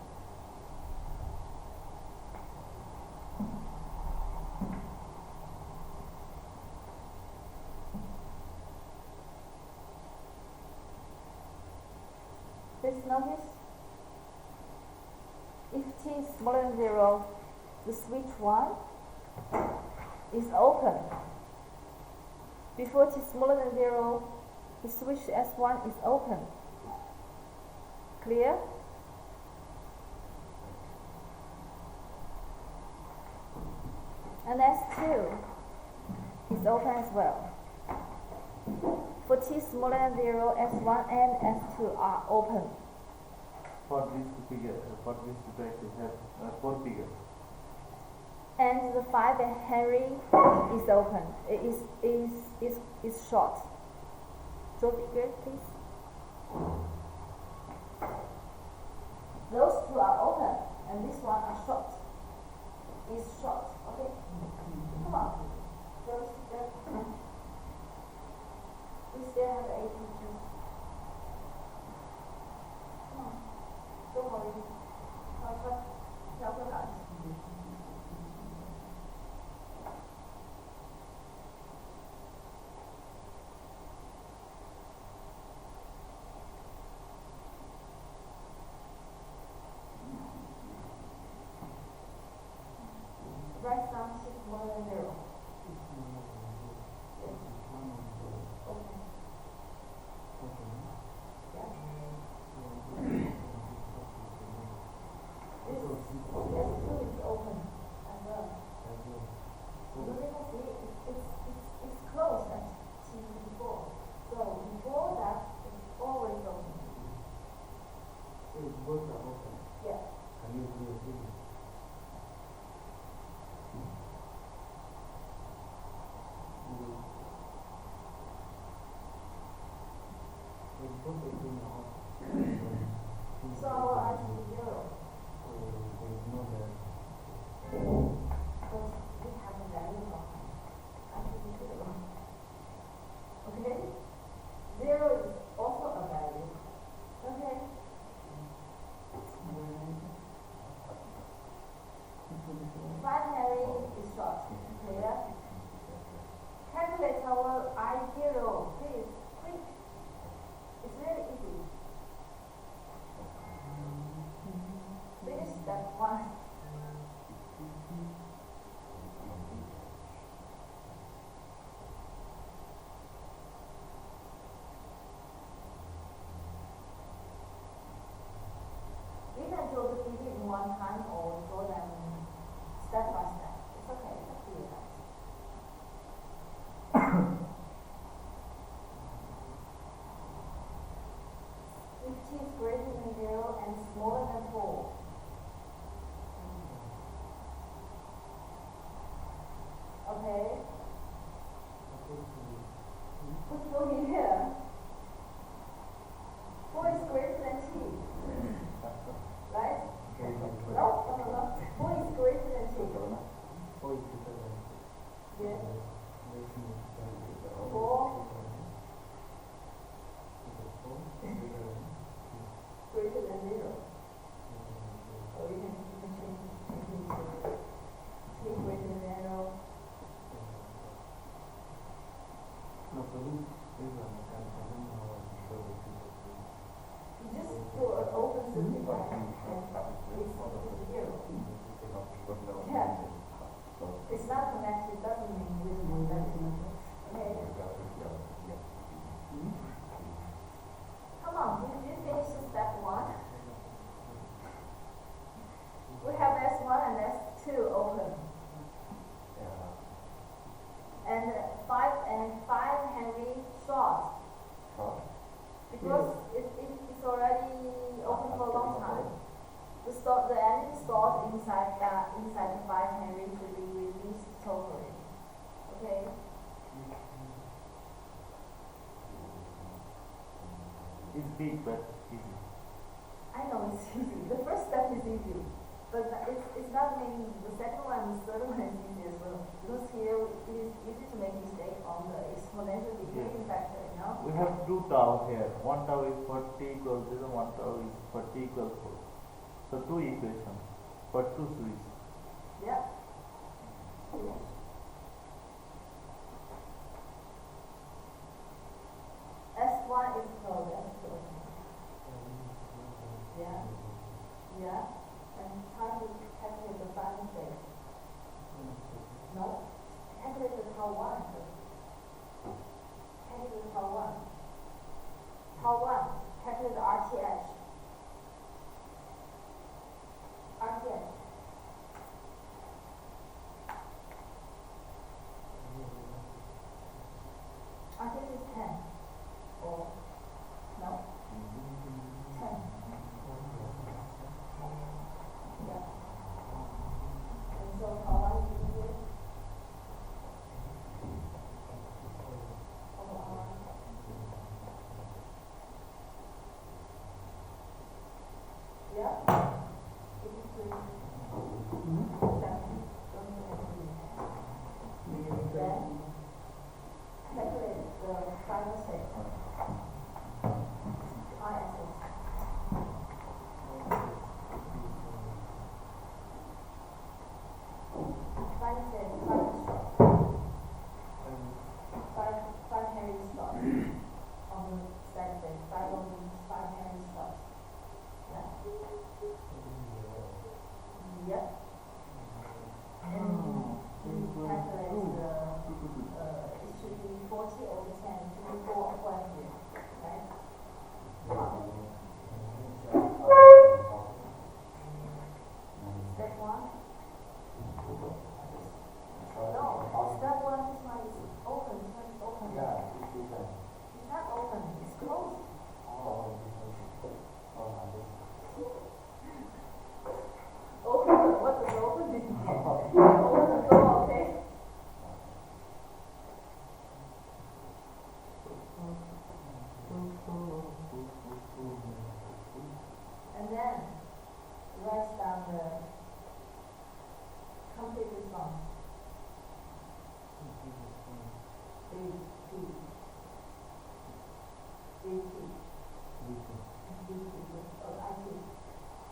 Please notice, if t is smaller than 0, the switch 1 is open. Before t is smaller than 0, the switch S1 is open. Clear? And S2 is open as well. For t smaller than 0, S1 and S2 are open. For this figure, for this device, we have 4 figures. And the 5 Henry is open. It is short. Draw figure, please. Those two are open, and this one are short. Is short. Okay. Come on. Those figure. We still have 8 pictures. Come on. Don't worry. Help us out. Write down 6 more than 0. Yes. Okay. Yeah. This S2 is open as well. So you can see it's closed at T before. So before that it's always open. Both are open. Yeah. Can you do a thing? So I see 0. Because we have a value of I see 0. Okay? 0 is also a value. Okay? 5 Henry is short. Clear? Calculate our I0, please. Quick. It's really easy. Finish step 1. You can draw the figure in one time or draw them step by step. It's okay, it's up to you guys. If t is greater than 0 and smaller than 4, okay? Put 4 in here. 4 is greater than t, right? No. 4 is greater than t. Yes. 4 greater than 0. Or you can change t greater than 0. You just do an open simplifier and it's 0. Yeah. It's not connected, doesn't mean with one value. Okay. Come on, did you finish step 1? We have S1 and S2 open. And 5 Henry short. Because it's already open for a long time. The energy stored inside the 5 Henry should be released totally. Okay? It's big but easy. I know it's easy. The first step is easy. But it's not meaning the second one and the third one is easy as well. Because here it is easy to make mistake on the exponential decreasing factor, you know? We have 2 tau here. 1 tau is for t equals 0, 1 tau is for t equals 4. So 2 equations for 2 switches. Yeah. S1 is closed, S2 is yeah. Yeah. And try to calculate the final phase. No? Calculate the tau 1 first. Calculate the tau 1. Part 1, calculate the RTH. RTH. RTH is 10. Or, no? 10. Yeah. And so how long do you do it? Yeah. 83. Then calculate the final state. ISS. Final state, 5 stroke. 5 Henry strokes on the steady state. 5 on the 5 Henry strokes. Yeah. Yep. And you calculate it should be 40 over 10, it should be 4 upon here, right? Step 1? No, step 1, this one is open, this one is open. It's not open, it's closed. Open, what does open mean? Open the door, okay? And then write down the complete response. B, T, B, T, B, T, oh, I, T,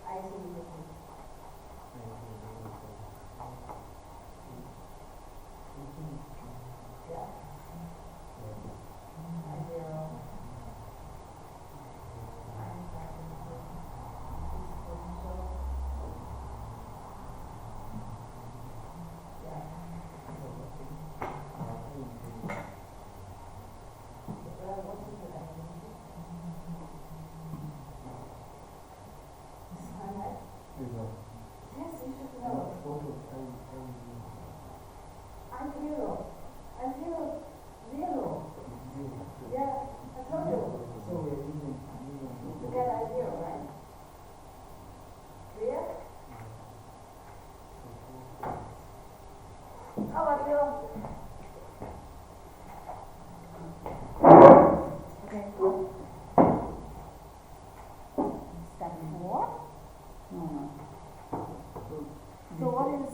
I, T, B, T. Yeah. I, 0.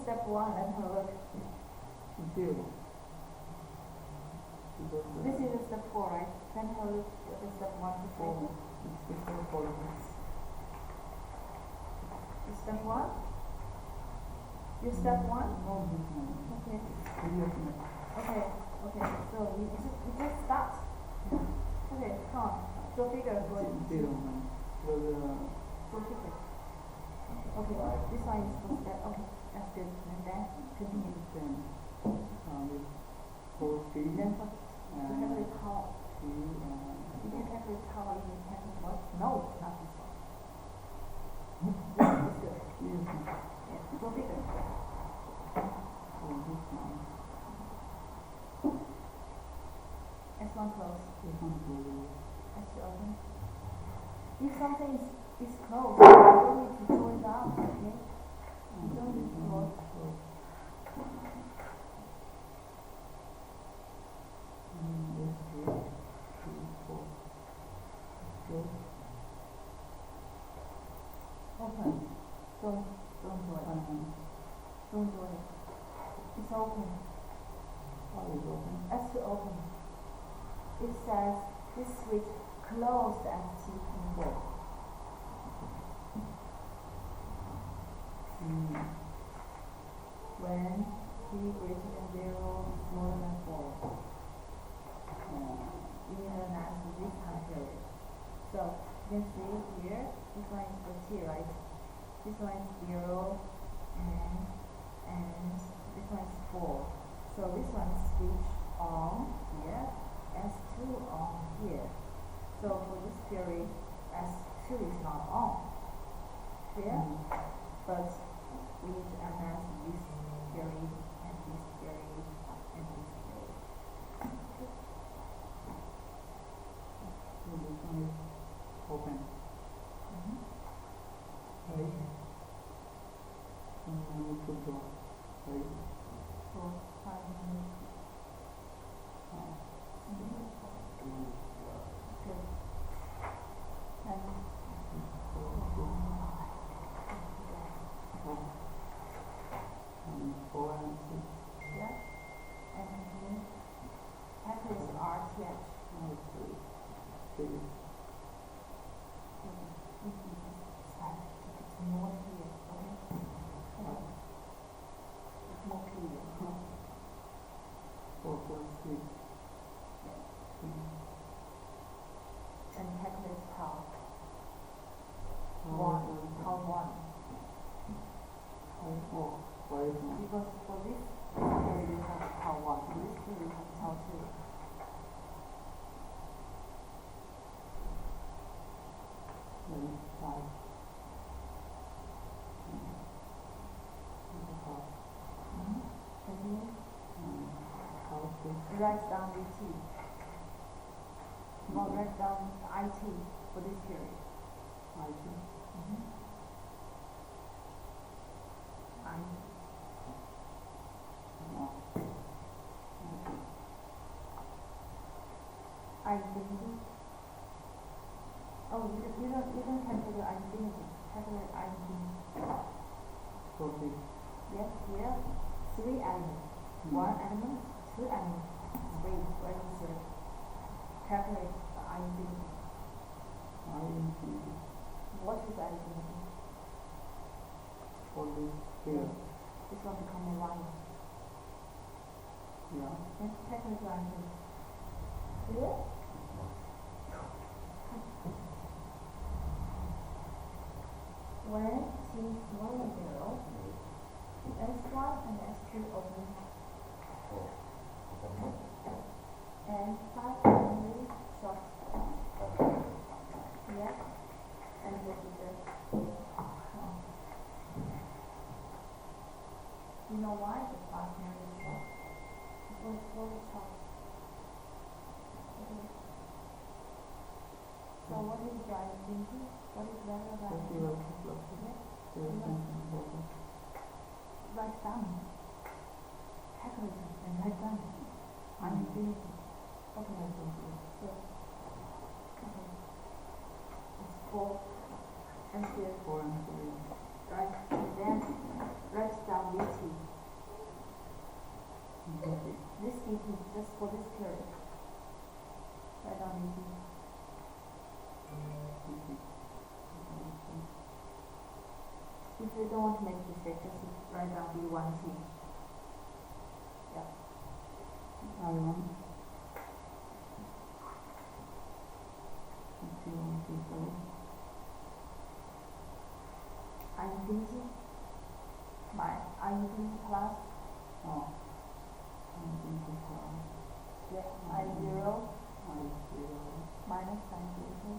Step 1, let's have a look. 0. This is step 4, right? Then have a look at the step 1 to 4. Is step 1? You step 1? Okay. Okay, so you just start. Okay, come on. Draw figure. Draw figure. Okay, this one is for step. Okay, that's good. And then continue. Then for speed. Then for you calculate power. If you calculate power, you can what? No, not this one. This is good. Yeah, draw figure. S1 close. S2 open. If something is closed, you don't need to draw it out, okay? You don't need to draw it. Open. Don't draw it. Don't draw it. It's open. S2 open. It says this switch closed at T input. When T greater than 0, smaller than 4. We analyze this time period. So you can see here, this one is for T, right? This one is 0 and this one is 4. So this one is switch on here, S2 on here. So So for this period, S2 is not on. Clear? But we need to MS this period and this period and this period. So this one is open. Right? And now we should go. Right? 4, 5 minutes. Good. And And 4 and 6. yeah. And continue. After is RTH. Three. It's more clear, okay? It's more clear. 4 plus 6. And calculate power. Power 1. Why is not? Because for this period we have power 1, for this period we have power 2. Then 5. Continue. Power 6. Write down VT. Well, write down IT for this period. I think. No. Identity. Oh, you don't calculate identity. Calculate identity. So big. Yes, here, 3 elements. 1 element, 2 elements, 3. Where is 3? Calculate the identity. I infinity. What is identity? For this here. This one become a 1. Yeah. Then calculate the identity. Clear? When T is smaller than 0, S1 and S2 open. And 5 finally short. Yeah. And what is it? You know why the 5 finally short? Because it's very short. Okay. So what is the identity? What is value of identity? Write down. Calculate it and write down. Identity. Okay. So, okay. It's 4 and here. 4 and 3. Right. And then write down VT. This VT just for this period. Write down VT. If you don't want to make mistake, just write down V1T. Yeah. I1. T1, T7. Identity. My identity plus. Oh. Infinity plus. Yeah. I0 I0. minus identity.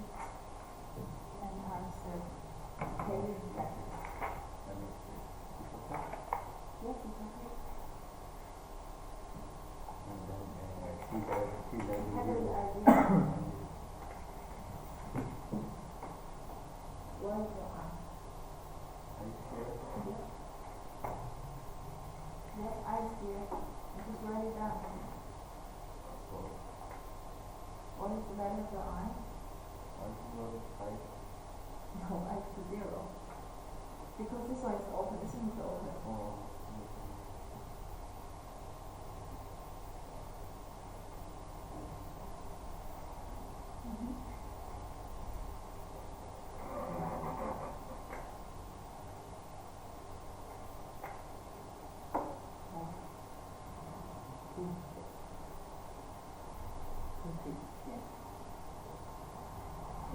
And times the K vector. Yes, it's okay. Calculate ID. What is your I? What I here? Just write it down. What is the value of your I? No, I is 0. Because this one is open, this one is open.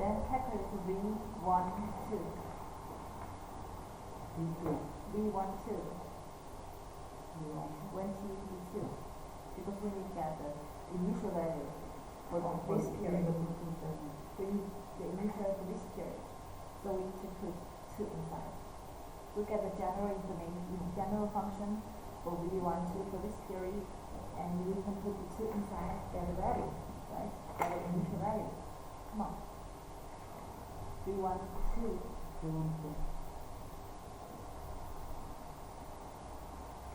Then calculate V1, 2. T2. V1, 2. Yeah. When T is 2. Because we need to get the initial value for this period. the initial for this period. So we need to put 2 inside. Look at the general information, general function for V12 for this period, and we can put the 2 inside their value, right? Their initial value. Come on. V12. 314.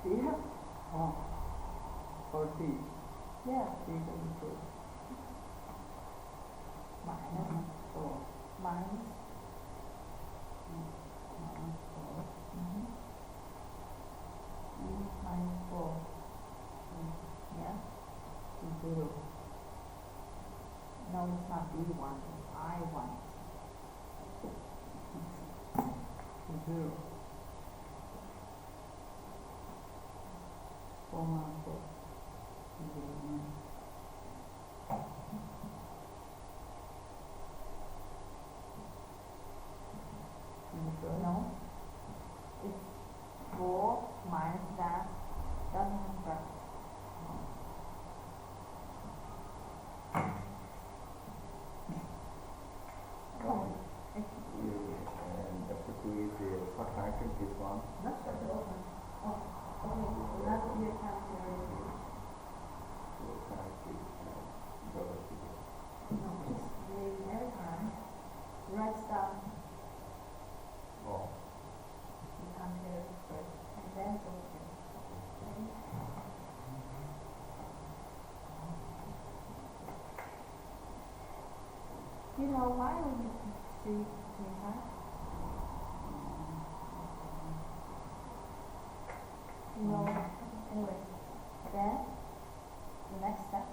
Yeah. Oh. 40. Yeah. 324. Minus 4. minus. Minus 4. Mm-hmm. Minus 4. Yeah. 0. No, it's not B1, it's I1. 0. 4 minus 4. 0. No. It's 4 minus that doesn't have bracket. Come on. And after 2 is what connected this one? Not sure to open. Oh, okay. So that's your calculator. So connected dollar figure. No, just read every time. Write stuff. Oh. You compare it first, and then open. Okay. You know why we use 325? No. Anyway, then the next step.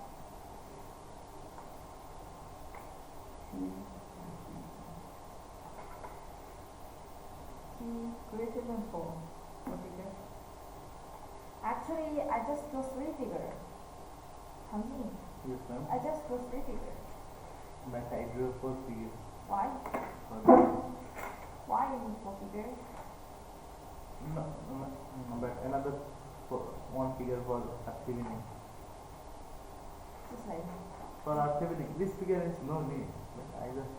T greater than 4. What figure? Actually, I just draw 3 figures. Hanjin, Yes, ma'am. I just draw 3 figures. But I drew 4 figures. Why? For Why you need 4 figures? no, but another 1 figure for activity. Just like, For activity, this figure is no need. But I just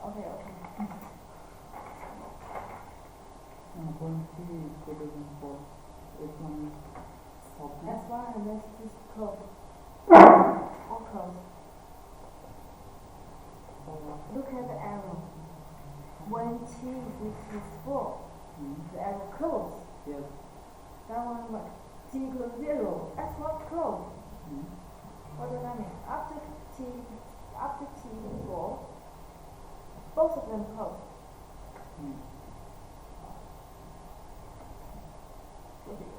okay. 1.3 is greater than 4. S1 is open. That's why let's just close. All close. Look at the arrow. When T equals 4, the arrow close. Yes. That one what? T equals 0. That's what close. What does that mean? After T equals 4, both of them close. What do you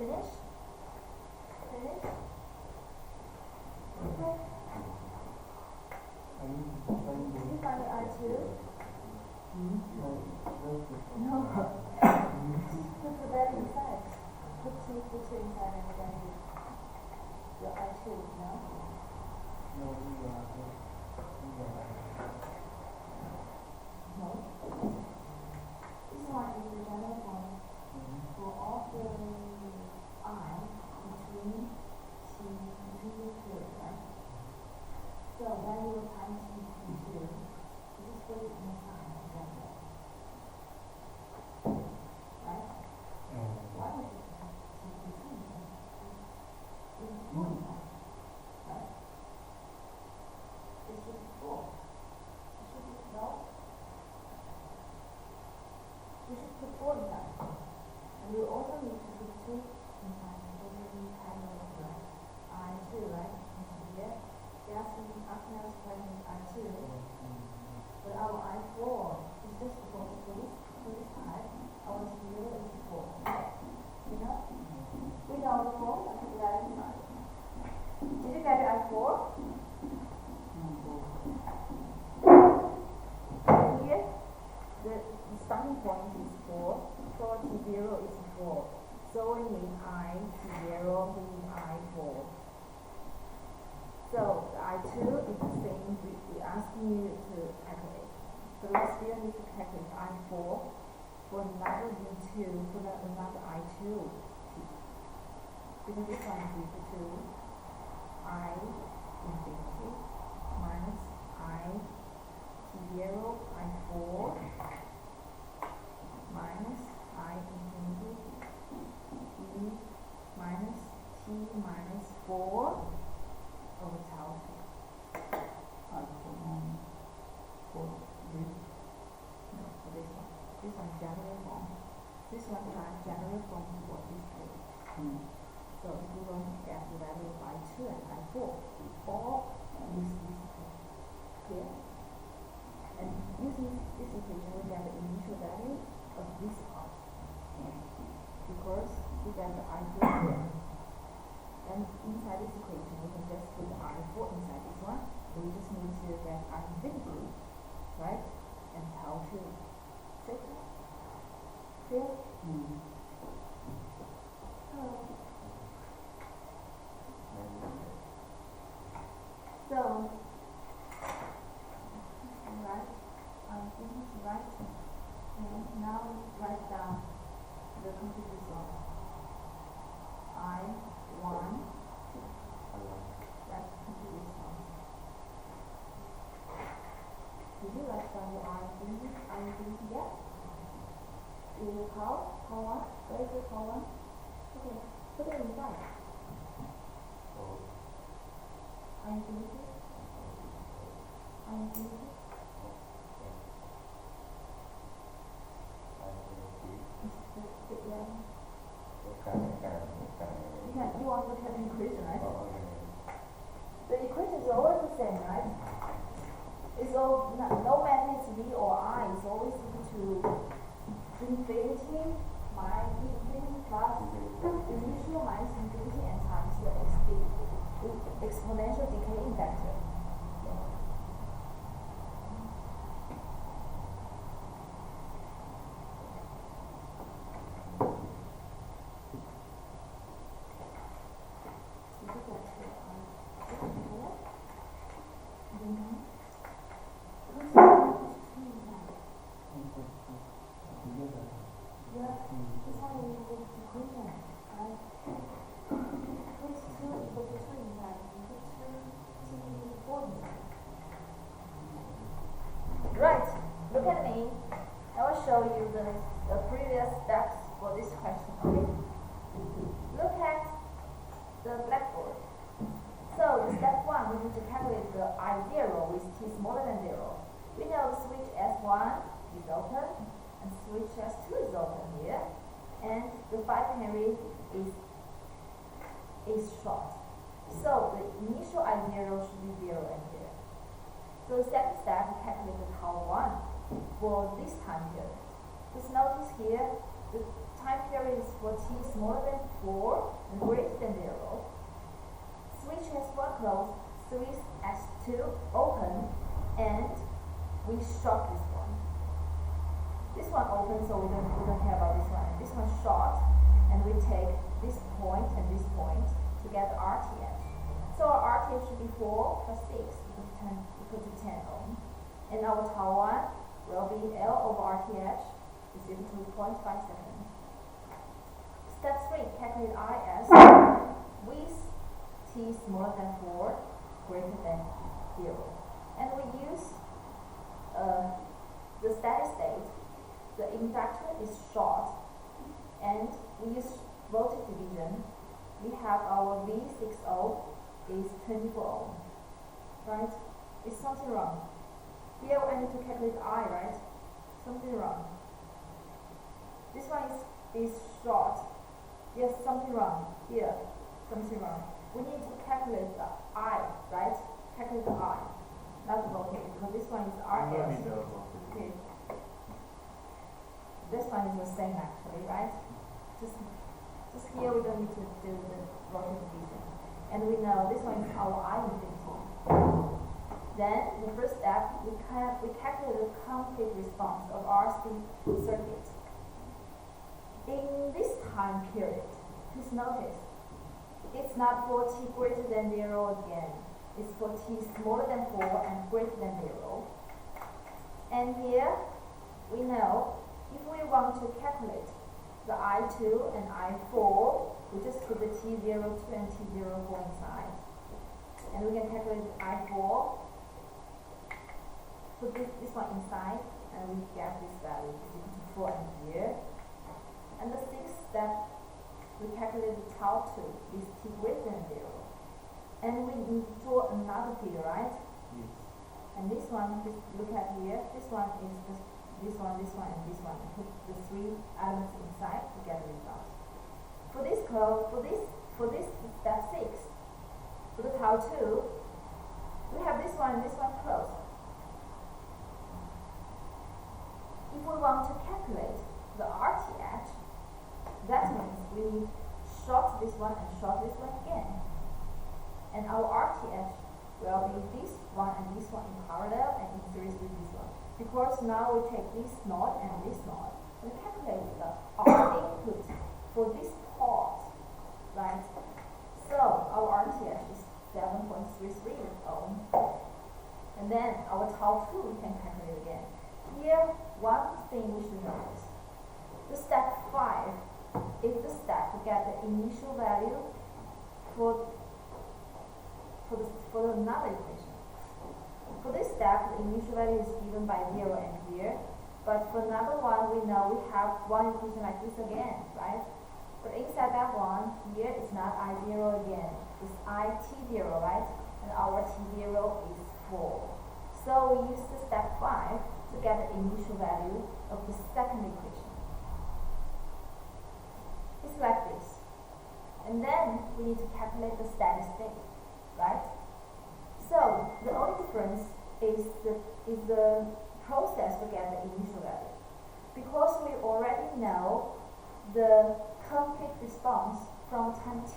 Finish? Finish? Okay. Did you find the R2? No. Put the value inside. Put two inside and then your R2, no? No. T0 is 4. So we need I T0, we need I4. So the I2 is the same, we're asking you to calculate. So we still need to calculate I4 for another V2, for another I2. Because this one is equal to I infinity minus I T0, I4 minus I infinity E minus T minus 4 over tau 2. For this, No, for this one. This one general form. This one has general form for this case. So if we want to get the value of I2 and I4, or use this equation. Clear? And using this equation, we get the initial value of this part. Because we get the I4 here. And inside this equation, we can just put the I4 inside this one. We just need to get I infinity, right? And tau 2. Simple. Clear? So, right, I think it's right. And now write down the complete result. I1, that's complete result. Did you write down your I infinity yet? Is it power? Power 1? Where is the power 1? Okay, put it inside. I infinity. I infinity. You want to look at the equation, right? The equation is always the same, right? It's all, no matter it's V or I, it's always equal to infinity minus infinity plus initial minus infinity and times the exponential decaying factor. Right, look at me. I will show you the previous steps for this question, okay? Look at the blackboard. So, step 1, we need to calculate the I0 with t smaller than 0. We know the switch S1 is open, and switch S2 is open here, and the 5 Henry is short. So, the initial I0 should be 0 and here. So the second step, we calculate the tau 1 for this time period. Just notice here, the time period is for t smaller than 4 and greater than 0. Switch S1 closed, switch S2 open, and we short this one. This one open, so we don't care about this one. And this one short, and we take this point and this point to get the RTH. So our RTH should be 4 plus 6 equal to 10 ohm. And our tau 1 will be L over RTH is equal to 0.5 seconds. Step 3, calculate IS with t smaller than 4, greater than 0. And we use the steady state. The inductor is short, and we use voltage division. We have our V60 is 24 ohm, right? Is something wrong? Here I need to calculate I, right? Something wrong. This one is short. Yes, something wrong. Here, something wrong. We need to calculate the I, right? Calculate the I, not the voltage, because this one is RS. Okay. This one is the same actually, right? Just here we don't need to do the voltage division. And we know this one is our I infinity. Then, the first step, we calculate the complete response of RC circuit. in this time period, please notice, it's not for t greater than 0 again. It's for t smaller than 4 and greater than 0. And here, we know, if we want to calculate the I2 and I4, we just put the T02 and T04 inside. And we can calculate the I4, put this one inside, and we get this value is equal to 4 ampere. And the sixth step, we calculate the tau 2 is t greater than 0. And we draw another figure, right? Yes. And this one, just look at here, this one is just this one, and this one. Put the three elements inside to get the result. For this step 6, for the tau 2, we have this one and this one closed. If we want to calculate the RTH, that means we need short this one and short this one again. And our RTH will be this one and this one in parallel and in series with this one. Because now we take this node and this node and calculate the R input for this port, right? So our RTH is 7.33 ohm. And then our tau 2 we can calculate again. Here, one thing we should notice. The step 5 is the step to get the initial value for another equation. For this step, the initial value is given by 0 ampere, but for another one, we know we have one equation like this again, right? But inside that one, here it's not I0 again, it's IT0, right? And our T0 is 4. So we use the step 5 to get the initial value of the second equation. It's like this. And then we need to calculate the steady state, right? So the only difference is the process to get the initial value. Because we already know the complete response from time t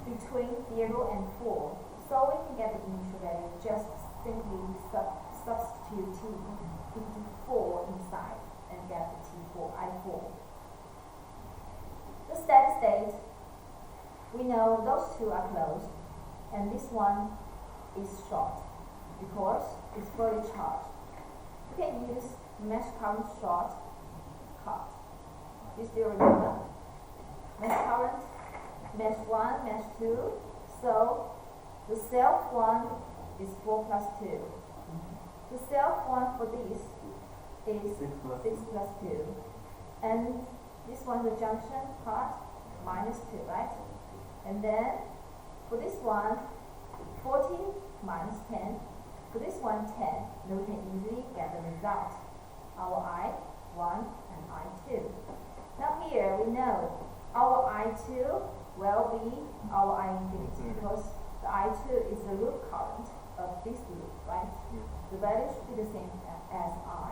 between 0 and 4. So we can get the initial value just simply substitute t into 4 inside and get the T4, I4. The steady state, we know those two are closed, and this one is short because it's fully charged. You can use mesh current short cut. You still remember? Mesh current, mesh 1, mesh 2. So the self one is 4 plus 2. The self one for this is 6 plus 6 plus 2. And this one, the junction part, minus 2, right? And then for this one, 40 minus 10. For this one, 10. Then we can easily get the result. Our I1 and I2. Now here we know our I2 will be our I infinity because the I2 is the loop current of this loop, right? Yes. The value should be the same as I.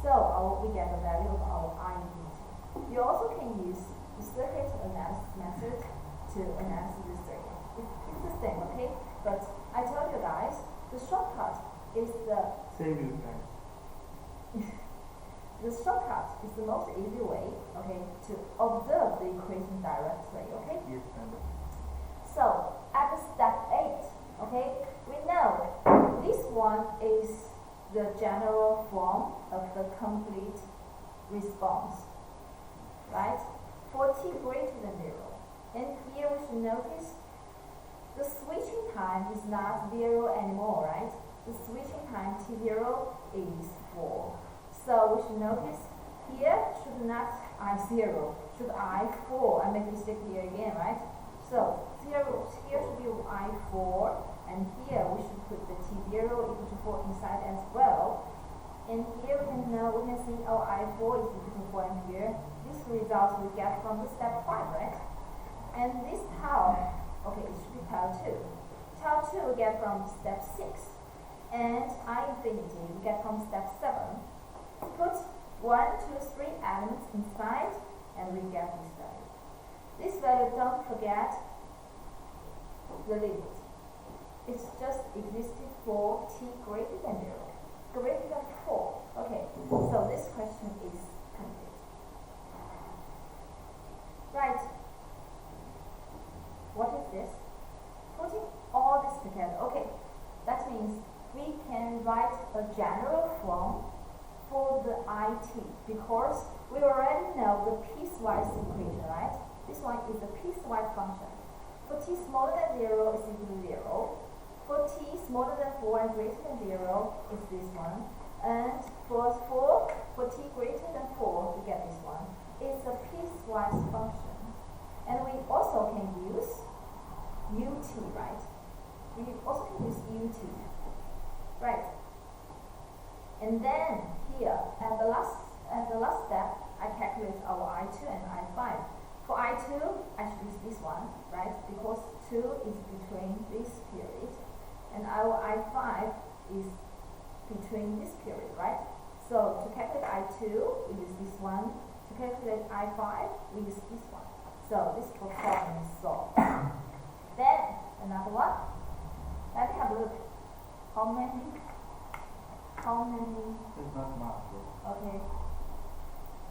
So we get the value of our I infinity. You also can use the circuit analysis method to analyze this circuit. It's the same, okay? But I told you guys, the shortcut is Save you time. the shortcut is the most easy way, okay, to observe the equation directly, okay? Yes, ma'am. So at step 8, okay, we know this one is the general form of the complete response, right? For t greater than 0. And here we should notice the switching time is not 0 anymore, right? The switching time T0 is 4. So we should notice here should not I0, should I4. I make mistake here again, right? So here should be I4, and here we should put the T0 equal to 4 inside as well. And here we can see our I4 is equal to 4 ampere. This result we get from the step 5, right? And this tau, okay, it should be tau 2. Tau 2 we get from step 6. And I infinity we get from step 7. Put 1, 2, 3 elements inside, and we get this value. This value, don't forget the limit. It's just existed for t greater than 0, greater than 4. Okay, so this question is complete. because we already know the piecewise equation, right? This one is the piecewise function. For t smaller than 0 is equal to 0. For t smaller than 4 and greater than 0 is this one. And for t greater than 4, we get this one. It's a piecewise function. And we also can use ut, right? We also can use ut. Right. And then here, at the last step, I calculate our I2 and I5. For I2, I should use this one, right? Because 2 is between this period. And our I5 is between this period, right? So to calculate I2, we use this one. To calculate I5, we use this one. So this problem is solved. Then another one. Let me have a look. How many? It's not marked, so Okay.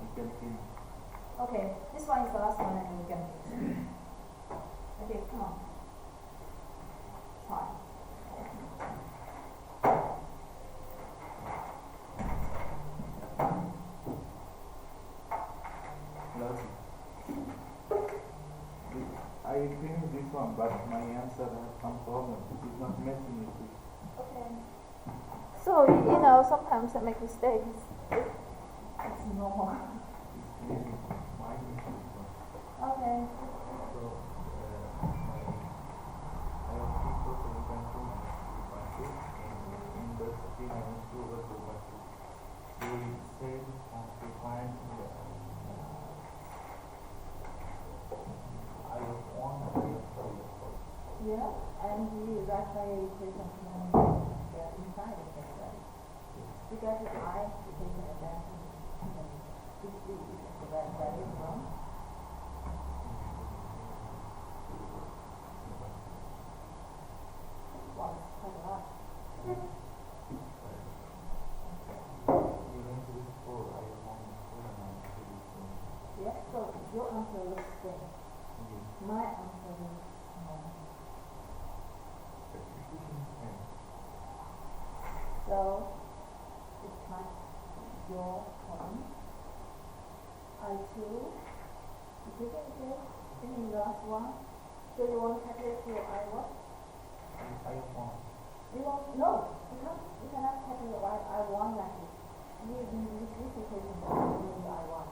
you can see. Okay. This one is the last one, and we can finish. Okay, come on. Try. Last. I finished this one, but my answer has some problem. It is not matching it. Okay. So you know, sometimes I make mistakes. It's normal. It's really my mistake. Okay. So, I have 3 plus 7.2 minus 3.2 and in the 3 minus 2 over 2.2. So we say we find I of 1 and I of 2. Yeah, and you actually equation inside of it, right? Because if I equation of that, this is the value from. Wow, it's quite a lot. You went to this 4, I have 1 and 4 and I have 2. Yeah, so your answer looks big. Okay. My answer looks small. So it's not your problem. I2. You take it here. Then the last one. So you want to calculate your I1? I have 1. You want no. You cannot calculate your I1 like this. You use this equation to calculate your I1.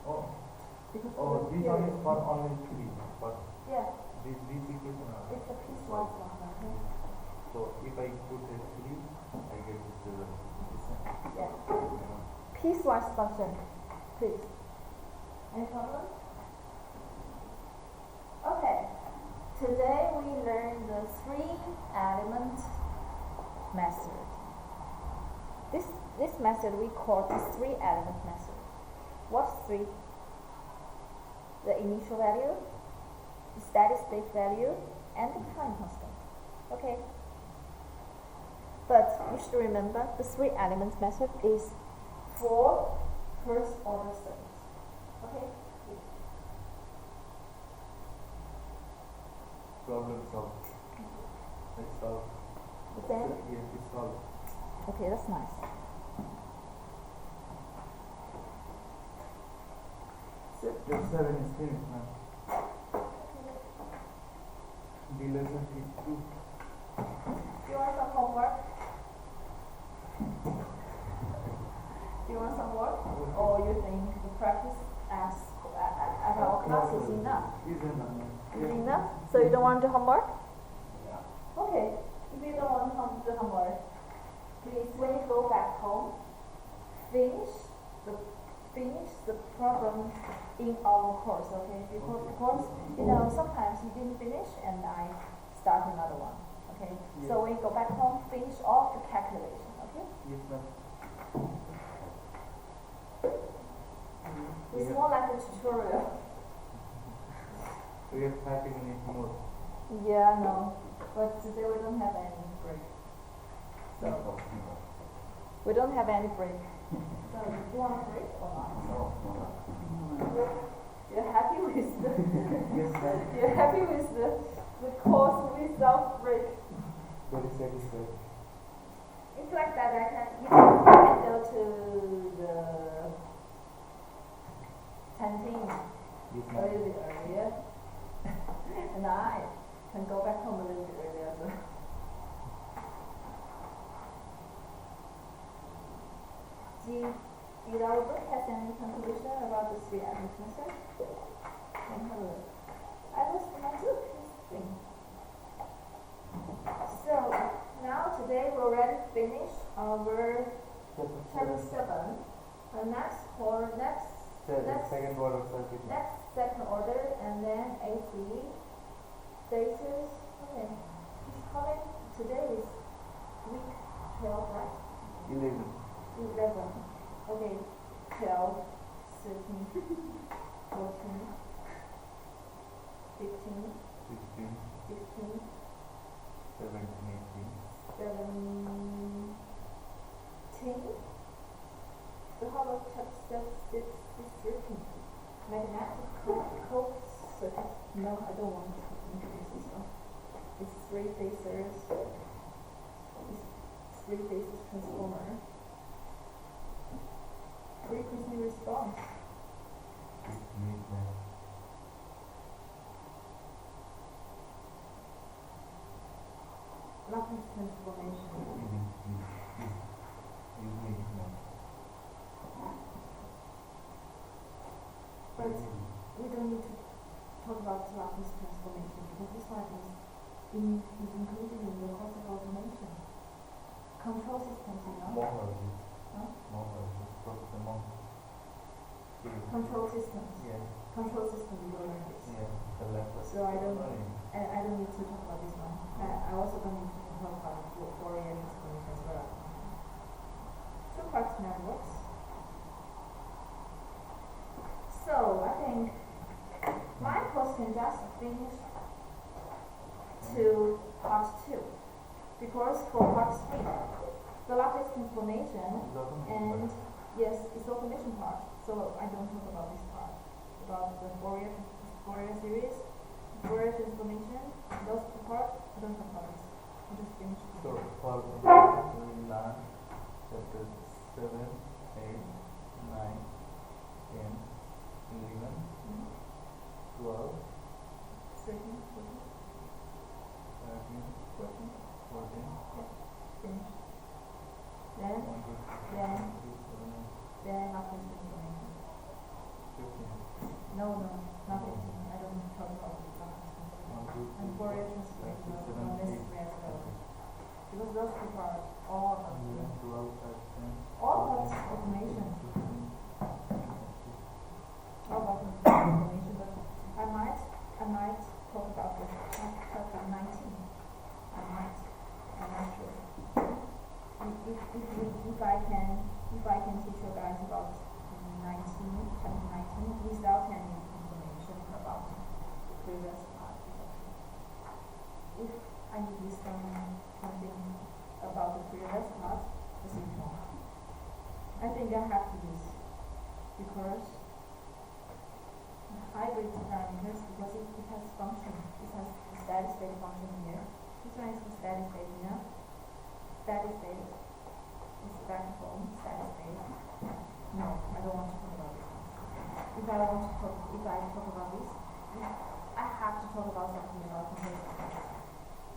Oh, Because this one is for only 3. But yeah, this equation are. it's a piecewise function. Okay? So if I put a 3, I get this. Yeah. Piecewise function, please. Any problem? Okay. Today we learned the 3-element method. This method we call the 3-element method. What's 3? The initial value, the steady state value, and the time constant. Okay. But you should remember the 3-element method is for first order circuits. Okay? Problem solved. Let's solve. Then, Yes, it's solved. okay, that's nice. Your 7 is finished now. The lesson is 2. You want some homework? You want some work? Or you think the practice at our class is enough? Is enough. Is enough? So you don't want to do homework? Yeah. Okay. If you don't want to do homework, please when you go back home, finish the problem in our course, okay? Because you know sometimes you didn't finish and I start another one. Okay? Yes. So when you go back home, finish off the calculation, okay? Yes, ma'am. It's more like a tutorial. We have 30 minutes more. Yeah, I know. But today we don't have any break. So we don't have any break. So do you want a break or not? You're happy with the Yes, ma'am. you're happy with the course without break. Very satisfied. It's like that. You can go to the and I can go back home a little bit earlier. So. Did our book has any conclusion about the three admittances? Let me have a look. I lost my book. Here's the thing. So now today we already finished our chapter 7. The next Second order circuit. next second order, and then AC status. Okay, it's coming. Today is week 12, right? 11. 11. Okay, 12, 13, 14, 15, 16, 16, 17, 17. So how about chapter 6 is 13? Magnetic cold circuit. No, I don't want to introduce this one. It's three phasers. It's three phases transformer. Frequency response. 18. Laplace transformation. But we don't need to talk about Laplace transformation because this one is included in the course of automation. Control systems, you know? Huh? Control systems. Yeah. Control system, you will learn this. Yeah. The Laplace. So I don't need to talk about this one. I also don't need to talk about Fourier transformation as well. Two-part networks. So I think my course can just finish to part 2 because for part 3 the Laplace transformation and yes, it's automation part. So I don't talk about this part about the Fourier series, Fourier transformation. Those two parts I don't talk about this. I just finish. So for we learn chapter 7, 8, 9, 10, 11, 12, 13, 14, 13, 14, 14, finish. 1, 2, 3, Then 4, 5, 6, 7, 8, then Laplace transformation. 15. No, not 15. I don't talk about this Laplace transformation. 1, 2, 3, And Fourier 4, 5, 6, transformation is 7, not 8. necessary as well. Because those two parts all about 11, 12, 13, all about automation. 15, All about automation, but I might talk about this chapter 19. I might. I'm not sure. If I can teach you guys about 19, chapter 19 without any information about the previous part. If I need to something about the previous part, just ignore. I think I have to use because the hybrid parameters, because it has function. It has a steady state function here. This one is the steady state, you know? Steady state is back home, steady state. No, I don't want to talk about this one. If I talk about this, I have to talk about something about comparison.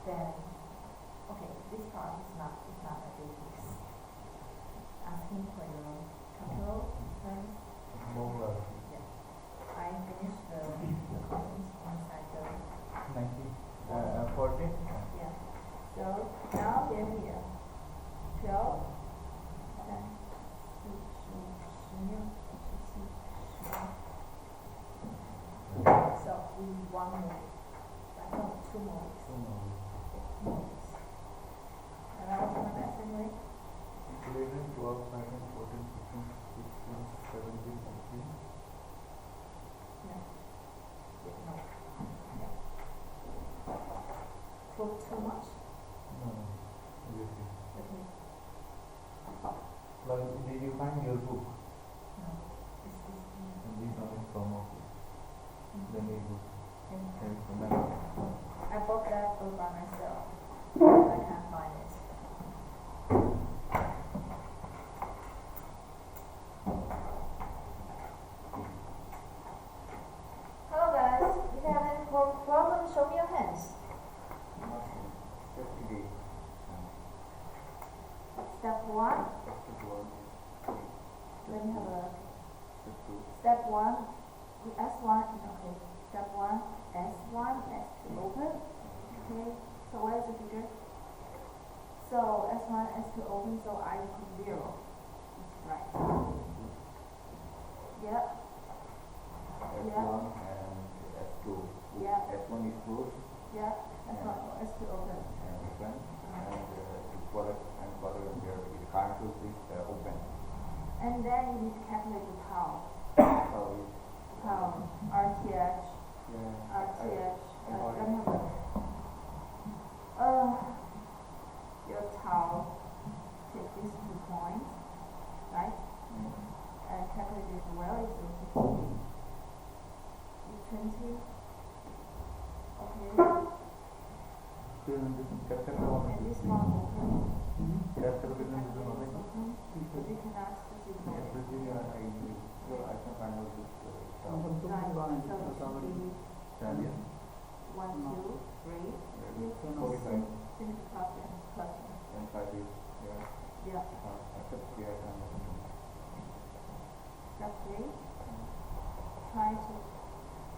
Then, okay, this part is not a big deal. Asking for your control terms. Yeah. I finished the columns inside the 14. yeah. So now they're here. 12, 10, 16, so we need one more. No, two more. And I was on that same way. 11, 12, 13, 14, 15, 16, 17, 18. Yeah. No. Yeah. For too much? No, everything. Okay. Well, did you find your book? No. This is And these are in form of the new book. and I bought that book by myself. I can't find it. Hello guys, if you have any problems, show me step 1, the S1, okay, step 1, S1, S2 open, okay, so where's the figure? So S1, S2 open, so I equals 0, that's right. Yep, S1 and S2. Yeah. S1 is closed yeah, S1, S2 open. and open, and the product and product here is current loop is open. And then you need to calculate the tau, So RTH, yeah, RTH, I know let me it. have a look. Your tau, take these 2 points, right? And calculate it well, it's 60. It's 20. Okay, Capture and this one open. Capture This between the one is two. open, but you cannot see the Yes, knowledge. I can find out this stuff. Right, so it should be Yeah. 1, 2, 3. Yeah, 45 Finish plus one. and 5 is here. Yeah, Except here I can step 3. Try to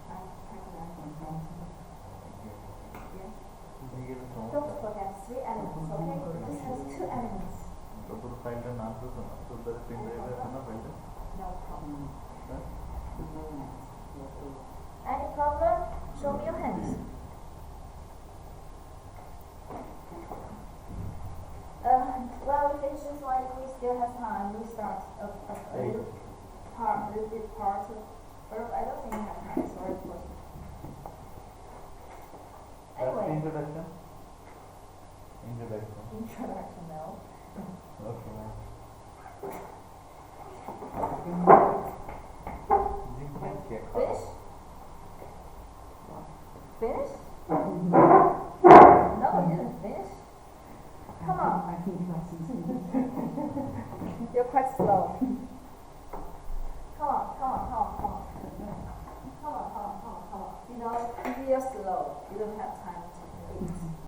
calculate the tau. Yes. Don't forget 3 elements, okay? This has 2 elements. Find an answer, so that is in the find it. No problem. Huh? Any problem? Show me your hands. Well, if it's just like we still have time, we start a little bit part of, or I don't think we have time, sorry, of course. That's the Anyway, introduction. Introduction. introduction now. Okay, ma'am. Finish? Finish? No, you didn't finish. Come on. You're quite slow. Come on. You know, if you're slow, you don't have time to